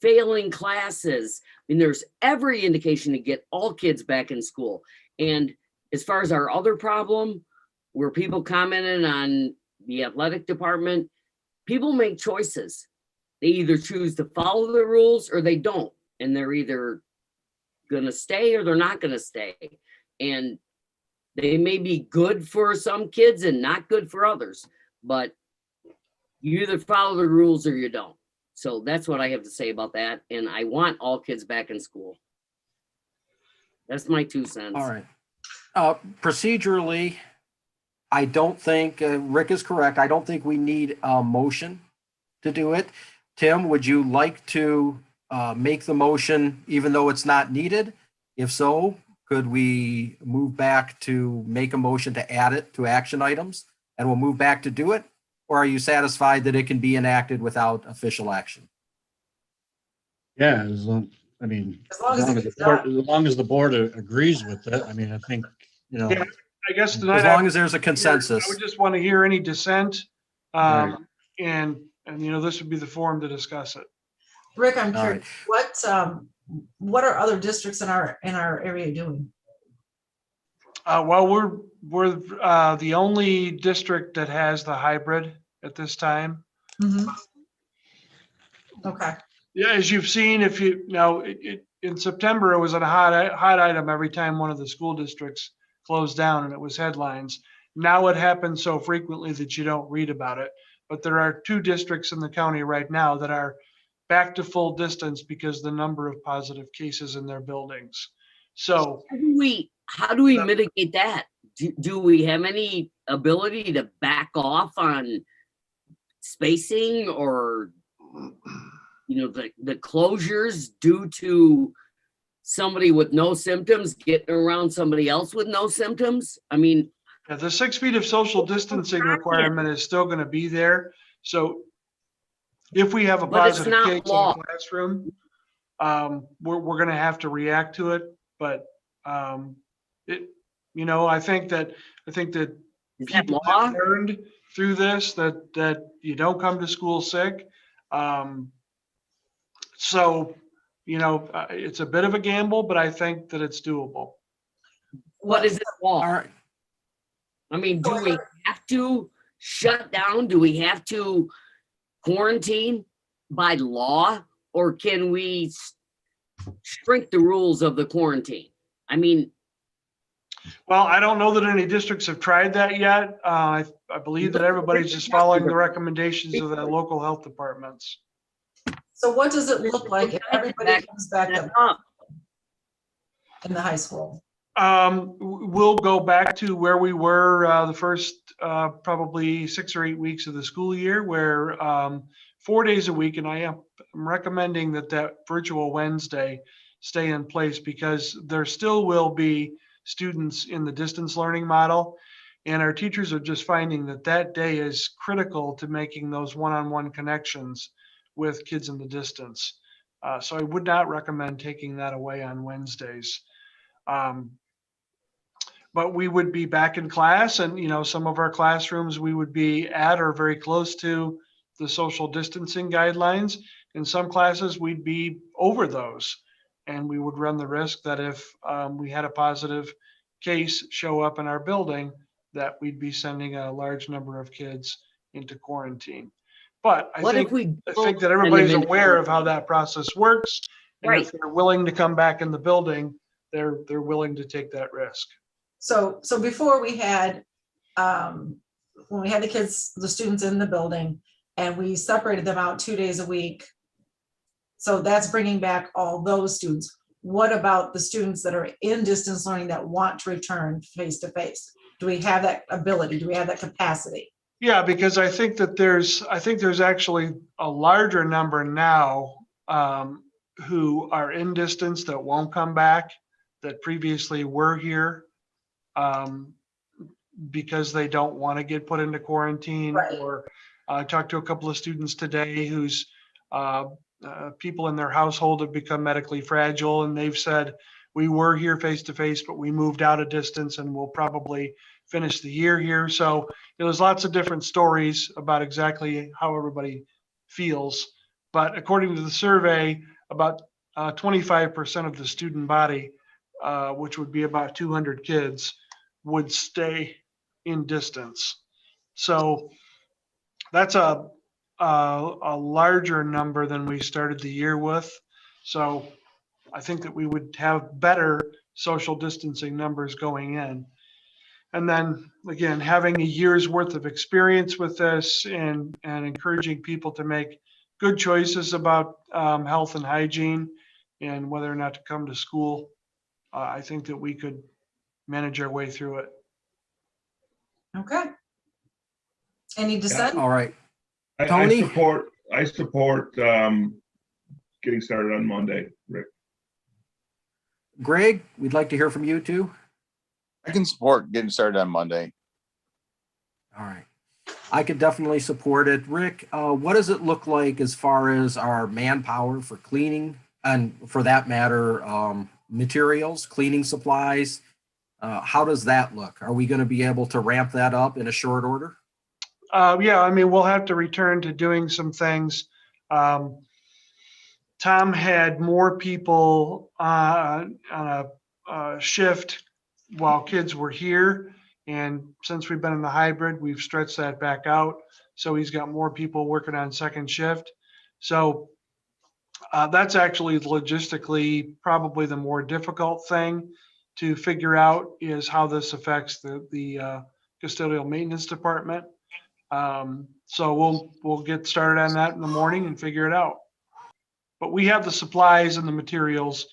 failing classes. I mean, there's every indication to get all kids back in school. And as far as our other problem, where people commented on the athletic department, people make choices. They either choose to follow the rules or they don't. And they're either going to stay or they're not going to stay. And they may be good for some kids and not good for others, but you either follow the rules or you don't. So that's what I have to say about that. And I want all kids back in school. That's my 2 cents. all right. Procedurally, I don't think, Rick is correct. I don't think we need a motion to do it. Tim, would you like to make the motion even though it's not needed? If so, could we move back to make a motion to add it to action items, and we'll move back to do it? Or are you satisfied that it can be enacted without official action? Yeah, as long as the board agrees with it, I mean, I think, Yeah, I guess tonight, As long as there's a consensus. I would just want to hear any dissent. Right. And this would be the forum to discuss it. Rick, I'm All curious, what are other districts in our area doing? Well, we're the only district that has the hybrid at this time. Mhm. Okay. Yeah, as you've seen, in September, it was a hot item every time one of the school districts closed down, and it was headlines. Now it happens so frequently that you don't read about it. But there are 2 districts in the county right now that are back to full distance because the number of positive cases in their buildings. So how do we mitigate that? Do we have any ability to back off on spacing or? the closures due to somebody with no symptoms getting around somebody else with no symptoms? I mean, Yeah, the 6 feet of social distancing requirement is still going to be there. So if we have a but it's positive not case in law. the classroom, we're going to have to react to it. But it, I think that Is that people law? have learned through this that you don't come to school sick. So, it's a bit of a gamble, but I think that it's doable. What is it law? All right. I mean, do we have to shut down? Do we have to quarantine by law? Or can we shrink the rules of the quarantine? I mean, Well, I don't know that any districts have tried that yet. I believe that everybody's just following the recommendations of the local health departments. So what does it look like if everybody comes back up in the high school? We'll go back to where we were the first probably 6 or 8 weeks of the school year, where 4 days a week, and I am recommending that virtual Wednesday stay in place, because there still will be students in the distance learning model, and our teachers are just finding that day is critical to making those one-on-one connections with kids in the distance. So I would not recommend taking that away on Wednesdays. But we would be back in class, and some of our classrooms we would be at or very close to the social distancing guidelines. In some classes we'd be over those, and we would run the risk that if we had a positive case show up in our building, that we'd be sending a large number of kids into quarantine. But I think that everybody's aware of how that process works, and if they're willing to come back in the building, they're willing to take that risk. So before we had, when we had the students in the building, and we separated them out 2 days a week. So that's bringing back all those students. What about the students that are in distance learning that want to return face to face? Do we have that ability? Do we have that capacity? Yeah, because I think there's actually a larger number now who are in distance that won't come back, that previously were here because they don't want to get put into quarantine. Right. Or I talked to a couple of students today whose people in their household have become medically fragile, and they've said, we were here face to face, but we moved out a distance, and we'll probably finish the year here. So there's lots of different stories about exactly how everybody feels. But according to the survey, about 25% of the student body, which would be about 200 kids, would stay in distance. So that's a larger number than we started the year with. So I think that we would have better social distancing numbers going in. And then again, having a year's worth of experience with this, and encouraging people to make good choices about health and hygiene and whether or not to come to school, I think that we could manage our way through it. Okay. Any dissent? All right. I support getting started on Monday, Rick. Greg, we'd like to hear from you too. I can support getting started on Monday. All right. I could definitely support it. Rick, what does it look like as far as our manpower for cleaning, and for that matter, materials, cleaning supplies? How does that look? Are we going to be able to ramp that up in a short order? Yeah, I mean, we'll have to return to doing some things. Tom had more people on a shift while kids were here. And since we've been in the hybrid, we've stretched that back out. So he's got more people working on second shift. So that's actually logistically probably the more difficult thing to figure out, is how this affects the custodial maintenance department. So we'll get started on that in the morning and figure it out. But we have the supplies and the materials.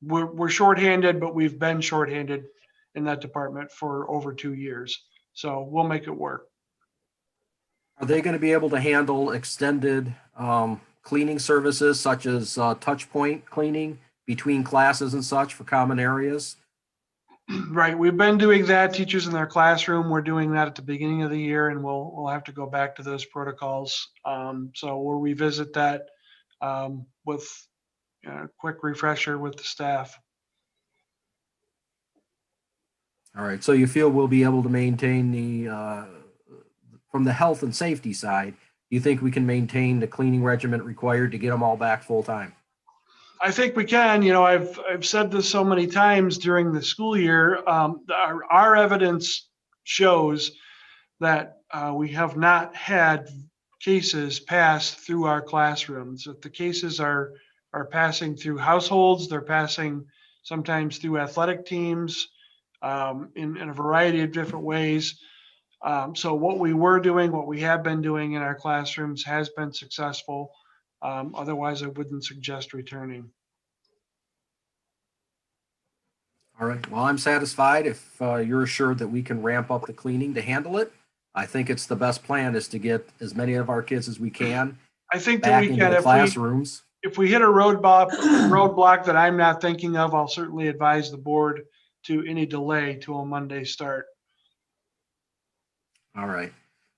We're shorthanded, but we've been shorthanded in that department for over 2 years. So we'll make it work. Are they going to be able to handle extended cleaning services such as touch point cleaning between classes and such for common areas? Right, we've been doing that, teachers in their classroom, we're doing that at the beginning of the year, and we'll have to go back to those protocols. So we'll revisit that with a quick refresher with the staff. All right, so you feel we'll be able to maintain the, from the health and safety side, you think we can maintain the cleaning regimen required to get them all back full time? I think we can. I've said this so many times during the school year. Our evidence shows that we have not had cases pass through our classrooms. If the cases are passing through households, they're passing sometimes through athletic teams in a variety of different ways. So what we have been doing in our classrooms has been successful. Otherwise, I wouldn't suggest returning. All right, well, I'm satisfied if you're assured that we can ramp up the cleaning to handle it. I think it's the best plan is to get as many of our kids as we can I think that back we into can, the classrooms. if we hit a roadblock that I'm not thinking of, I'll certainly advise the board to any delay to a Monday start. All right.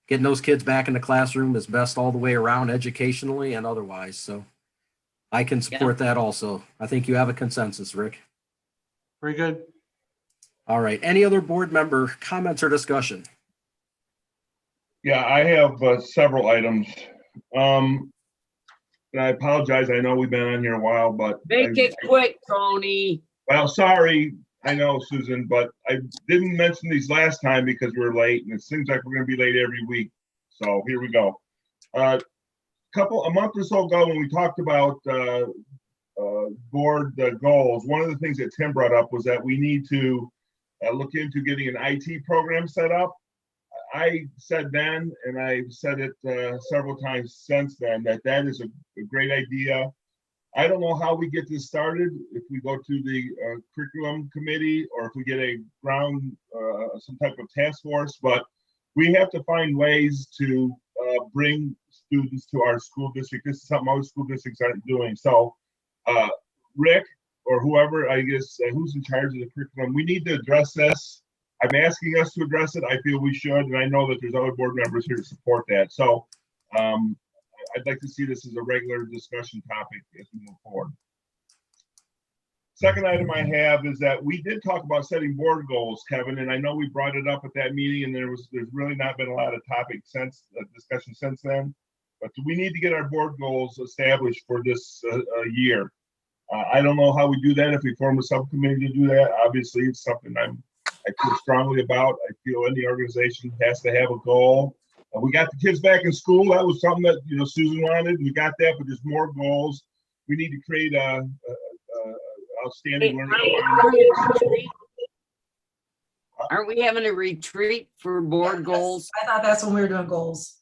Getting those kids back in the classroom is best all the way around, educationally and otherwise. So I can support that also. I think you have a consensus, Rick. Very good. All right. Any other board member comments or discussion? Yeah, I have several items. And I apologize. I know we've been on here a while, but Make it quick, Tony. well, sorry. I know, Susan, but I didn't mention these last time because we were late, and it seems like we're going to be late every week. So here we go. A month or so ago, when we talked about board goals, one of the things that Tim brought up was that we need to look into getting an IT program set up. I said then, and I've said it several times since then, that is a great idea. I don't know how we get this started, if we go to the curriculum committee or if we get a some type of task force, but we have to find ways to bring students to our school district. This is something most school districts aren't doing. So Rick, or whoever, I guess, who's in charge of the curriculum, we need to address this. I'm asking us to address it. I feel we should, and I know that there's other board members here to support that. So I'd like to see this as a regular discussion topic as we move forward. Second item I have is that we did talk about setting board goals, Kevin, and I know we brought it up at that meeting, and there's really not been a lot of discussion since then. But we need to get our board goals established for this year. I don't know how we do that, if we form a subcommittee to do that. Obviously, it's something I feel strongly about. I feel any organization has to have a goal. We got the kids back in school. That was something that Susan wanted. We got that, but there's more goals. We need to create a outstanding learning. Aren't we having a retreat for board goals? I thought that's when we were doing goals.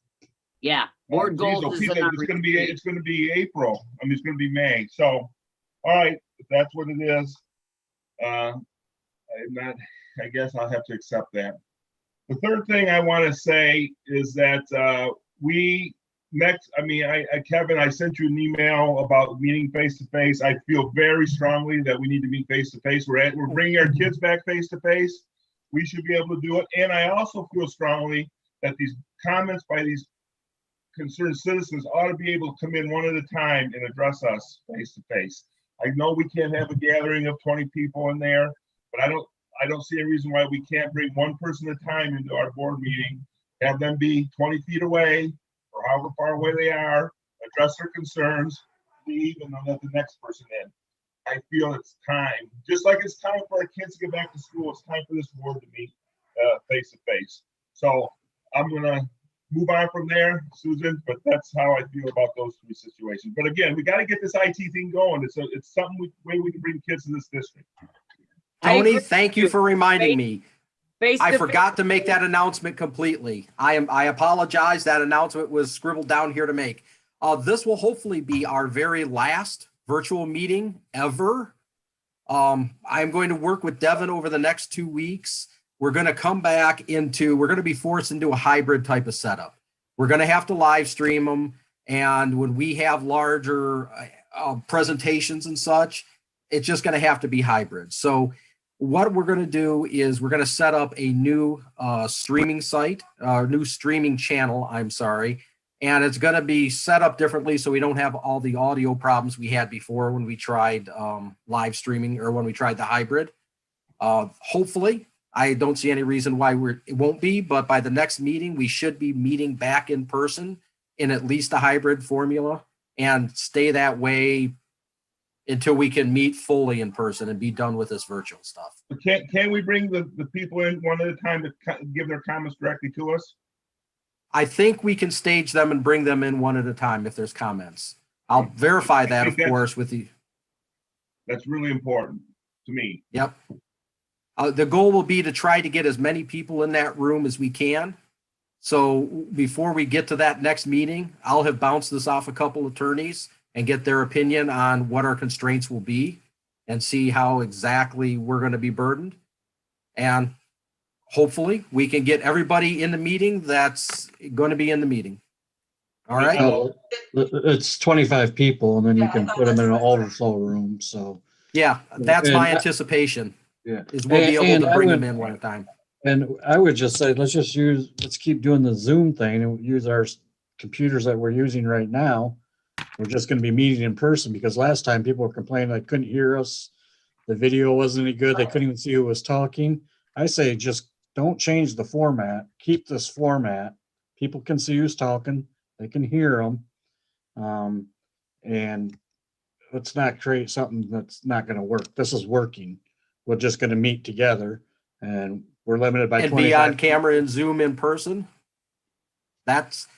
Yeah, board goals is in our it's going to be April. I mean, it's going to be May. So, all right, if that's what it is. I guess I'll have to accept that. The third thing I want to say is that Kevin, I sent you an email about meeting face to face. I feel very strongly that we need to meet face to face. We're bringing our kids back face to face. We should be able to do it. And I also feel strongly that these comments by these concerned citizens ought to be able to come in one at a time and address us face to face. I know we can't have a gathering of 20 people in there, but I don't see a reason why we can't bring one person at a time into our board meeting, have them be 20 feet away or however far away they are, address their concerns, leave, and then let the next person in. I feel it's time, just like it's time for our kids to get back to school, it's time for this board to meet face to face. So I'm gonna move on from there, Susan, but that's how I feel about those three situations. But again, we got to get this IT thing going. It's something way we can bring kids to this district. Tony, thank you for reminding me. I forgot to make that announcement completely. I apologize. That announcement was scribbled down here to make. This will hopefully be our very last virtual meeting ever. I'm going to work with Devin over the next 2 weeks. We're going to come back we're going to be forced into a hybrid type of setup. We're going to have to live stream them. And when we have larger presentations and such, it's just going to have to be hybrid. So what we're going to do is we're going to set up a new streaming site, new streaming channel, I'm sorry. And it's going to be set up differently so we don't have all the audio problems we had before when we tried live streaming or when we tried the hybrid. Hopefully, I don't see any reason why it won't be, but by the next meeting, we should be meeting back in person in at least a hybrid formula and stay that way until we can meet fully in person and be done with this virtual stuff. Can we bring the people in one at a time to give their comments directly to us? I think we can stage them and bring them in one at a time if there's comments. I'll verify that, of course, with the. That's really important to me. Yep. The goal will be to try to get as many people in that room as we can. So before we get to that next meeting, I'll have bounced this off a couple attorneys and get their opinion on what our constraints will be and see how exactly we're going to be burdened. And hopefully we can get everybody in the meeting that's going to be in the meeting. All right. Well, it's 25 people and then you can put them in an overflow room. So yeah, that's my anticipation. Yeah. Is we'll be able to bring them in one at a time. And I would just say, let's keep doing the Zoom thing and use our computers that we're using right now. We're just going to be meeting in person because last time people were complaining they couldn't hear us. The video wasn't any good. They couldn't even see who was talking. I say, just don't change the format. Keep this format. People can see who's talking. They can hear them. And let's not create something that's not going to work. This is working. We're just going to meet together and we're limited by 25. And be on camera and Zoom in person. It's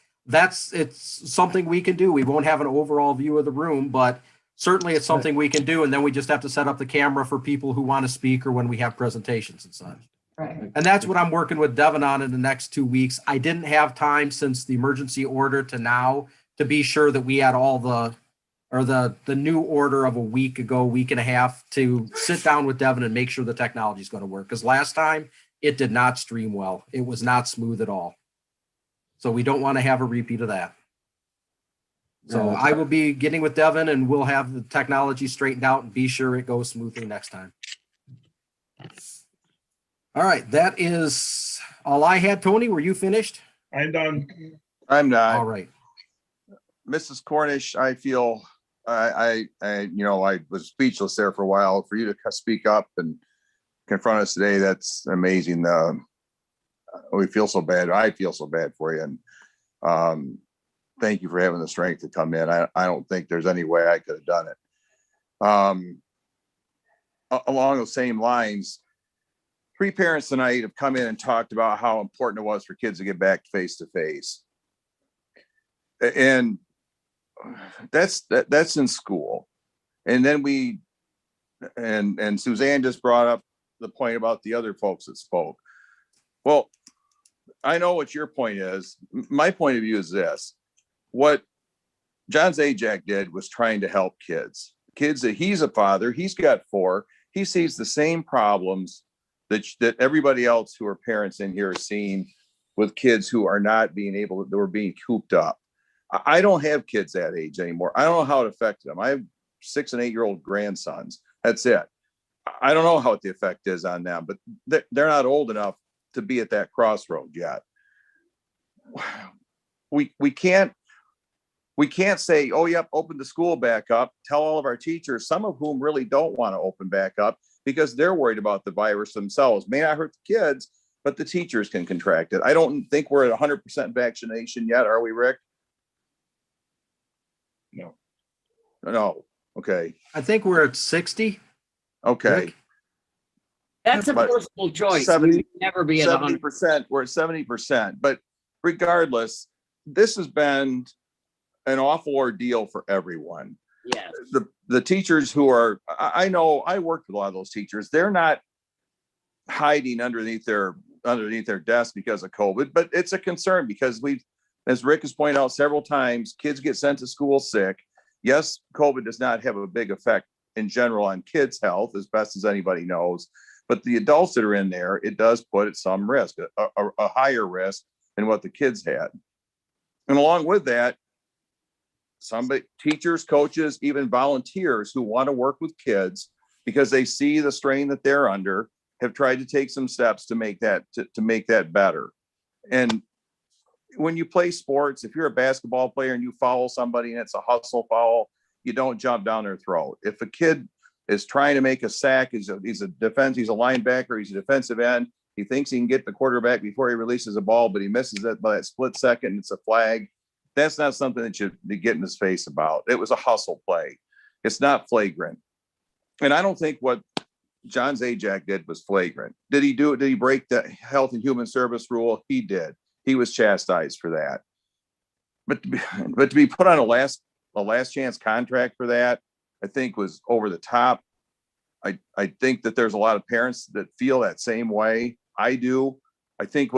something we can do. We won't have an overall view of the room, but certainly it's something we can do. And then we just have to set up the camera for people who want to speak or when we have presentations and such. Right. And that's what I'm working with Devin on in the next 2 weeks. I didn't have time since the emergency order to now to be sure that we had all the new order of a week ago, week and a half, to sit down with Devin and make sure the technology is going to work. Because last time it did not stream well. It was not smooth at all. So we don't want to have a repeat of that. So I will be getting with Devin and we'll have the technology straightened out and be sure it goes smoothly next time. All right. That is all I had. Tony, were you finished? I'm done. I'm not. All right. Mrs. Cornish, I feel I was speechless there for a while. For you to speak up and confront us today, that's amazing. We feel so bad. I feel so bad for you. And thank you for having the strength to come in. I don't think there's any way I could have done it. Along those same lines, 3 parents tonight have come in and talked about how important it was for kids to get back face to face. And that's in school. And then and Suzanne just brought up the point about the other folks that spoke. Well, I know what your point is. My point of view is this. What John Zajac did was trying to help kids that he's a father, he's got 4, he sees the same problems that everybody else who are parents in here are seeing with kids who are not being able to, they're being cooped up. I don't have kids that age anymore. I don't know how it affected them. I have 6 and 8-year-old grandsons. That's it. I don't know what the effect is on them, but they're not old enough to be at that crossroad yet. We can't say, oh, yep, open the school back up, tell all of our teachers, some of whom really don't want to open back up because they're worried about the virus themselves. May not hurt the kids, but the teachers can contract it. I don't think we're at 100% vaccination yet. Are we, Rick? No. Okay. I think we're at 60. Okay. Rick? That's a personal choice. 70, We'd never be at 70%. We're at 70%. But regardless, this has been an awful ordeal for everyone. Yes. The teachers who are, I know I worked with a lot of those teachers. They're not hiding underneath their desk because of COVID, but it's a concern because as Rick has pointed out several times, kids get sent to school sick. Yes, COVID does not have a big effect in general on kids' health, as best as anybody knows, but the adults that are in there, it does put at some risk, a higher risk than what the kids had. And along with that, somebody, teachers, coaches, even volunteers who want to work with kids because they see the strain that they're under, have tried to take some steps to make that, to make that better. And when you play sports, if you're a basketball player and you foul somebody and it's a hustle foul, you don't jump down their throat. If a kid is trying to make a sack, he's a linebacker, he's a defensive end, he thinks he can get the quarterback before he releases a ball, but he misses it by that split second, it's a flag. That's not something that you get in his face about. It was a hustle play. It's not flagrant. And I don't think what John Zajac did was flagrant. Did he do it? Did he break the health and human service rule? He did. He was chastised for that. But to be put on a last chance contract for that, I think was over the top. I think that there's a lot of parents that feel that same way. I do. I think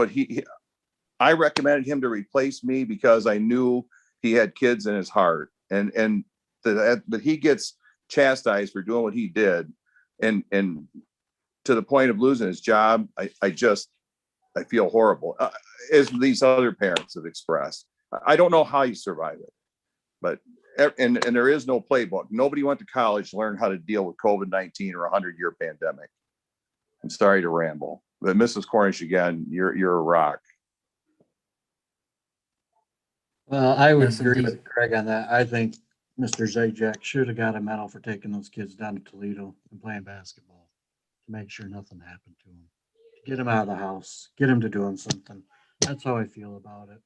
I recommended him to replace me because I knew he had kids in his heart, and that he gets chastised for doing what he did, and to the point of losing his job. I feel horrible, as these other parents have expressed. I don't know how you survive it, but and there is no playbook. Nobody went to college to learn how to deal with COVID-19 or a 100-year pandemic. I'm sorry to ramble, but Mrs. Cornish, again, you're a rock. Well, I would Yes, agree indeed. with Craig on that. I think Mr. Zajac should have got a medal for taking those kids down to Toledo and playing basketball to make sure nothing happened to them. Get them out of the house, get them to doing something. That's how I feel about it.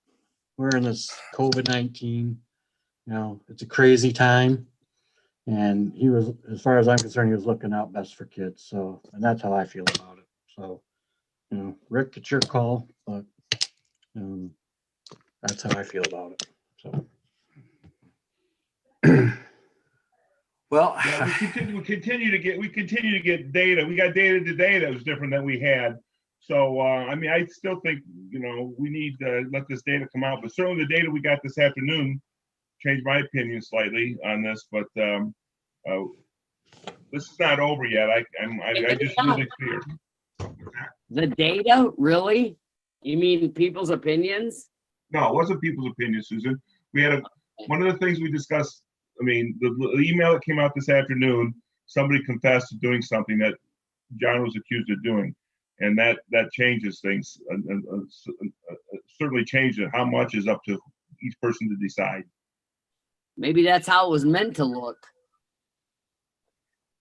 We're in this COVID-19, it's a crazy time. And he was, as far as I'm concerned, he was looking out best for kids. So, and that's how I feel about it. So, Rick, it's your call, but that's how I feel about it. So. Well, yeah, we continue to get data. We got data today that was different than we had. So, I mean, I still think, we need to let this data come out, but certainly the data we got this afternoon changed my opinion slightly on this, but this is not over yet. I just really fear. The data, really? You mean people's opinions? No, it wasn't people's opinion, Susan. We had one of the things we discussed. I mean, the email that came out this afternoon, somebody confessed to doing something that John was accused of doing, and that changes things. Certainly changed it. How much is up to each person to decide. Maybe that's how it was meant to look.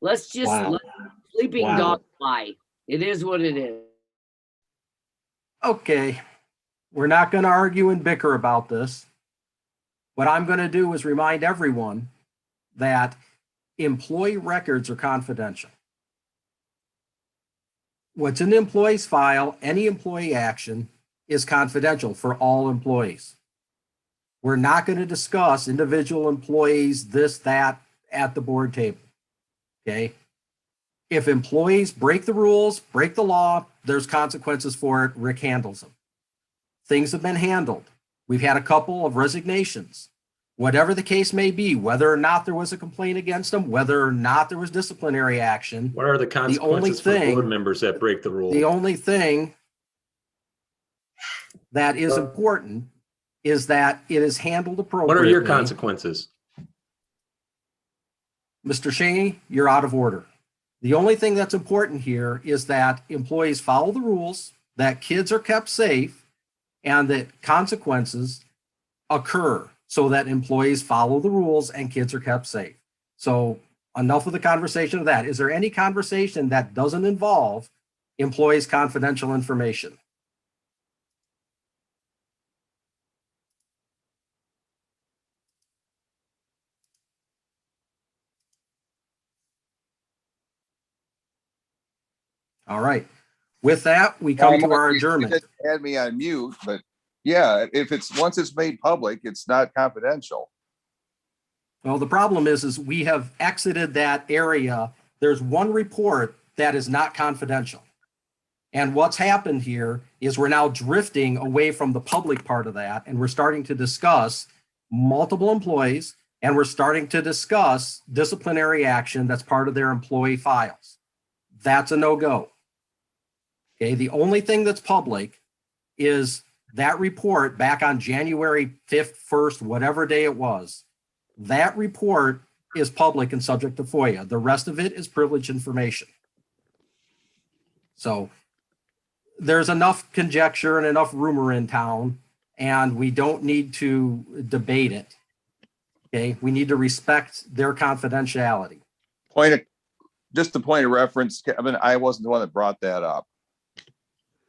Let's just let sleeping dog fly. It is what it is. Okay, we're not going to argue and bicker about this. What I'm going to do is remind everyone that employee records are confidential. What's in the employee's file, any employee action, is confidential for all employees. We're not going to discuss individual employees, this, that, at the board table. Okay? If employees break the rules, break the law, there's consequences for it. Rick handles them. Things have been handled. We've had a couple of resignations. Whatever the case may be, whether or not there was a complaint against them, whether or not there was disciplinary action. What are the consequences for board members that break the rules? The only thing that is important is that it is handled appropriately. What are your consequences? Mr. Shaney, you're out of order. The only thing that's important here is that employees follow the rules, that kids are kept safe, and that consequences occur so that employees follow the rules and kids are kept safe. So enough of the conversation of that. Is there any conversation that doesn't involve employees' confidential information? All right. With that, we come to our adjournment. You just had me on mute, but yeah, if once it's made public, it's not confidential. Well, the problem is we have exited that area. There's one report that is not confidential. And what's happened here is we're now drifting away from the public part of that, and we're starting to discuss multiple employees, and we're starting to discuss disciplinary action that's part of their employee files. That's a no-go. Okay, the only thing that's public is that report back on January 5th, 1st, whatever day it was, That report is public and subject to FOIA. The rest of it is privileged information. So there's enough conjecture and enough rumor in town, and we don't need to debate it. Okay, we need to respect their confidentiality. Just a point of reference, Kevin, I wasn't the one that brought that up.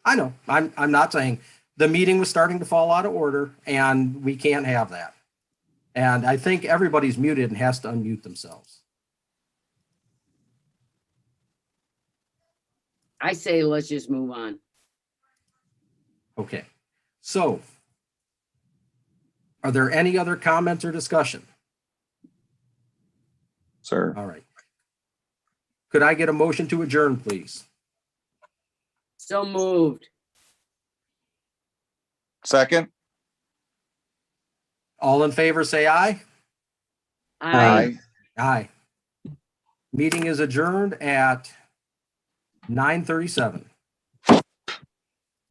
I know, I'm not saying the meeting was starting to fall out of order, and we can't have that. And I think everybody's muted and has to unmute themselves. I say let's just move on. Okay, so are there any other comments or discussion? Sir. All right. Could I get a motion to adjourn, please? So moved. Second? All in favor, say aye. Aye. Aye. Meeting is adjourned at 9:37.